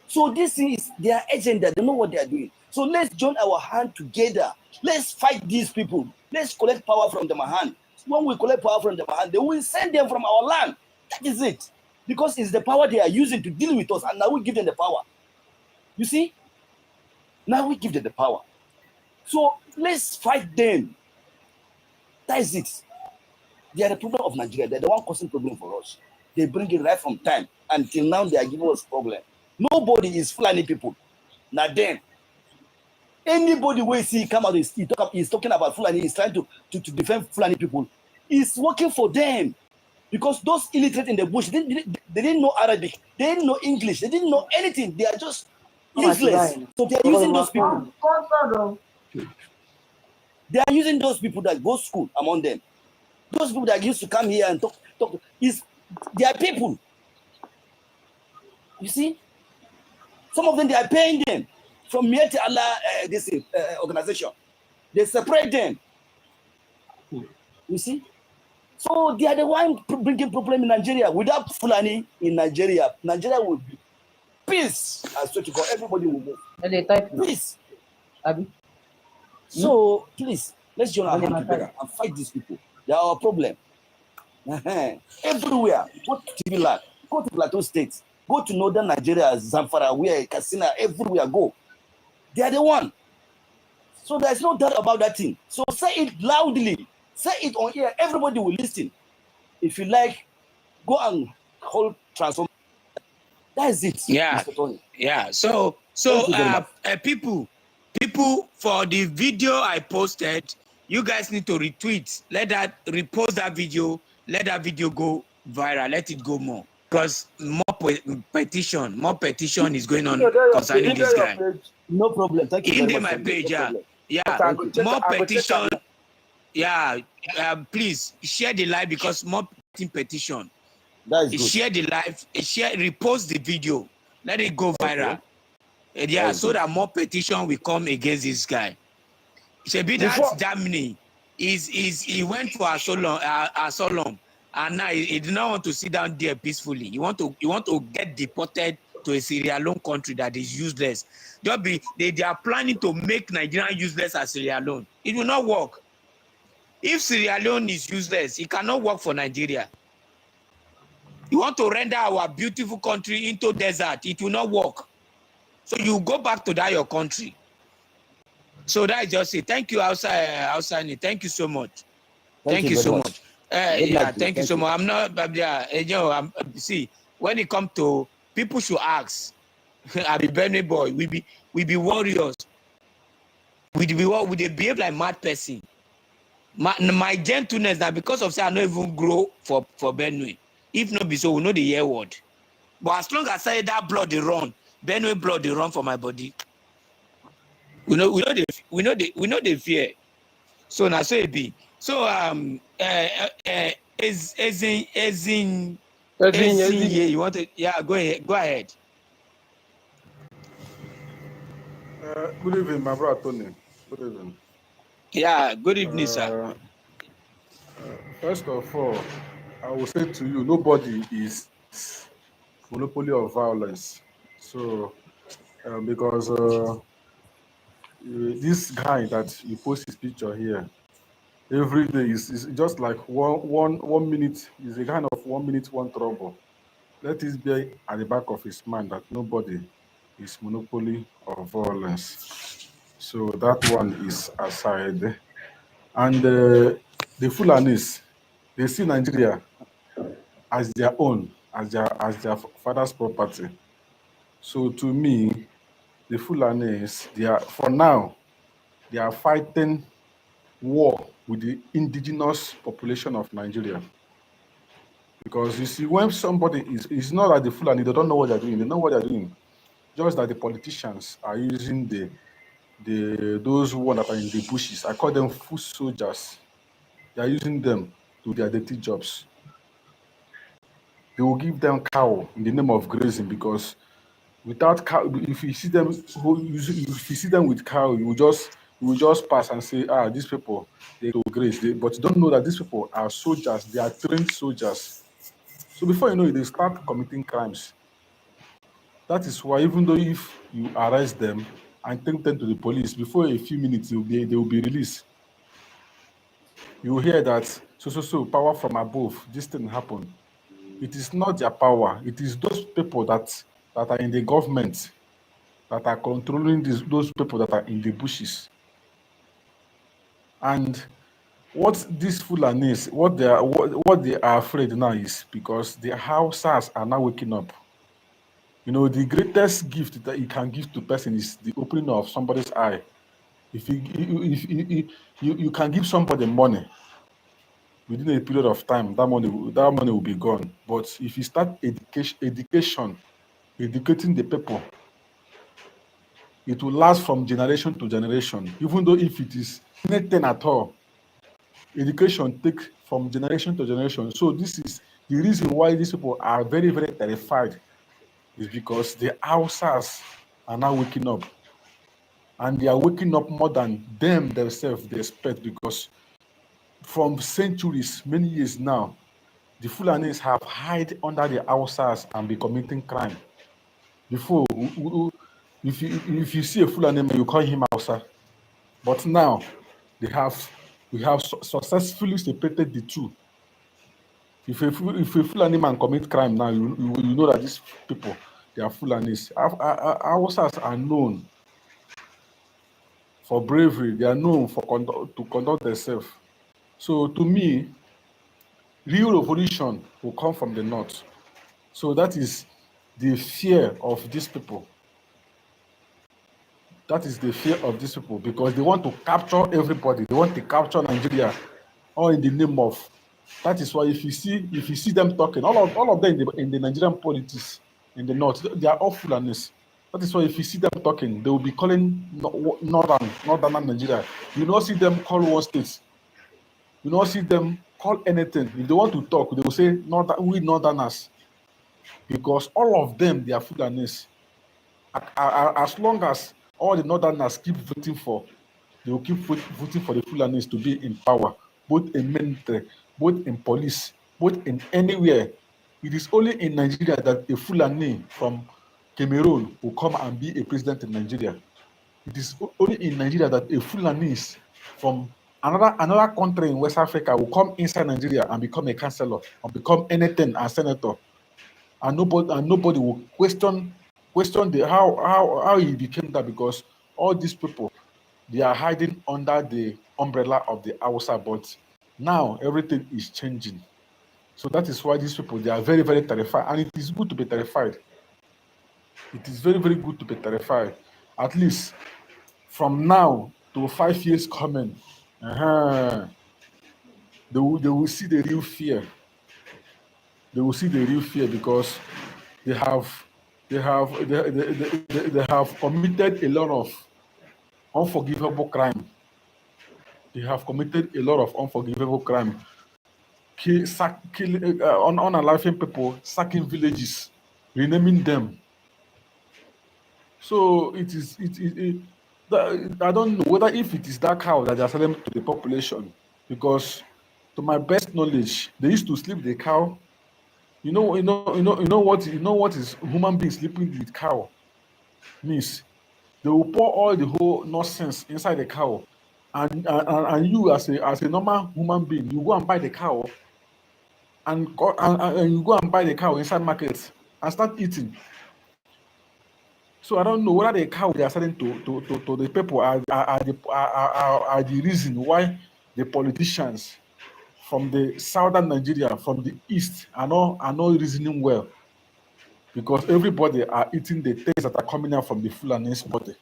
So this is their agenda. They know what they are doing. So let's join our hand together. Let's fight these people. Let's collect power from them hand. When we collect power from them hand, they will send them from our land. That is it. Because it's the power they are using to deal with us, and now we give them the power. You see? Now we give them the power. So let's fight them. That is it. They are the problem of Nigeria. They're the one causing problem for us. They bring it right from time until now. They are giving us problem. Nobody is Fulani people. Not them. Anybody we see come out, he's talking about Fulani. He's trying to defend Fulani people. He's working for them because those illiterate in the bush, they didn't know Arabic. They didn't know English. They didn't know anything. They are just useless. So they are using those people. They are using those people that go to school among them. Those people that used to come here and talk they are people. You see? Some of them, they are paying them from Mieti Allah, this organization. They separate them. You see? So they are the one bringing problem in Nigeria. Without Fulani in Nigeria, Nigeria would be peace. I swear to God, everybody will move. Peace. So please, let's join our hands together and fight these people. They are our problem. Everywhere. Go to TV land, go to Plateau State, go to northern Nigeria, Zamfara, where Katsina, everywhere go. They are the one. So there's no doubt about that thing. So say it loudly. Say it on air. Everybody will listen. If you like, go and hold transform. That is it. Yeah. Mr. Tony. Yeah. So people for the video I posted, you guys need to retweet. Repost that video. Let that video go viral. Let it go more. Because more petition is going on concerning this guy. No problem. Thank you. In my page, more petition. Yeah, please share the live because more petition. That is good. Share the live. Repost the video. Let it go viral. Okay. So that more petition will come against this guy. Shebi that Germany he went for asylum, and now he did not want to sit down there peacefully. You want to get deported to a Sierra Leone country that is useless. They are planning to make Nigeria useless as Sierra Leone. It will not work. If Sierra Leone is useless, it cannot work for Nigeria. You want to render our beautiful country into desert, it will not work. So you go back to your country. So that is just it. Thank you, outside. Thank you so much. Thank you so much. Thank you so much. I'm not, see, when it comes to people should ask, I be Benny boy, we be warriors. We behave like mad person. My gentleness now, because of say I don't even grow for Benue. If not be so, we know the year word. But as long as I say that blood they run, Benue blood they run for my body. We know the fear. So now so it be. So you want to go ahead. Good evening, my brother Tony. Good evening. Yeah, good evening, sir. First of all, I will say to you, nobody is monopoly of violence. So, because this guy that you post his picture here, every day is just like one minute is a kind of 1 minute, one trouble. Let it be at the back of his mind that nobody is monopoly of violence. So that one is aside. And the Fulanis, they see Nigeria as their own, as their father's property. So to me, the Fulanis, for now, they are fighting war with the indigenous population of Nigeria. Because you see, when somebody it's not like the Fulani, they don't know what they're doing. They know what they're doing. Just that the politicians are using those ones that are in the bushes. I call them foot soldiers. They are using them to their dirty jobs. They will give them cow in the name of grazing, because without cow, if you see them with cow, you will just pass and say, these people, they will graze. But you don't know that these people are soldiers. They are trained soldiers. So before you know it, they start committing crimes. That is why, even though if you arrest them and take them to the police, before a few minutes, they will be released. You will hear that, so, power from above, this thing happened. It is not their power. It is those people that are in the government that are controlling those people that are in the bushes. And what these Fulanis, what they are afraid now is because the Hausas are now waking up. You know, the greatest gift that you can give to a person is the opening of somebody's eye. If you can give somebody money within a period of time, that money will be gone. But if you start educating the people, it will last from generation to generation. Even though if it is nothing at all, education takes from generation to generation. So this is the reason why these people are very, very terrified, is because the Hausas are now waking up. and they are waking up more than them themselves they expect, because from centuries, many years now, the Fulanis have hid under the Hausas and be committing crime. Before, if you see a Fulani man, you call him Hausa. But now, we have successfully separated the two. If a Fulani man commit crime now, you know that these people, they are Fulanis. Hausas are known for bravery. They are known for to conduct themselves. So to me, real revolution will come from the north. So that is the fear of these people. That is the fear of these people, because they want to capture everybody. They want to capture Nigeria, all in the name of. That is why if you see them talking, all of them in the Nigerian politics in the north, they are all Fulanis. That is why if you see them talking, they will be calling northern Nigeria. You not see them call one state. You not see them call anything. If they want to talk, they will say we northerners, because all of them, they are Fulanis. As long as all the northerners keep voting they will keep voting for the Fulanis to be in power, both in military, both in police, both in anywhere. It is only in Nigeria that a Fulani from Cameroon will come and be a president in Nigeria. It is only in Nigeria that a Fulani from another country in West Africa will come inside Nigeria and become a councillor or become anything, a senator, and nobody will question how he became that, because all these people, they are hiding under the umbrella of the Hausa. But now everything is changing. So that is why these people, they are very, very terrified. And it is good to be terrified. It is very, very good to be terrified. At least from now to 5 years coming, they will see the real fear. They will see the real fear, because they have committed a lot of unforgivable crime. They have committed a lot of unforgivable crime. Unaliving people, sacking villages, renaming them. So I don't know whether if it is that cow that they are selling to the population, because to my best knowledge, they used to sleep the cow. You know what is human being sleeping with cow means? They will pour all the whole nonsense inside the cow, and you as a normal human being, you go and buy the cow, and you go and buy the cow inside market and start eating. So I don't know whether the cow they are selling to the people are the reason why the politicians from the southern Nigeria, from the east, are not reasoning well, because everybody are eating the things that are coming out from the Fulani's body.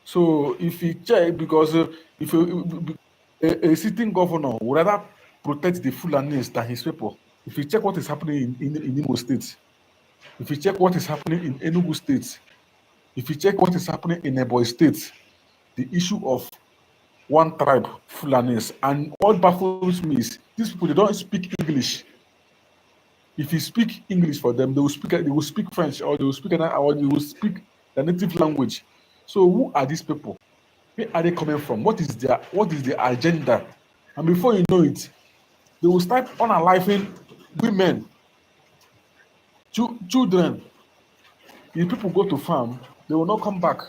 So if you check, because if a sitting governor would rather protect the Fulanis than his people. If you check what is happening in Imo State, if you check what is happening in Enugu State, if you check what is happening in Ebonyi State, the issue of one tribe, Fulanis, and what baffles me is these people, they don't speak English. If you speak English for them, they will speak French, or they will speak the native language. So who are these people? Where are they coming from? What is their agenda? And before you know it, they will start unaliving women, children. If people go to farm, they will not come back.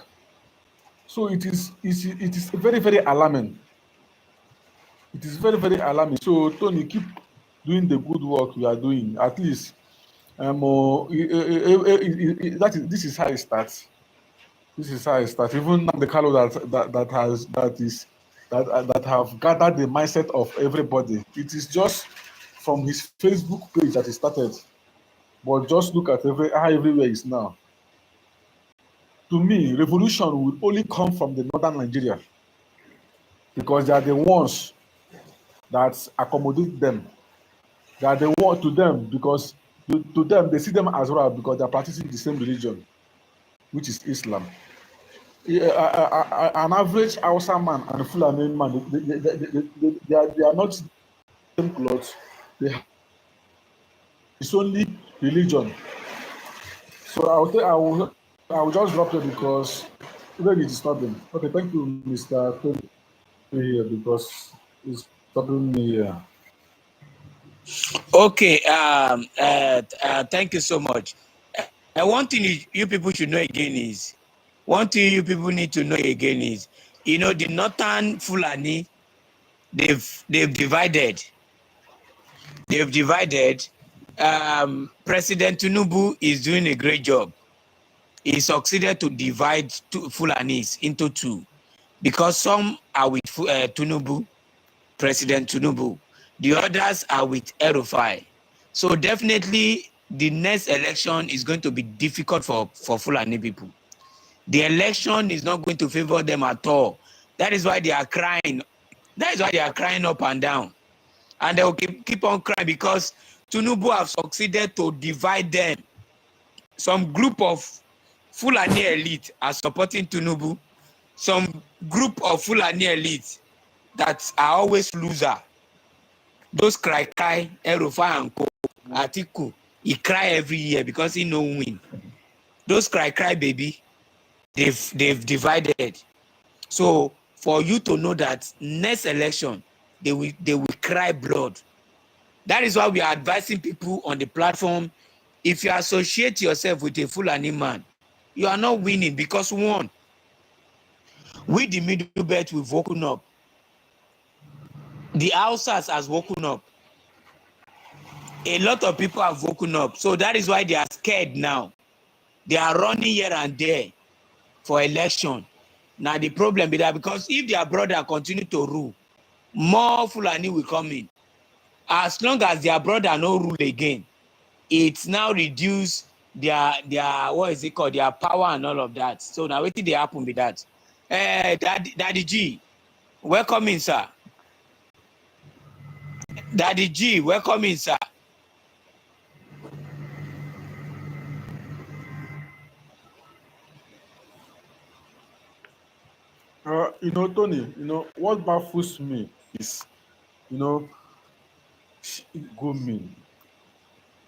So it is very, very alarming. It is very, very alarming. So Tony, keep doing the good work you are doing. At least, this is how it starts. This is how it starts. Even the Carlo that have gathered the mindset of everybody. It is just from his Facebook page that it started. But just look at how everywhere is now. To me, revolution will only come from the northern Nigeria, because they are the ones that accommodate them. They are the one to them, because to them they see them as well, because they are practicing the same religion, which is Islam. An average Hausa man and a Fulani man, they are not the same clothes. It's only religion. So I will just drop it, because really disturbing. Okay, thank you, Mr. Tony, here because it's troubling me here. Okay. Thank you so much. And one thing you people should know again is, one thing you people need to know again is, you know, the northern Fulani, they've divided. They've divided. President Tinubu is doing a great job. He succeeded to divide Fulanis into two, because some are with Tinubu, President Tinubu. The others are with El-Rufai. So definitely the next election is going to be difficult for Fulani people. The election is not going to favor them at all. That is why they are crying. That is why they are crying up and down. And they will keep on crying because Tinubu have succeeded to divide them. Some group of Fulani elite are supporting Tinubu. Some group of Fulani elite that are always loser. Those cry, El-Rufai and Co, Atiku, he cry every year because he no win. Those cry, baby, they've divided. So for you to know that next election, they will cry blood. That is why we are advising people on the platform. If you associate yourself with a Fulani man, you are not winning because one, we the middle belt, we've woken up. The Hausas has woken up. A lot of people have woken up. So that is why they are scared now. They are running here and there for election. Now the problem is that because if their brother continue to rule, more Fulani will come in. As long as their brother no rule again, it's now reduce their what is it called, their power and all of that. So now what did they happen with that? Daddy G, welcome in, sir. Daddy G, welcome in, sir. You know, Tony, you know, what baffles me is, you know, Gumi.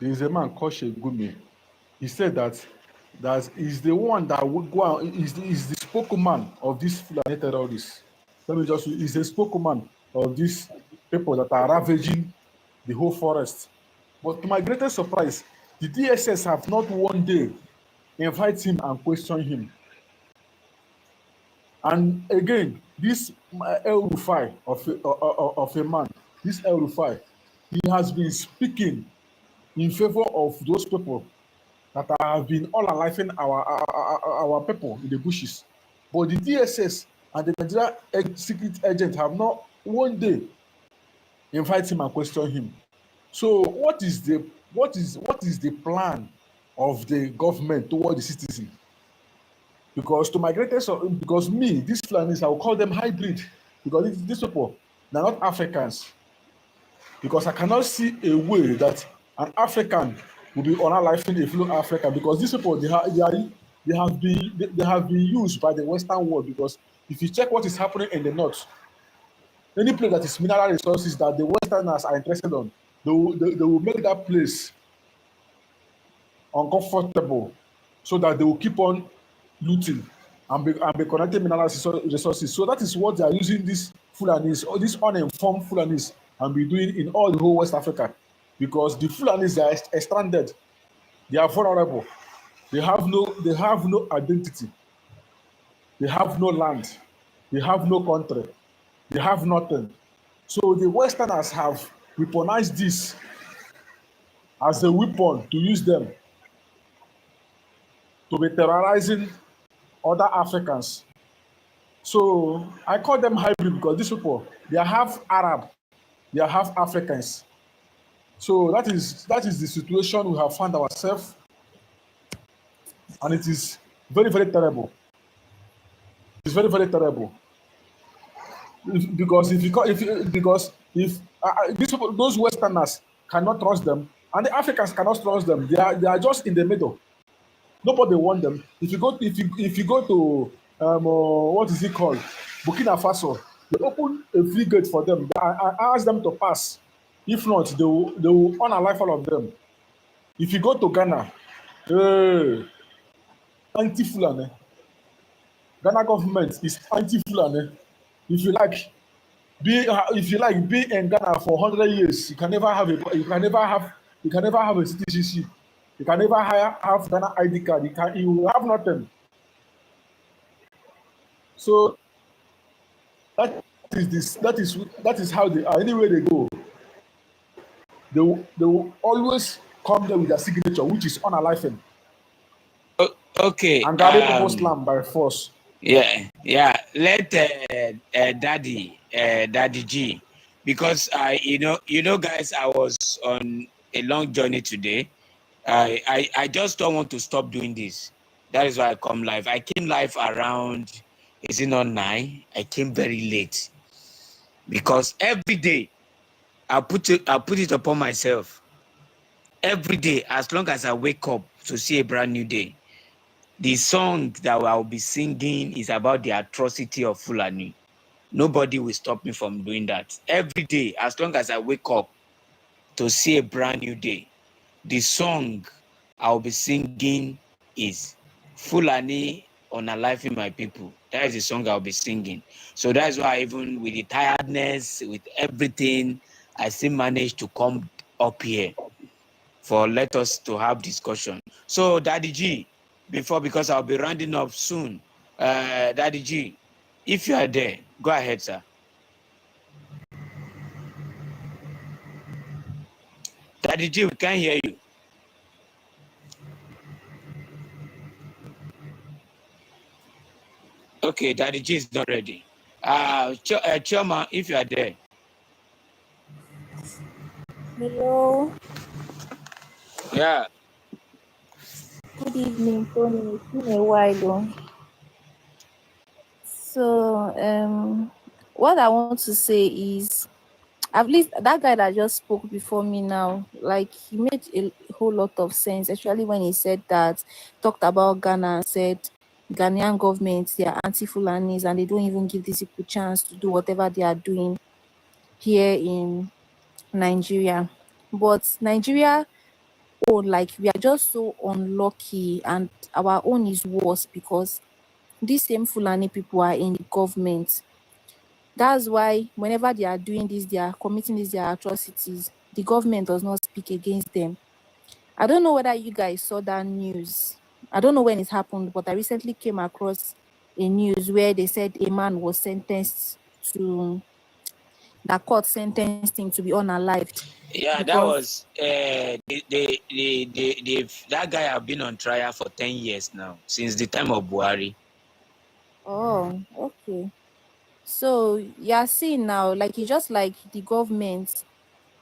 There is a man called Sheikh Gumi. He said that is the one that would go out, is the spokesman of these Fulani terrorists. Let me just, is the spokesman of these people that are ravaging the whole forest. But to my greatest surprise, the DSS have not one day invite him and question him. And again, this El-Rufai of a man, this El-Rufai, he has been speaking in favor of those people that have been all enlivening our people in the bushes. But the DSS and the Nigeria secret agent have not one day invite him and question him. So what is the plan of the government toward the citizen? Because to my greatest, because me, these Fulanis, I will call them hybrid, because these people, they're not Africans. Because I cannot see a way that an African will be unaliving a fellow African, because these people, they have been used by the Western world. Because if you check what is happening in the north, any place that is mineral resources that the Westerners are interested on, they will make that place uncomfortable so that they will keep on looting and be connecting mineral resources. So that is what they are using these Fulanis, or these uninformed Fulanis, and be doing in all the whole West Africa. Because the Fulanis are stranded, they are vulnerable, they have no identity, they have no land, they have no country, they have nothing. So the Westerners have weaponized this as a weapon to use them to be terrorizing other Africans. So I call them hybrid because these people, they are half Arab, they are half Africans. So that is the situation we have found ourselves, and it is very, very terrible. It's very, very terrible. Because these people, those Westerners cannot trust them, and the Africans cannot trust them. They are just in the middle. Nobody wants them. If you go to what is it called, Burkina Faso, they open a free gate for them. I ask them to pass. If not, they will unalive all of them. If you go to Ghana, anti-Fulani, Ghana government is anti-Fulani. If you like, be in Ghana for 100 years, you can never have a citizenship. You can never have Ghana ID card. You will have nothing. So that is how they are. Anywhere they go, they will always come there with their signature, which is unalive. Okay. And carry people's land by force. Yeah. Let Daddy G, because you know, guys, I was on a long journey today. I just don't want to stop doing this. That is why I come live. I came live around, is it not 9? I came very late because every day I put it upon myself. Every day, as long as I wake up to see a brand new day, the song that I'll be singing is about the atrocity of Fulani. Nobody will stop me from doing that. Every day, as long as I wake up to see a brand new day, the song I'll be singing is Fulani Unaliving My People. That is the song I'll be singing. So that's why even with the tiredness, with everything, I still managed to come up here for let us to have discussion. So Daddy G, because I'll be rounding up soon. Daddy G, if you are there, go ahead, sir. Daddy G, we can't hear you. Okay, Daddy G is not ready. Chioma, if you are there. Hello. Yeah. Good evening, Tony. It's been a while though. So what I want to say is, at least that guy that just spoke before me now, like he made a whole lot of sense, especially when he said that, talked about Ghana and said Ghanaian government, they are anti-Fulanis and they don't even give these people chance to do whatever they are doing here in Nigeria. But Nigeria, oh, like we are just so unlucky, and our own is worse because these same Fulani people are in the government. That's why whenever they are doing this, they are committing these their atrocities, the government does not speak against them. I don't know whether you guys saw that news. I don't know when it happened, but I recently came across a news where they said a man was sentenced to, the court sentenced him to be unalived. Yeah, that was that guy have been on trial for 10 years now, since the time of Buhari. Oh, okay. So you're seeing now, like it's just like the government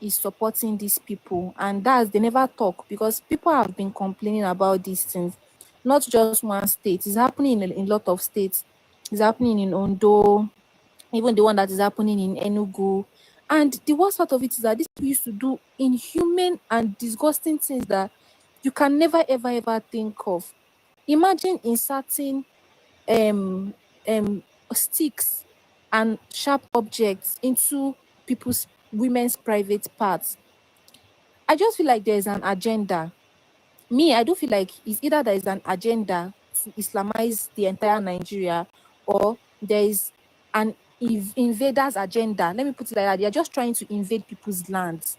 is supporting these people, and that's, they never talk because people have been complaining about these things, not just one state. It's happening in a lot of states. It's happening in Ondo, even the one that is happening in Enugu. And the worst part of it is that these people used to do inhuman and disgusting things that you can never ever think of. Imagine inserting sticks and sharp objects into women's private parts. I just feel like there's an agenda. I do feel like it's either there is an agenda to Islamize the entire Nigeria, or there is an invaders agenda. Let me put it like that. They are just trying to invade people's lands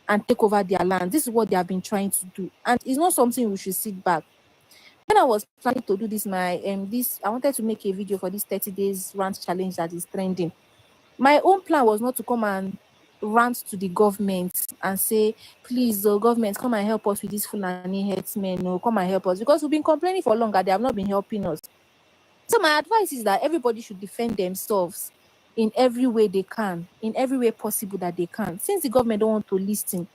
and take over their land. This is what they have been trying to do, and it's not something we should sit back. When I was planning to do this, I wanted to make a video for this 30 days rant challenge that is trending. My own plan was not to come and rant to the government and say, please, the government, come and help us with this Fulani herdsmen. No, come and help us, because we've been complaining for longer. They have not been helping us. So my advice is that everybody should defend themselves in every way they can, in every way possible that they can. Since the government don't want to listen,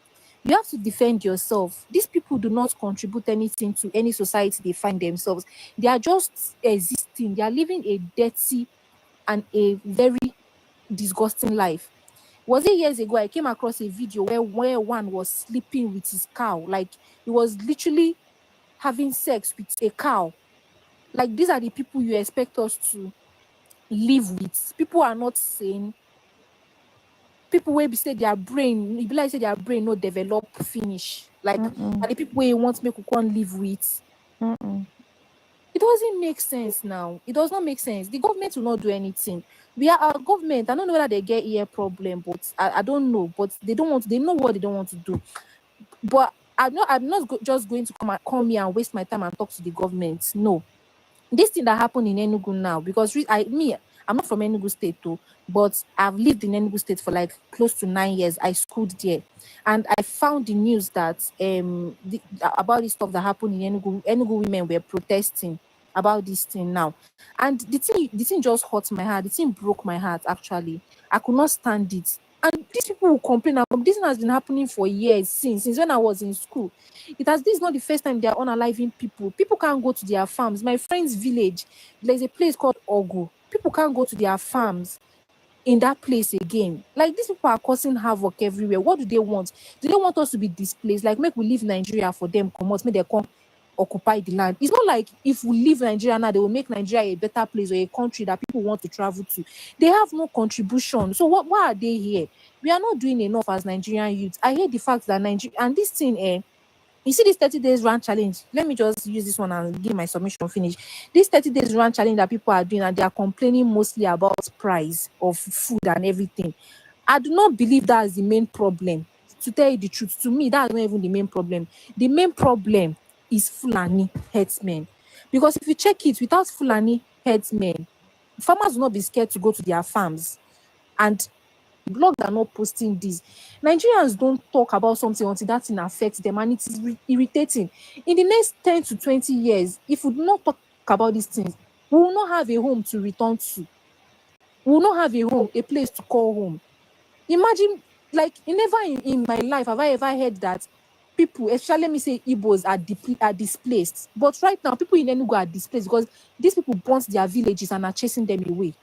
you have to defend yourself. These people do not contribute anything to any society they find themselves. They are just existing. They are living a dirty and a very disgusting life. Was it years ago I came across a video where one was sleeping with his cow? Like, he was literally having sex with a cow. Like, these are the people you expect us to live with. People are not sane. People will be say their brain, you be like say their brain no develop finish. Like, are the people where you want to make one live with. It doesn't make sense now. It does not make sense. The government will not do anything. We are our government. I don't know whether they get ear problem, but I don't know. But they don't want. They know what they don't want to do. But I'm not just going to come here and waste my time and talk to the government. No, this thing that happened in Enugu now, because I'm not from Enugu State too, but I've lived in Enugu State for like close to 9 years. I schooled there, and I found the news that about this stuff that happened in Enugu. Enugu women were protesting about this thing now, and the thing just hurt my heart. The thing broke my heart. Actually, I could not stand it. And these people will complain about this has been happening for years since when I was in school. This is not the first time they are unaliving people. People can't go to their farms. My friend's village, there's a place called Ogu. People can't go to their farms in that place again. Like, these people are causing havoc everywhere. What do they want? Do they want us to be displaced? Like, make we leave Nigeria for them, come out, make they come occupy the land. It's not like if we leave Nigeria now, they will make Nigeria a better place or a country that people want to travel to. They have no contribution. So why are they here? We are not doing enough as Nigerian youth. I hate the fact that Nigeria and this thing, you see this 30 days run challenge. Let me just use this one and give my submission finish. This 30 days run challenge that people are doing, and they are complaining mostly about price of food and everything. I do not believe that is the main problem. To tell you the truth, to me, that's not even the main problem. The main problem is Fulani herdsmen. Because if you check it, without Fulani herdsmen, farmers will not be scared to go to their farms. And blogs are not posting this. Nigerians don't talk about something until that thing affects them, and it is irritating. In the next 10 to 20 years, if we do not talk about these things, we will not have a home to return to. We will not have a home, a place to call home. Imagine, like, never in my life have I ever heard that people, especially let me say Igbos, are displaced. But right now, people in Enugu are displaced because these people burnt their villages and are chasing them away.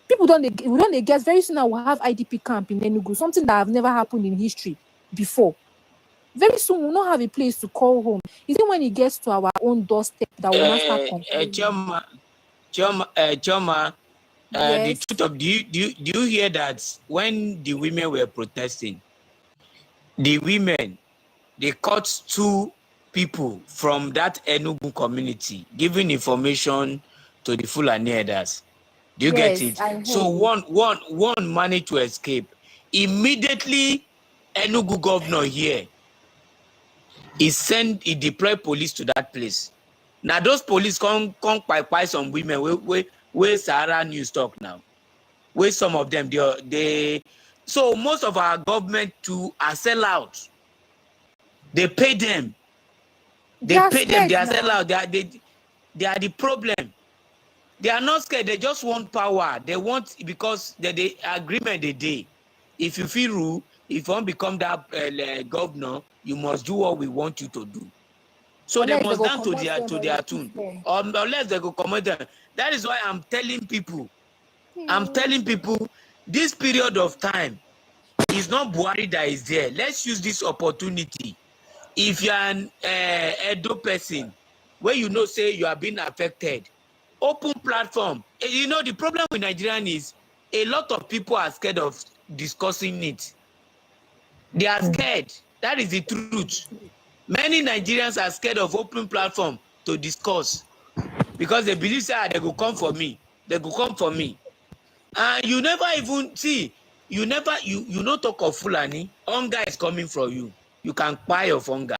People don't guess very soon I will have IDP camp in Enugu, something that have never happened in history before. Very soon we'll not have a place to call home. Is it when it gets to our own doorstep that we'll not start complaining? Choma, the Yes. truth of do you hear that when the women were protesting, the women, they caught 2 people from that Enugu community giving information to the Fulani herders. Do you get Yes, it? I heard. So one managed to escape. Immediately, Enugu governor here, he deployed police to that place. Now those police come by some women where Sahara News talk now. Where some of them they so most of our government to sell out. They pay them. They pay them. They are sell out. They are the problem. They are not scared. They just want power. They want, because the agreement they did. If you feel rule, if you want to become that governor, you must do what we want you to do. So they must down to their tune. Unless they go command them. That is why I'm telling people. This period of time is not Buhari that is there. Let's use this opportunity. If you're an Edo person, where you know say you are being affected, open platform. You know, the problem with Nigerian is a lot of people are scared of discussing it. They are scared. That is the truth. Many Nigerians are scared of open platform to discuss because they believe say they will come for me. They will come for me. And you never even see, you not talk of Fulani. Hunger is coming from you. You can buy your hunger.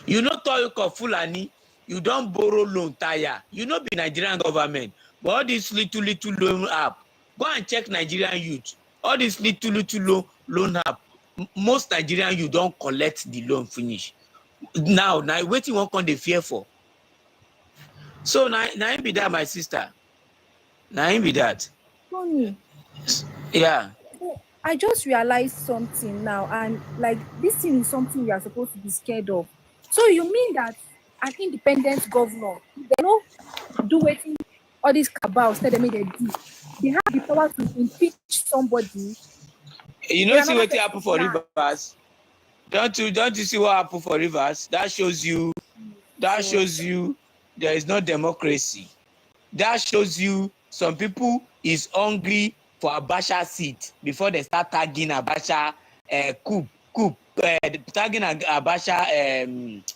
You not talk of Fulani. You don't borrow loan tire. You not be Nigerian government. But all this little loan app, go and check Nigerian youth. All this little loan app, most Nigerian you don't collect the loan finish. Now waiting one con they fear for. So now be that, my sister. Now be that. Tony, Yeah. I just realized something now, and like this thing is something we are supposed to be scared of. So you mean that an independent governor, they don't do waiting all these cabals tell them they do. They have the power to impeach somebody. You know, see what happened for Rivers. Don't you see what happened for Rivers? That shows you there is no democracy. That shows you some people is hungry for Abacha seat before they start tagging Abacha tagging Abacha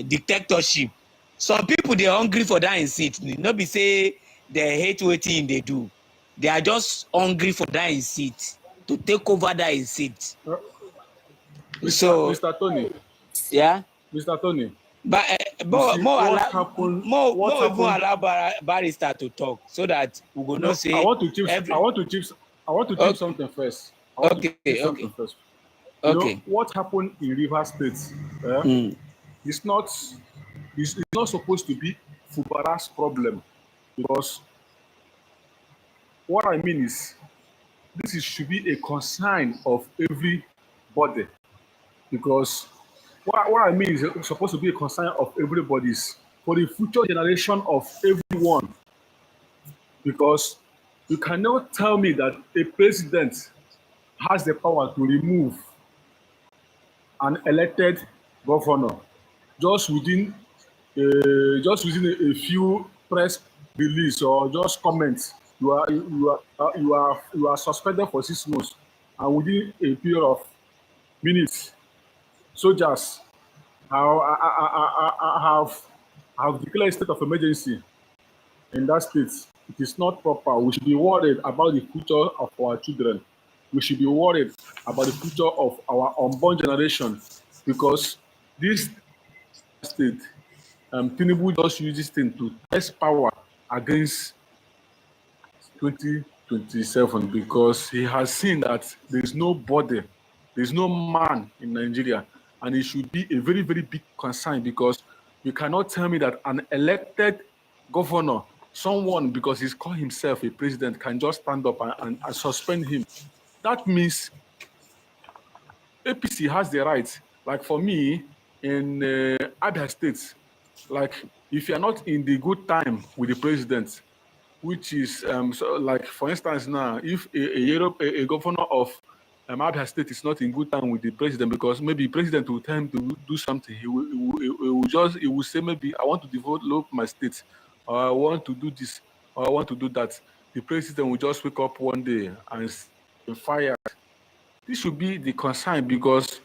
dictatorship. Some people they hungry for that in seat. Not be say they hate waiting they do. They are just hungry for that in seat to take over that in seat. Mr. Tony. Yeah. Mr. Tony. But more even happened? allow barrister to talk so that we will not say. I want to chip something first. Okay. First. You know, what happened in Rivers State? It's not supposed to be Fubara's problem, because what I mean is should be a concern of everybody, because what I mean is it's supposed to be a concern of everybody's for the future generation of everyone, because you cannot tell me that a president has the power to remove an elected governor just within a few press release or just comments. You are suspended for 6 months, and within a period of minutes, soldiers have declared a state of emergency in that state. It is not proper. We should be worried about the future of our children. We should be worried about the future of our unborn generation, because this state, Tinubu just used this thing to test power against 2027, because he has seen that there is nobody, there is no man in Nigeria, and it should be a very, very big concern, because you cannot tell me that an elected governor, someone, because he's called himself a president, can just stand up and suspend him. That means APC has the right. Like for me, in Abia State, like if you're not in the good time with the president, which is so like for instance now, if a governor of Abia State is not in good time with the president, because maybe the president will tell him to do something, he will say maybe I want to develop my state, or I want to do this, or I want to do that. The president will just wake up one day and fire. This should be the concern, because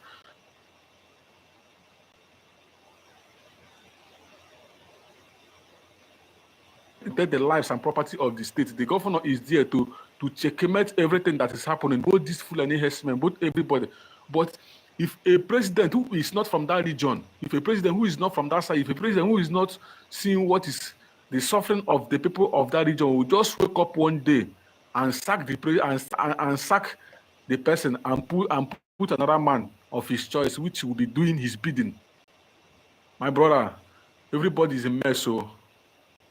the lives and property of the state. The governor is there to checkmate everything that is happening, both this Fulani herdsmen, both everybody. But if a president who is not from that region, if a president who is not from that side, if a president who is not seeing what is the suffering of the people of that region will just wake up one day and sack the sack the person and put another man of his choice, which will be doing his bidding. My brother, everybody is a mess. So,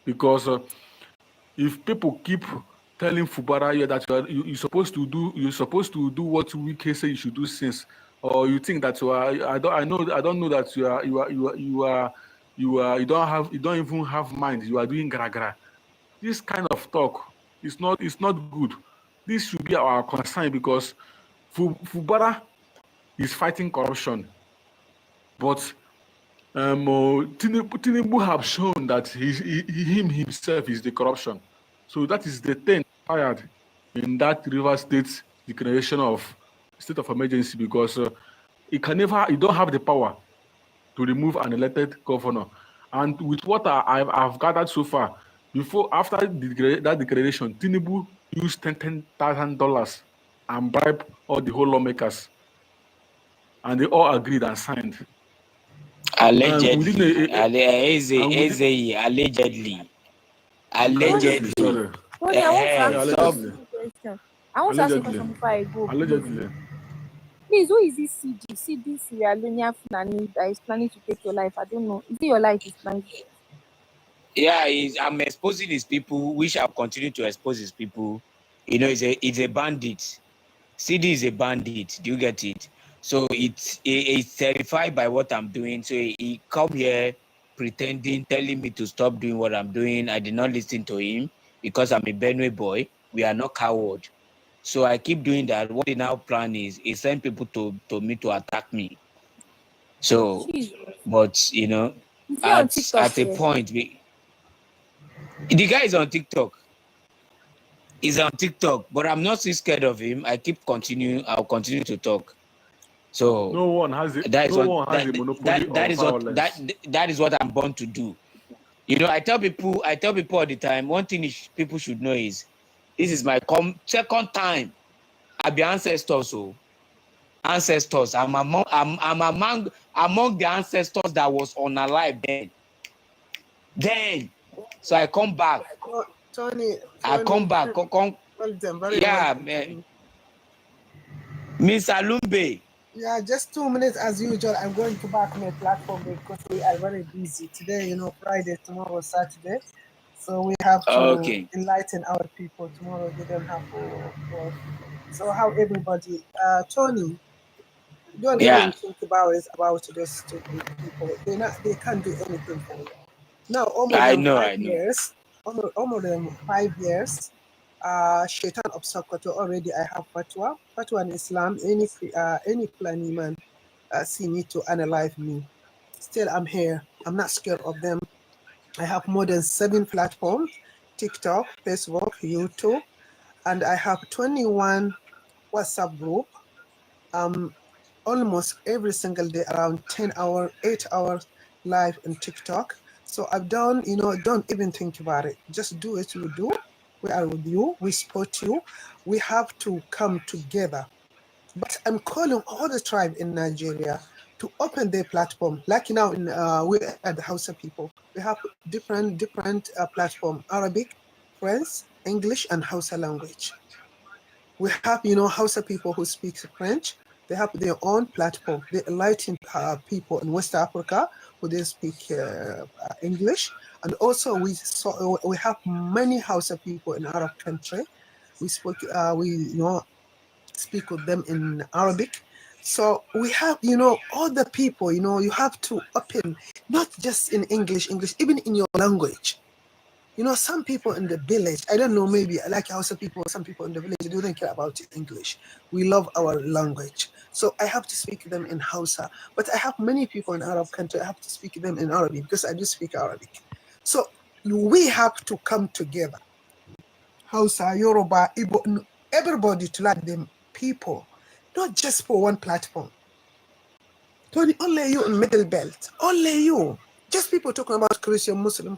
because if people keep telling Fubara here that you're supposed to do what Wike say you should do, since, or you think that you are, I don't know that you don't even have mind. You are doing gra. This kind of talk is not good. This should be our concern, because Fubara is fighting corruption, but Tinubu have shown that himself is the corruption. So that is the thing fired in that Rivers State declaration of state of emergency, because he don't have the power to remove an elected governor. And with what I've gathered so far, after that declaration, Tinubu used $10,000 and bribed all the whole lawmakers, and they all agreed and signed. Allegedly. Tony, I want to ask you a question. I want to ask you a question before I go. Allegedly. Please, who is this CD Sierra Leonean Fulani that is planning to take your life? I don't know. Is it your life is planning? Yeah, I'm exposing his people. We shall continue to expose his people. You know, it's a bandit. CD is a bandit. Do you get it? So it's terrified by what I'm doing. So he come here pretending, telling me to stop doing what I'm doing. I did not listen to him because I'm a Benue boy. We are not coward. So I keep doing that. What they now plan is send people to me to attack me. So, but you know, at a point, the guy is on TikTok. He's on TikTok, but I'm not so scared of him. I'll continue to talk. So no one has a monopoly that is what I'm born to do. You know, I tell people all the time, one thing people should know is this is my second time at the ancestors. So ancestors, I'm among the ancestors that was unalive then. So I come back. Tony, I come back. Yeah, Miss Alumbe. Yeah, just 2 minutes as usual. I'm going to back my platform because we are very busy today. You know, Friday, tomorrow, Saturday, so we have to enlighten our people. Tomorrow they don't have to work. So how everybody, Tony, don't even think about it about those stupid people. They can't do anything for you. Now, almost I them know. 5 years. Almost them 5 years. Shaitan of Sokoto already. I have fatwa. Fatwa in Islam. Any Fulani man see me to analyze me. Still, I'm here. I'm not scared of them. I have more than 7 platforms: TikTok, Facebook, YouTube, and I have 21 WhatsApp group. Almost every single day, around 10 hours, 8 hours live on TikTok. So I've done, don't even think about it. Just do it. You do. We are with you. We support you. We have to come together. But I'm calling all the tribe in Nigeria to open their platform. Like now, we at the Hausa people, we have different platform: Arabic, French, English, and Hausa language. We have, Hausa people who speak French. They have their own platform. They enlighten people in West Africa who they speak English. And also we have many Hausa people in Arab country. We speak with them in Arabic. So we have, all the people, you have to open, not just in English, even in your language. Some people in the village, I don't know, maybe like Hausa people, some people in the village, they don't care about English. We love our language. So I have to speak to them in Hausa. But I have many people in Arab country, I have to speak to them in Arabic because I do speak Arabic. So we have to come together. Hausa, Yoruba, Igbo, everybody to like them people, not just for one platform. Tony, only you in Middle Belt, only you. Just people talking about Christian, Muslim.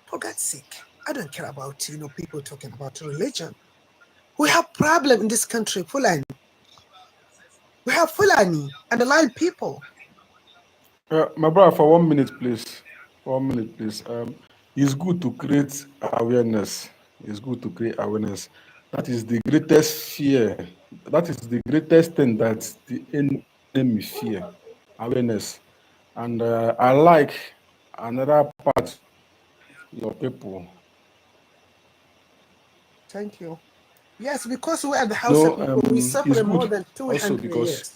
For God's sake, I don't care about, people talking about religion. We have problem in this country, Fulani. We have Fulani and the line people. My brother, for 1 minute, please. 1 minute, please. It's good to create awareness. It's good to create awareness. That is the greatest fear. That is the greatest thing that the enemy fear. Awareness. And I like another part, your people. Thank you. Yes, because we are the House of people, we suffer more than 200 years.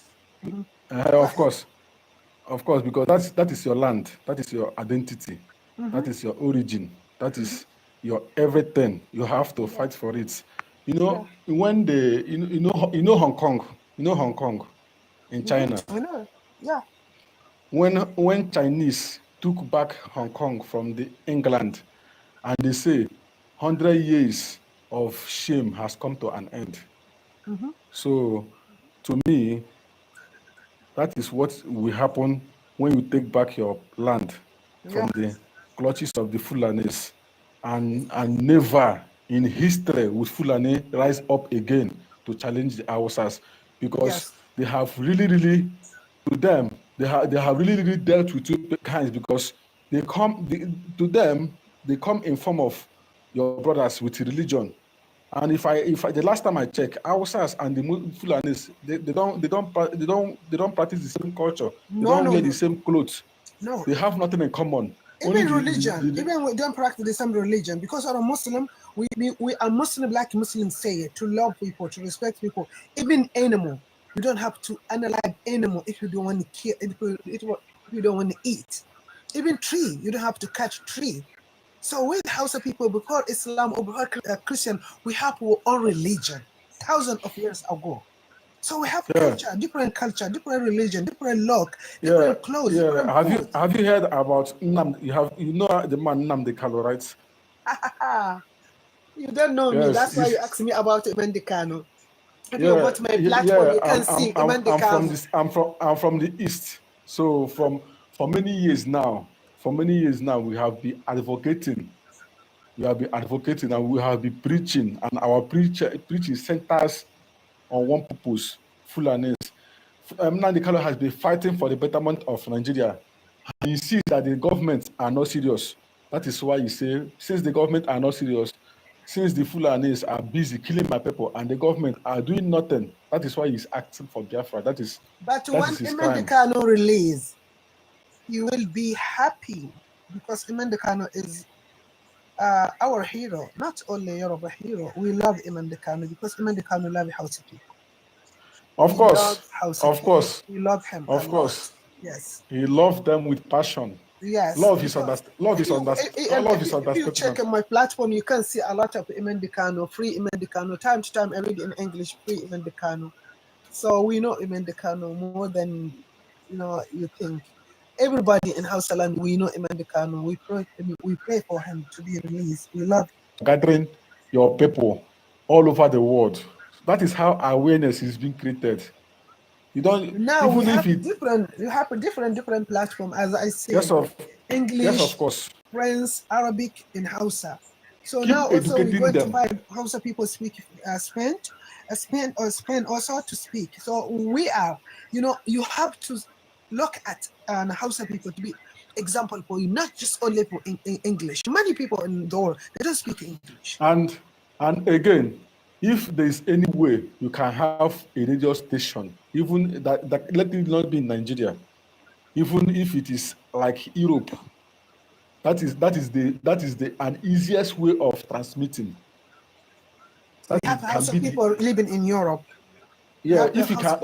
Of course, because that is your land, that is your identity, that is your origin, that is your everything. You have to fight for it. When Hong Kong, in China. I know. Yeah. When Chinese took back Hong Kong from the England, and they say 100 years of shame has come to an end. So, to me, that is what will happen when you take back your land from the clutches of the Fulanis, and never in history will Fulani rise up again to challenge the Hausas, because they have really to them, they have really dealt with two kinds, because they come in form of your brothers with religion. And if I the last time I checked, Hausas and the Fulanis, they don't practice the same culture. They don't wear the same clothes. No. They have nothing in common. Even religion, even we don't practice the same religion, because our Muslim, we are Muslim, like Muslims say, to love people, to respect people, even animal. You don't have to analyze animal if you don't want to kill, if you don't want to eat. Even tree, you don't have to catch tree. So with Hausa people, before Islam or before Christian, we have our own religion, thousands of years ago. So we have culture, different religion, different look, different clothes. Different have you heard about Nam? You know the man Nnamdi Kanu, right? You don't know me. That's why you asked me about Nnamdi Kanu. If you go to my platform, you can see Nnamdi Kanu. I'm from the east. So for many years now, for many years now, we have been advocating. We have been advocating and we have been preaching, and our preaching centers on one purpose: Fulanis. Nnamdi Kanu has been fighting for the betterment of Nigeria. He sees that the government are not serious. That is why he say, since the government are not serious, since the Fulanis are busy killing my people and the government are doing nothing, that is why he's asking for Biafra. But that when is his Nnamdi crime. Kanu release, you will be happy because Nnamdi Kanu is our hero, not only Yoruba hero. We love Nnamdi Kanu because Nnamdi Kanu loves Hausa people. Of He course, loves Hausa of people. course, We love him of a course. lot. Yes. He loved them with passion. Yes. Love is because love is if you understatement. check on my platform, you can see a lot of Nnamdi Kanu, free Nnamdi Kanu. Time to time, I read in English, free Nnamdi Kanu. So we know Nnamdi Kanu more than you think. Everybody in Hausa land, we know Nnamdi Kanu. We pray for him to be released. We love him. Gathering your people all over the world. That is how awareness is being created. You don't Now we even if have it different platform, as I said, yes of English, course. French, Arabic, and Hausa. So Keep now also we're educating going to them. find Hausa people speak Spain also to speak. So we are, you have to look at Hausa people to be example for you, not just only for English. Many people in the world, they don't speak English. And again, if there is any way you can have a radio station, even that let it not be in Nigeria, even if it is like Europe, that is the an easiest way of transmitting. We have Hausa people living in Europe. Yeah, if you can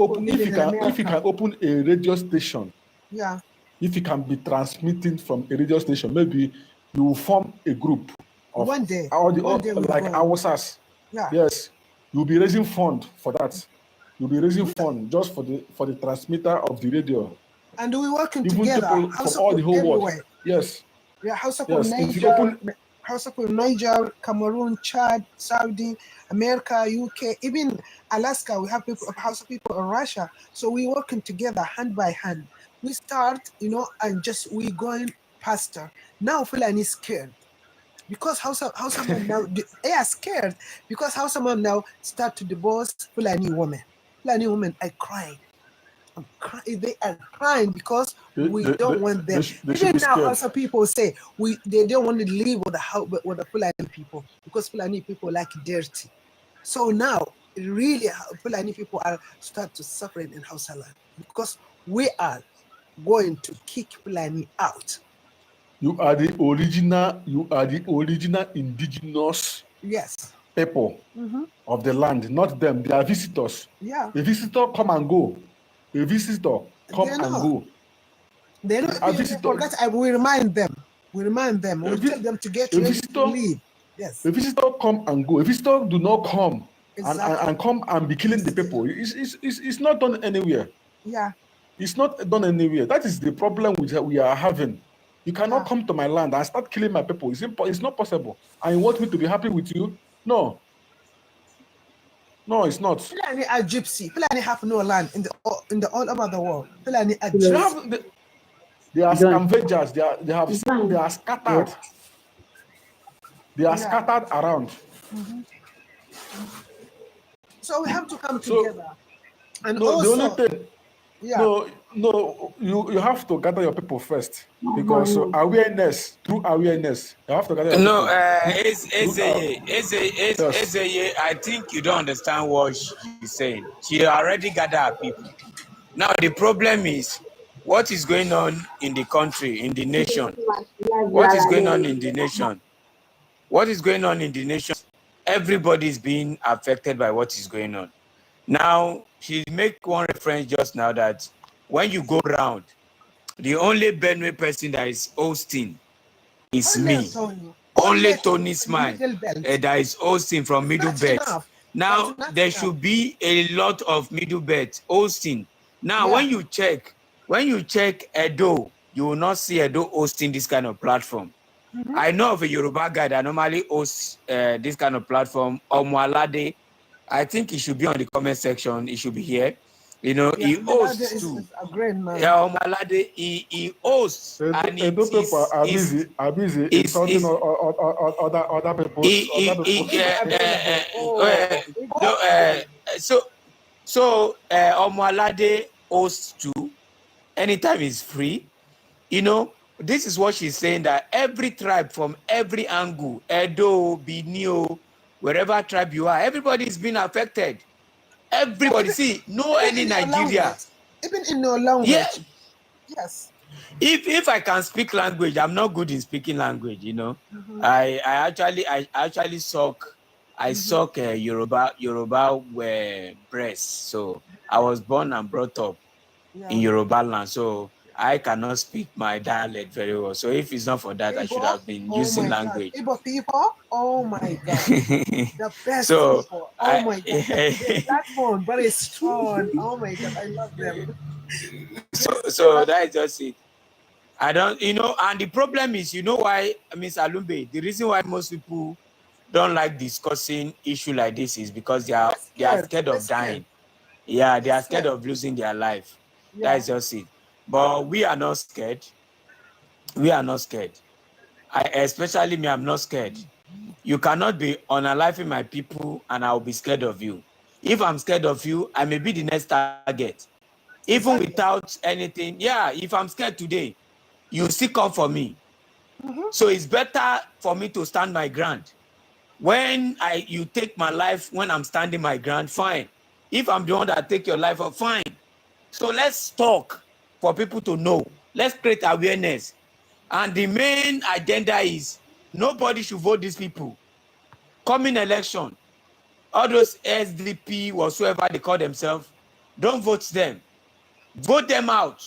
open a radio station, yeah, if you can be transmitting from a radio station, maybe you will form a group of one day like Awasas. Yeah. Yes, you'll be raising fund for that. You'll be raising fund just for the transmitter of the radio. And we're working even together. People from all the whole world. Yes. Yeah, Hausa for Yes. Niger, Cameroon, Chad, Saudi, America, UK, even Alaska. We have Hausa people in Russia. So we're working together hand by hand. We start, and just we going faster. Now Fulani is scared. Because Hausa man now, they are scared because Hausa man now start to divorce Fulani women. Fulani women are crying. They are crying because we don't want them. Even now, Hausa people say they don't want to live with the Fulani people because Fulani people like dirty. So now, really, Fulani people are start to suffering in Hausa land because we are going to kick Fulani out. You are the original indigenous people of the land, not them. They are visitors. Yeah. A visitor come and go. A visitor come and go. They don't forget. We remind them. We tell them to get ready to leave. Yes. A visitor come and go. A visitor do not come Exactly. and come and be killing the people. It's not done anywhere. Yeah. It's not done anywhere. That is the problem we are having. You cannot come to my land and start killing my people. It's not possible. And you want me to be happy with you? No. No, it's not. Fulani are gypsy. Fulani have no land in the all over the world. Fulani are gypsy. They are scavengers. They are scattered. They are scattered around. Mm-hmm. So we have to come together. And no, also, the only thing. Yeah. No, you have to gather your people first because awareness, through awareness, you have to gather your people. No, I think you don't understand what she's saying. She already gathered her people. Now the problem is what is going on in the country, in the nation. What is going on in the nation? What is going on in the nation? Everybody is being affected by what is going on. Now, she make one reference just now that when you go around, the only Benue person that is hosting is me. Only Tony Smile that is hosting from Middle Belt. Now, there should be a lot of Middle Belt hosting. Now, when you check Edo, you will not see Edo hosting this kind of platform. I know of a Yoruba guy that normally hosts this kind of platform, Omoalade. I think he should be on the comment section. He should be here. You know, Yeah, he Omalade hosts is too. a great man. Yeah, Omalade, he hosts, and Edo people are busy insulting other people. No, so Omalade hosts too. Anytime he's free, you know, this is what she's saying, that every tribe from every angle, Edo, Benio, wherever tribe you are, everybody is being affected. Everybody, see, no any in your Nigeria. language, even in your language. Yeah. Yes. If I can speak language, I'm not good in speaking language, you know. Mhm. I actually suck. I suck Yoruba were breast. So I was born and brought up in Yoruba land. So I cannot speak my dialect very well. So if it's not for that, I should Igbo, have been oh using my language. God. Igbo people, oh my God. The best So people. Oh my God. The platform very strong. Oh my God. I love them. so that is just it. I don't, you know, and the problem is, you know why, Ms. Alumbe, the reason why most people don't like discussing issue like this is because they are scared of dying. Yeah, they are scared of losing their life. That is just it. But we are not scared. We are not scared. Especially me, I'm not scared. You cannot be unaliving my people and I'll be scared of you. If I'm scared of you, I may be the next target. Even without anything, yeah, if I'm scared today, you still come for me. So it's better for me to stand my ground. When you take my life when I'm standing my ground, fine. If I'm the one that take your life, fine. So let's talk for people to know. Let's create awareness. And the main agenda is nobody should vote these people. Coming election, all those SDP, whatsoever they call themselves, don't vote them. Vote them out.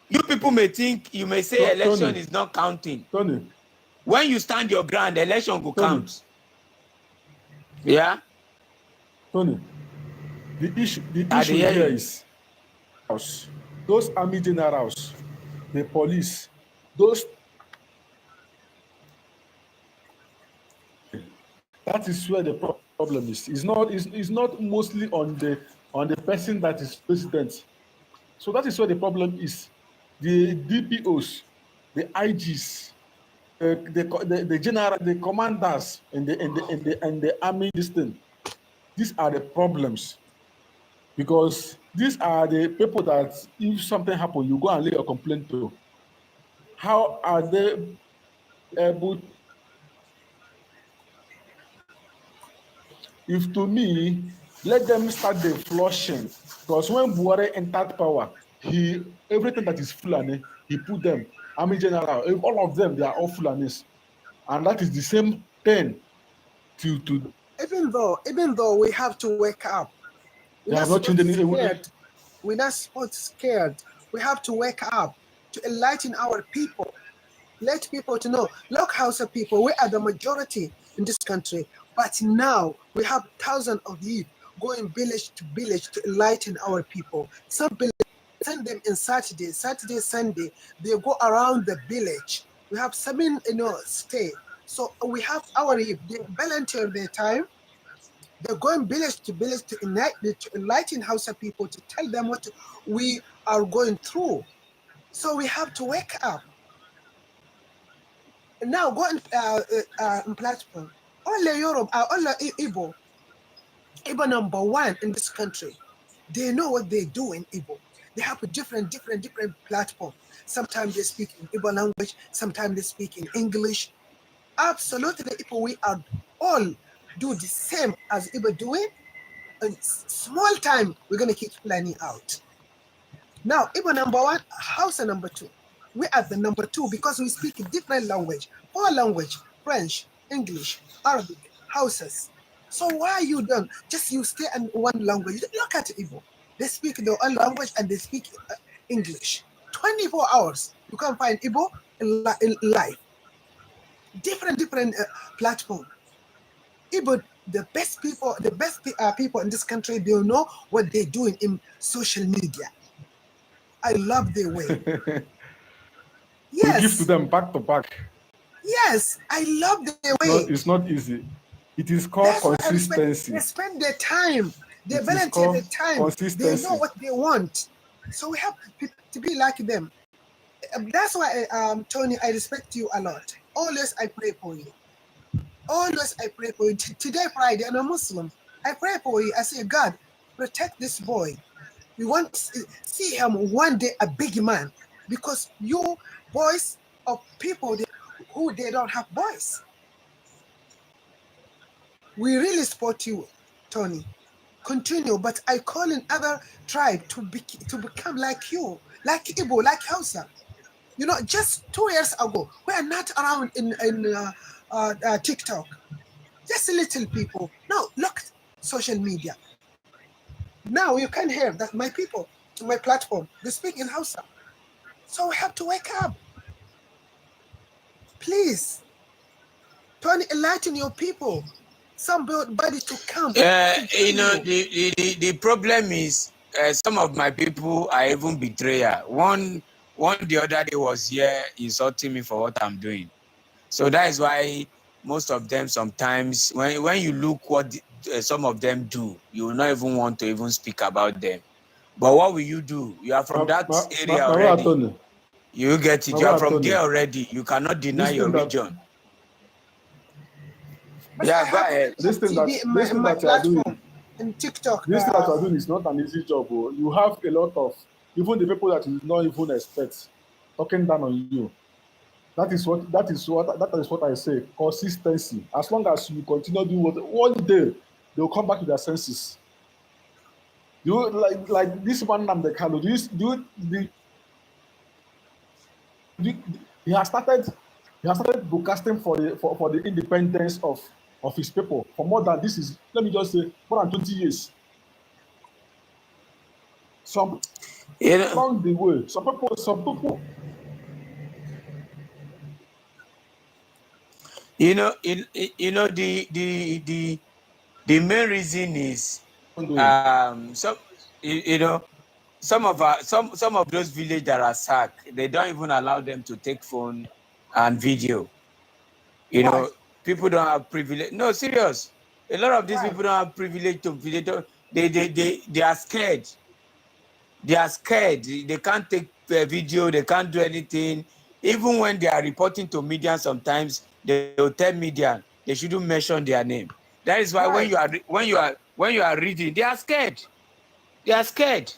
You people may think, you may say election Tony, is not counting. Tony, when you stand your ground, election will Tony, count. Yeah? Tony, the issue here is those army generals, the police, those. That is where the problem is. It's not mostly on the person that is president. So that is where the problem is. The DPOs, the IGs, the general, the commanders in the army. These are the problems, because these are the people that if something happens, you go and lay a complaint to. How are they able? If to me, let them start the flushing, because when Buhari entered power, everything that is Fulani, he put them. Army general, all of them, they are all Fulanis, and that is the same thing. Even though we have to wake up, we're not scared. We're not scared. We have to wake up to enlighten our people. Let people to know. Look, Hausa people, we are the majority in this country. But now we have thousands of youth going village to enlighten our people. Some village send them in Saturday, Sunday. They go around the village. We have 7, stay. So we have our youth. They volunteer their time. They're going village to enlighten Hausa people, to tell them what we are going through. So we have to wake up. Now go on platform. Only Europe, only Igbo number 1 in this country. They know what they do in Igbo. They have a different platform. Sometimes they speak in Igbo language. Sometimes they speak in English. Absolutely, if we are all do the same as Igbo doing, in small time, we're going to keep planning out. Now, Igbo number 1, Hausa number 2. We are the number 2 because we speak a different language. 4 language, French, English, Arabic, Hausas. So why you don't just you stay in one language? Look at Igbo. They speak their own language and they speak English. 24 hours. You can find Igbo in live. Different platform. Igbo, the best people in this country, they know what they're doing in social media. I love their way. Yes. We give to them back to back. Yes, I love their way. It's not easy. It is called consistency. They spend their time. They It is volunteer called their time. They know consistency. what they want. So we have to be like them. That's why, Tony, I respect you a lot. Always I pray for you. Always I pray for you. Today, Friday, I'm a Muslim. I pray for you. I say, God, protect this boy. We want to see him one day a big man, because you boys of people who they don't have voice. We really support you, Tony. Continue, but I call in other tribe to become like you, like Igbo, like Hausa. You know, just 2 years ago, we are not around in TikTok. Just little people. Now look, social media. Now you can hear that my people, my platform, they speak in Hausa. So we have to wake up. Please, Tony, enlighten your people. Somebody to come. You know, the problem is some of my people are even betrayer. One the other day was here insulting me for what I'm doing. So that is why most of them sometimes, when you look what some of them do, you will not even want to even speak about them. But what will you do? You are from that area already. You get it. You are from there already. You cannot deny your region. But Yeah, go ahead. This thing that you are doing, in TikTok. This thing that you are doing is not an easy job. Oh. You have a lot of, even the people that you don't even expect, talking down on you. That is what I say. Consistency. As long as you continue doing what, one day they will come back to their senses. You like this one Nnamdi Kanu. He has started broadcasting for the independence of his people for more than, this is, let me just say, more than 20 years. Along the way, some people. You know, the main reason is some of those villages that are sacked, they don't even allow them to take phone and video. You know, people don't have privilege. No, serious. A lot of these people don't have privilege to video. They are scared. They are scared. They can't take video. They can't do anything. Even when they are reporting to media, sometimes they will tell media they shouldn't mention their name. That is why when you are reading, they are scared. They are scared.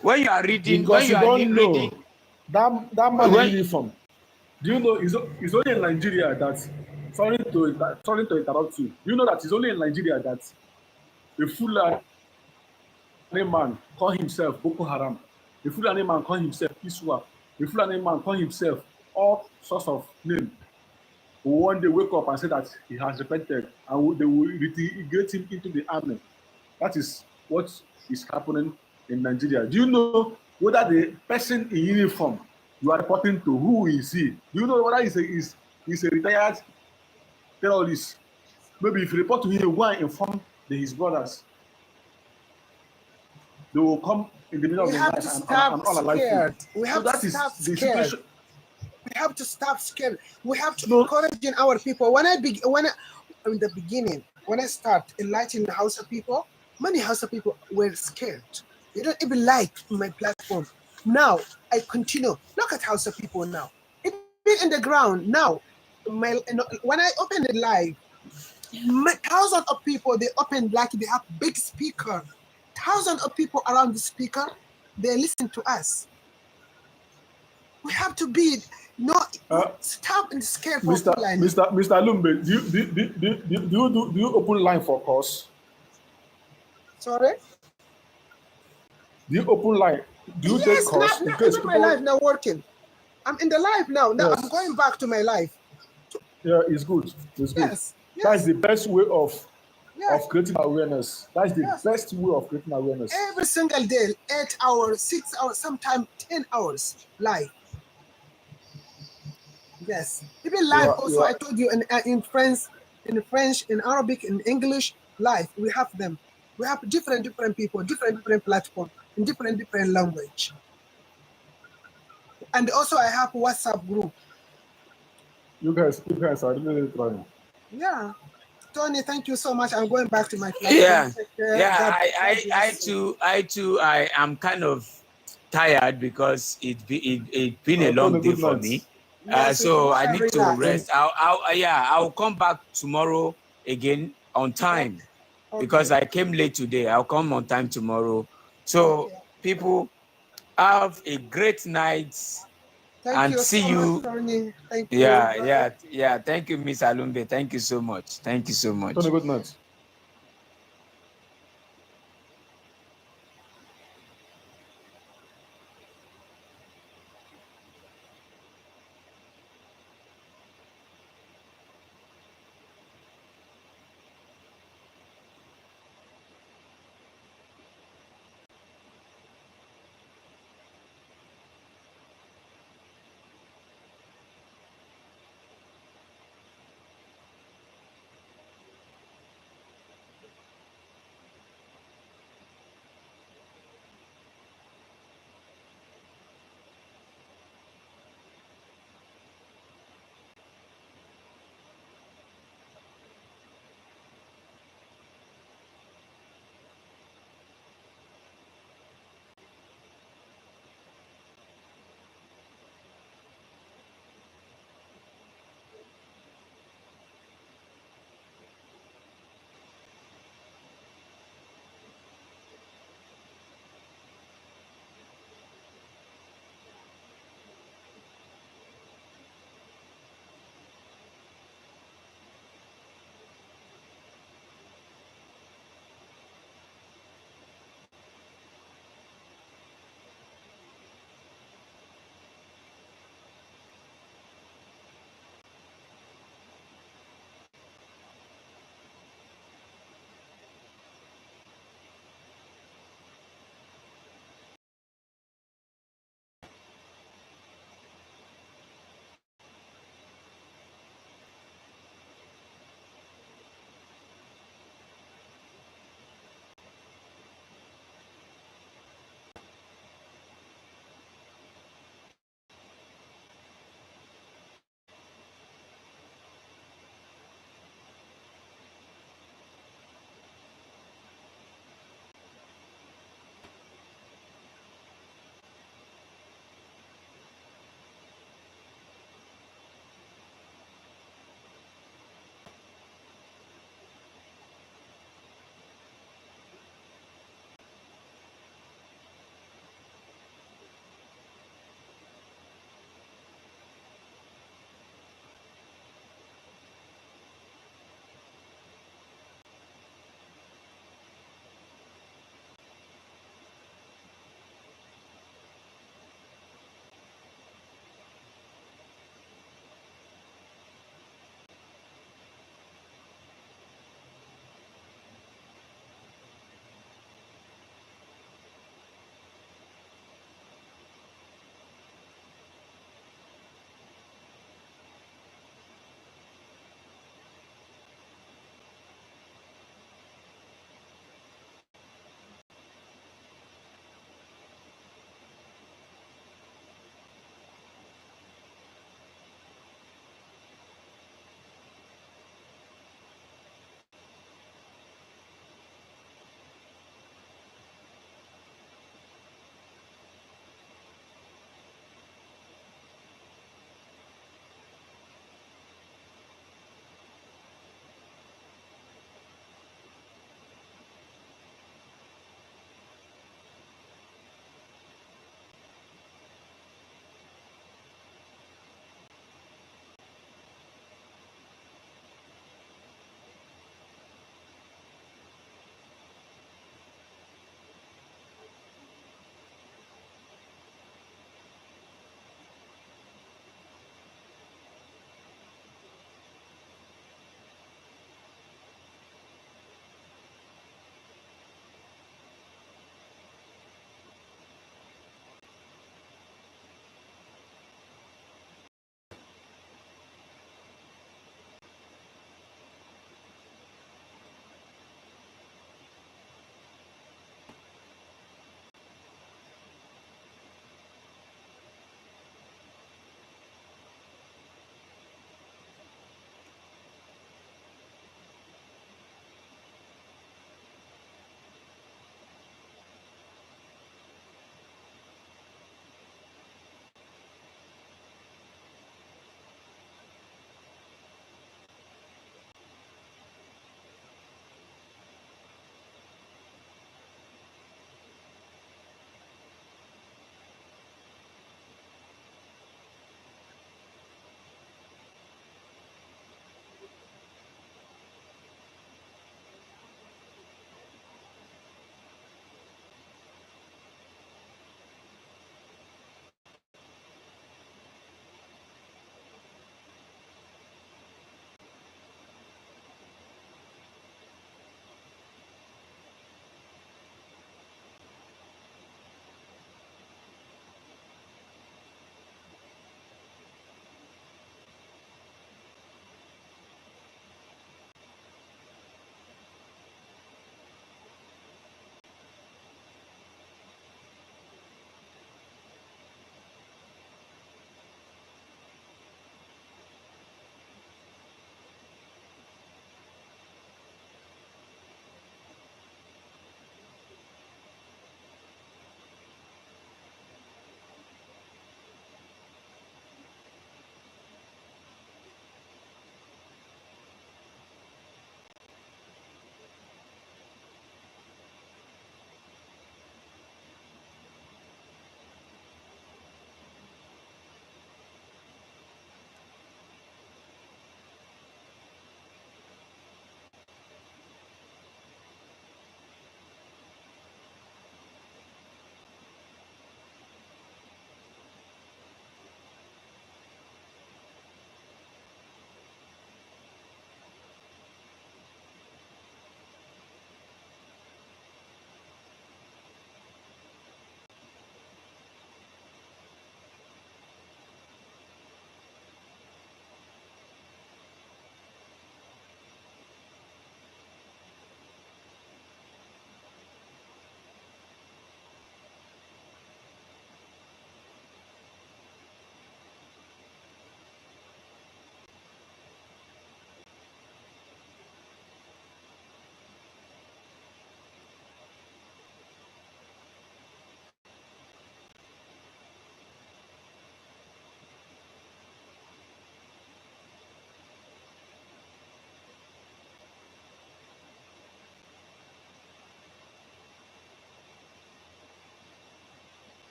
When you are reading, because when you are don't reading, know that man in uniform. Do you know it's only in Nigeria that, sorry to interrupt you. Do you know that it's only in Nigeria that a Fulani man call himself Boko Haram, a Fulani man call himself Iswa, a Fulani man call himself all sorts of names. One day wake up and say that he has repented, and they will reintegrate him into the army. That is what is happening in Nigeria. Do you know whether the person in uniform you are reporting to, who is he? Do you know whether he's a retired terrorist? Maybe if you report to him, go and inform his brothers. They will come in the middle of the night and all alive. We have to stop scared. We have to stop scared. We have to encourage our people. In the beginning, when I start enlightening the Hausa people, many Hausa people were scared. They don't even like my platform. Now I continue. Look at Hausa people now. Even in the ground now. When I open the live, thousands of people, they open like they have big speaker. Thousands of people around the speaker, they listen to us. We have to be stop and scare for Mr. Lumbe, do you open line for course? Sorry? Do you open line? Do you take course? Not my life now working. I'm in the live now. Now I'm going back to my life. Yeah, it's good. It's good. Yes. That's the best way of creating awareness. That's the best way of creating awareness. Every single day, 8 hours, 6 hours, sometimes 10 hours live. Yes. Even live also, I told you in French, in Arabic, in English, live. We have them. We have different people, different platforms, in different language. And also I have WhatsApp group. You guys are really trying. Yeah. Tony, thank you so much. I'm going back to my flight. Yeah, Take care. yeah. God I bless you. too. I am kind of tired because it's been a long Tony, day good for night. me. Yes, we So go I and need to relax. rest. I'll come back tomorrow again on time because I came late today. I'll come on time tomorrow. So people, have a great night Thank and you see so you. much, Tony. Thank you. Yeah, Bye. yeah. Thank you, Miss Alumbe. Thank you so much. Thank you so much. Tony, good night.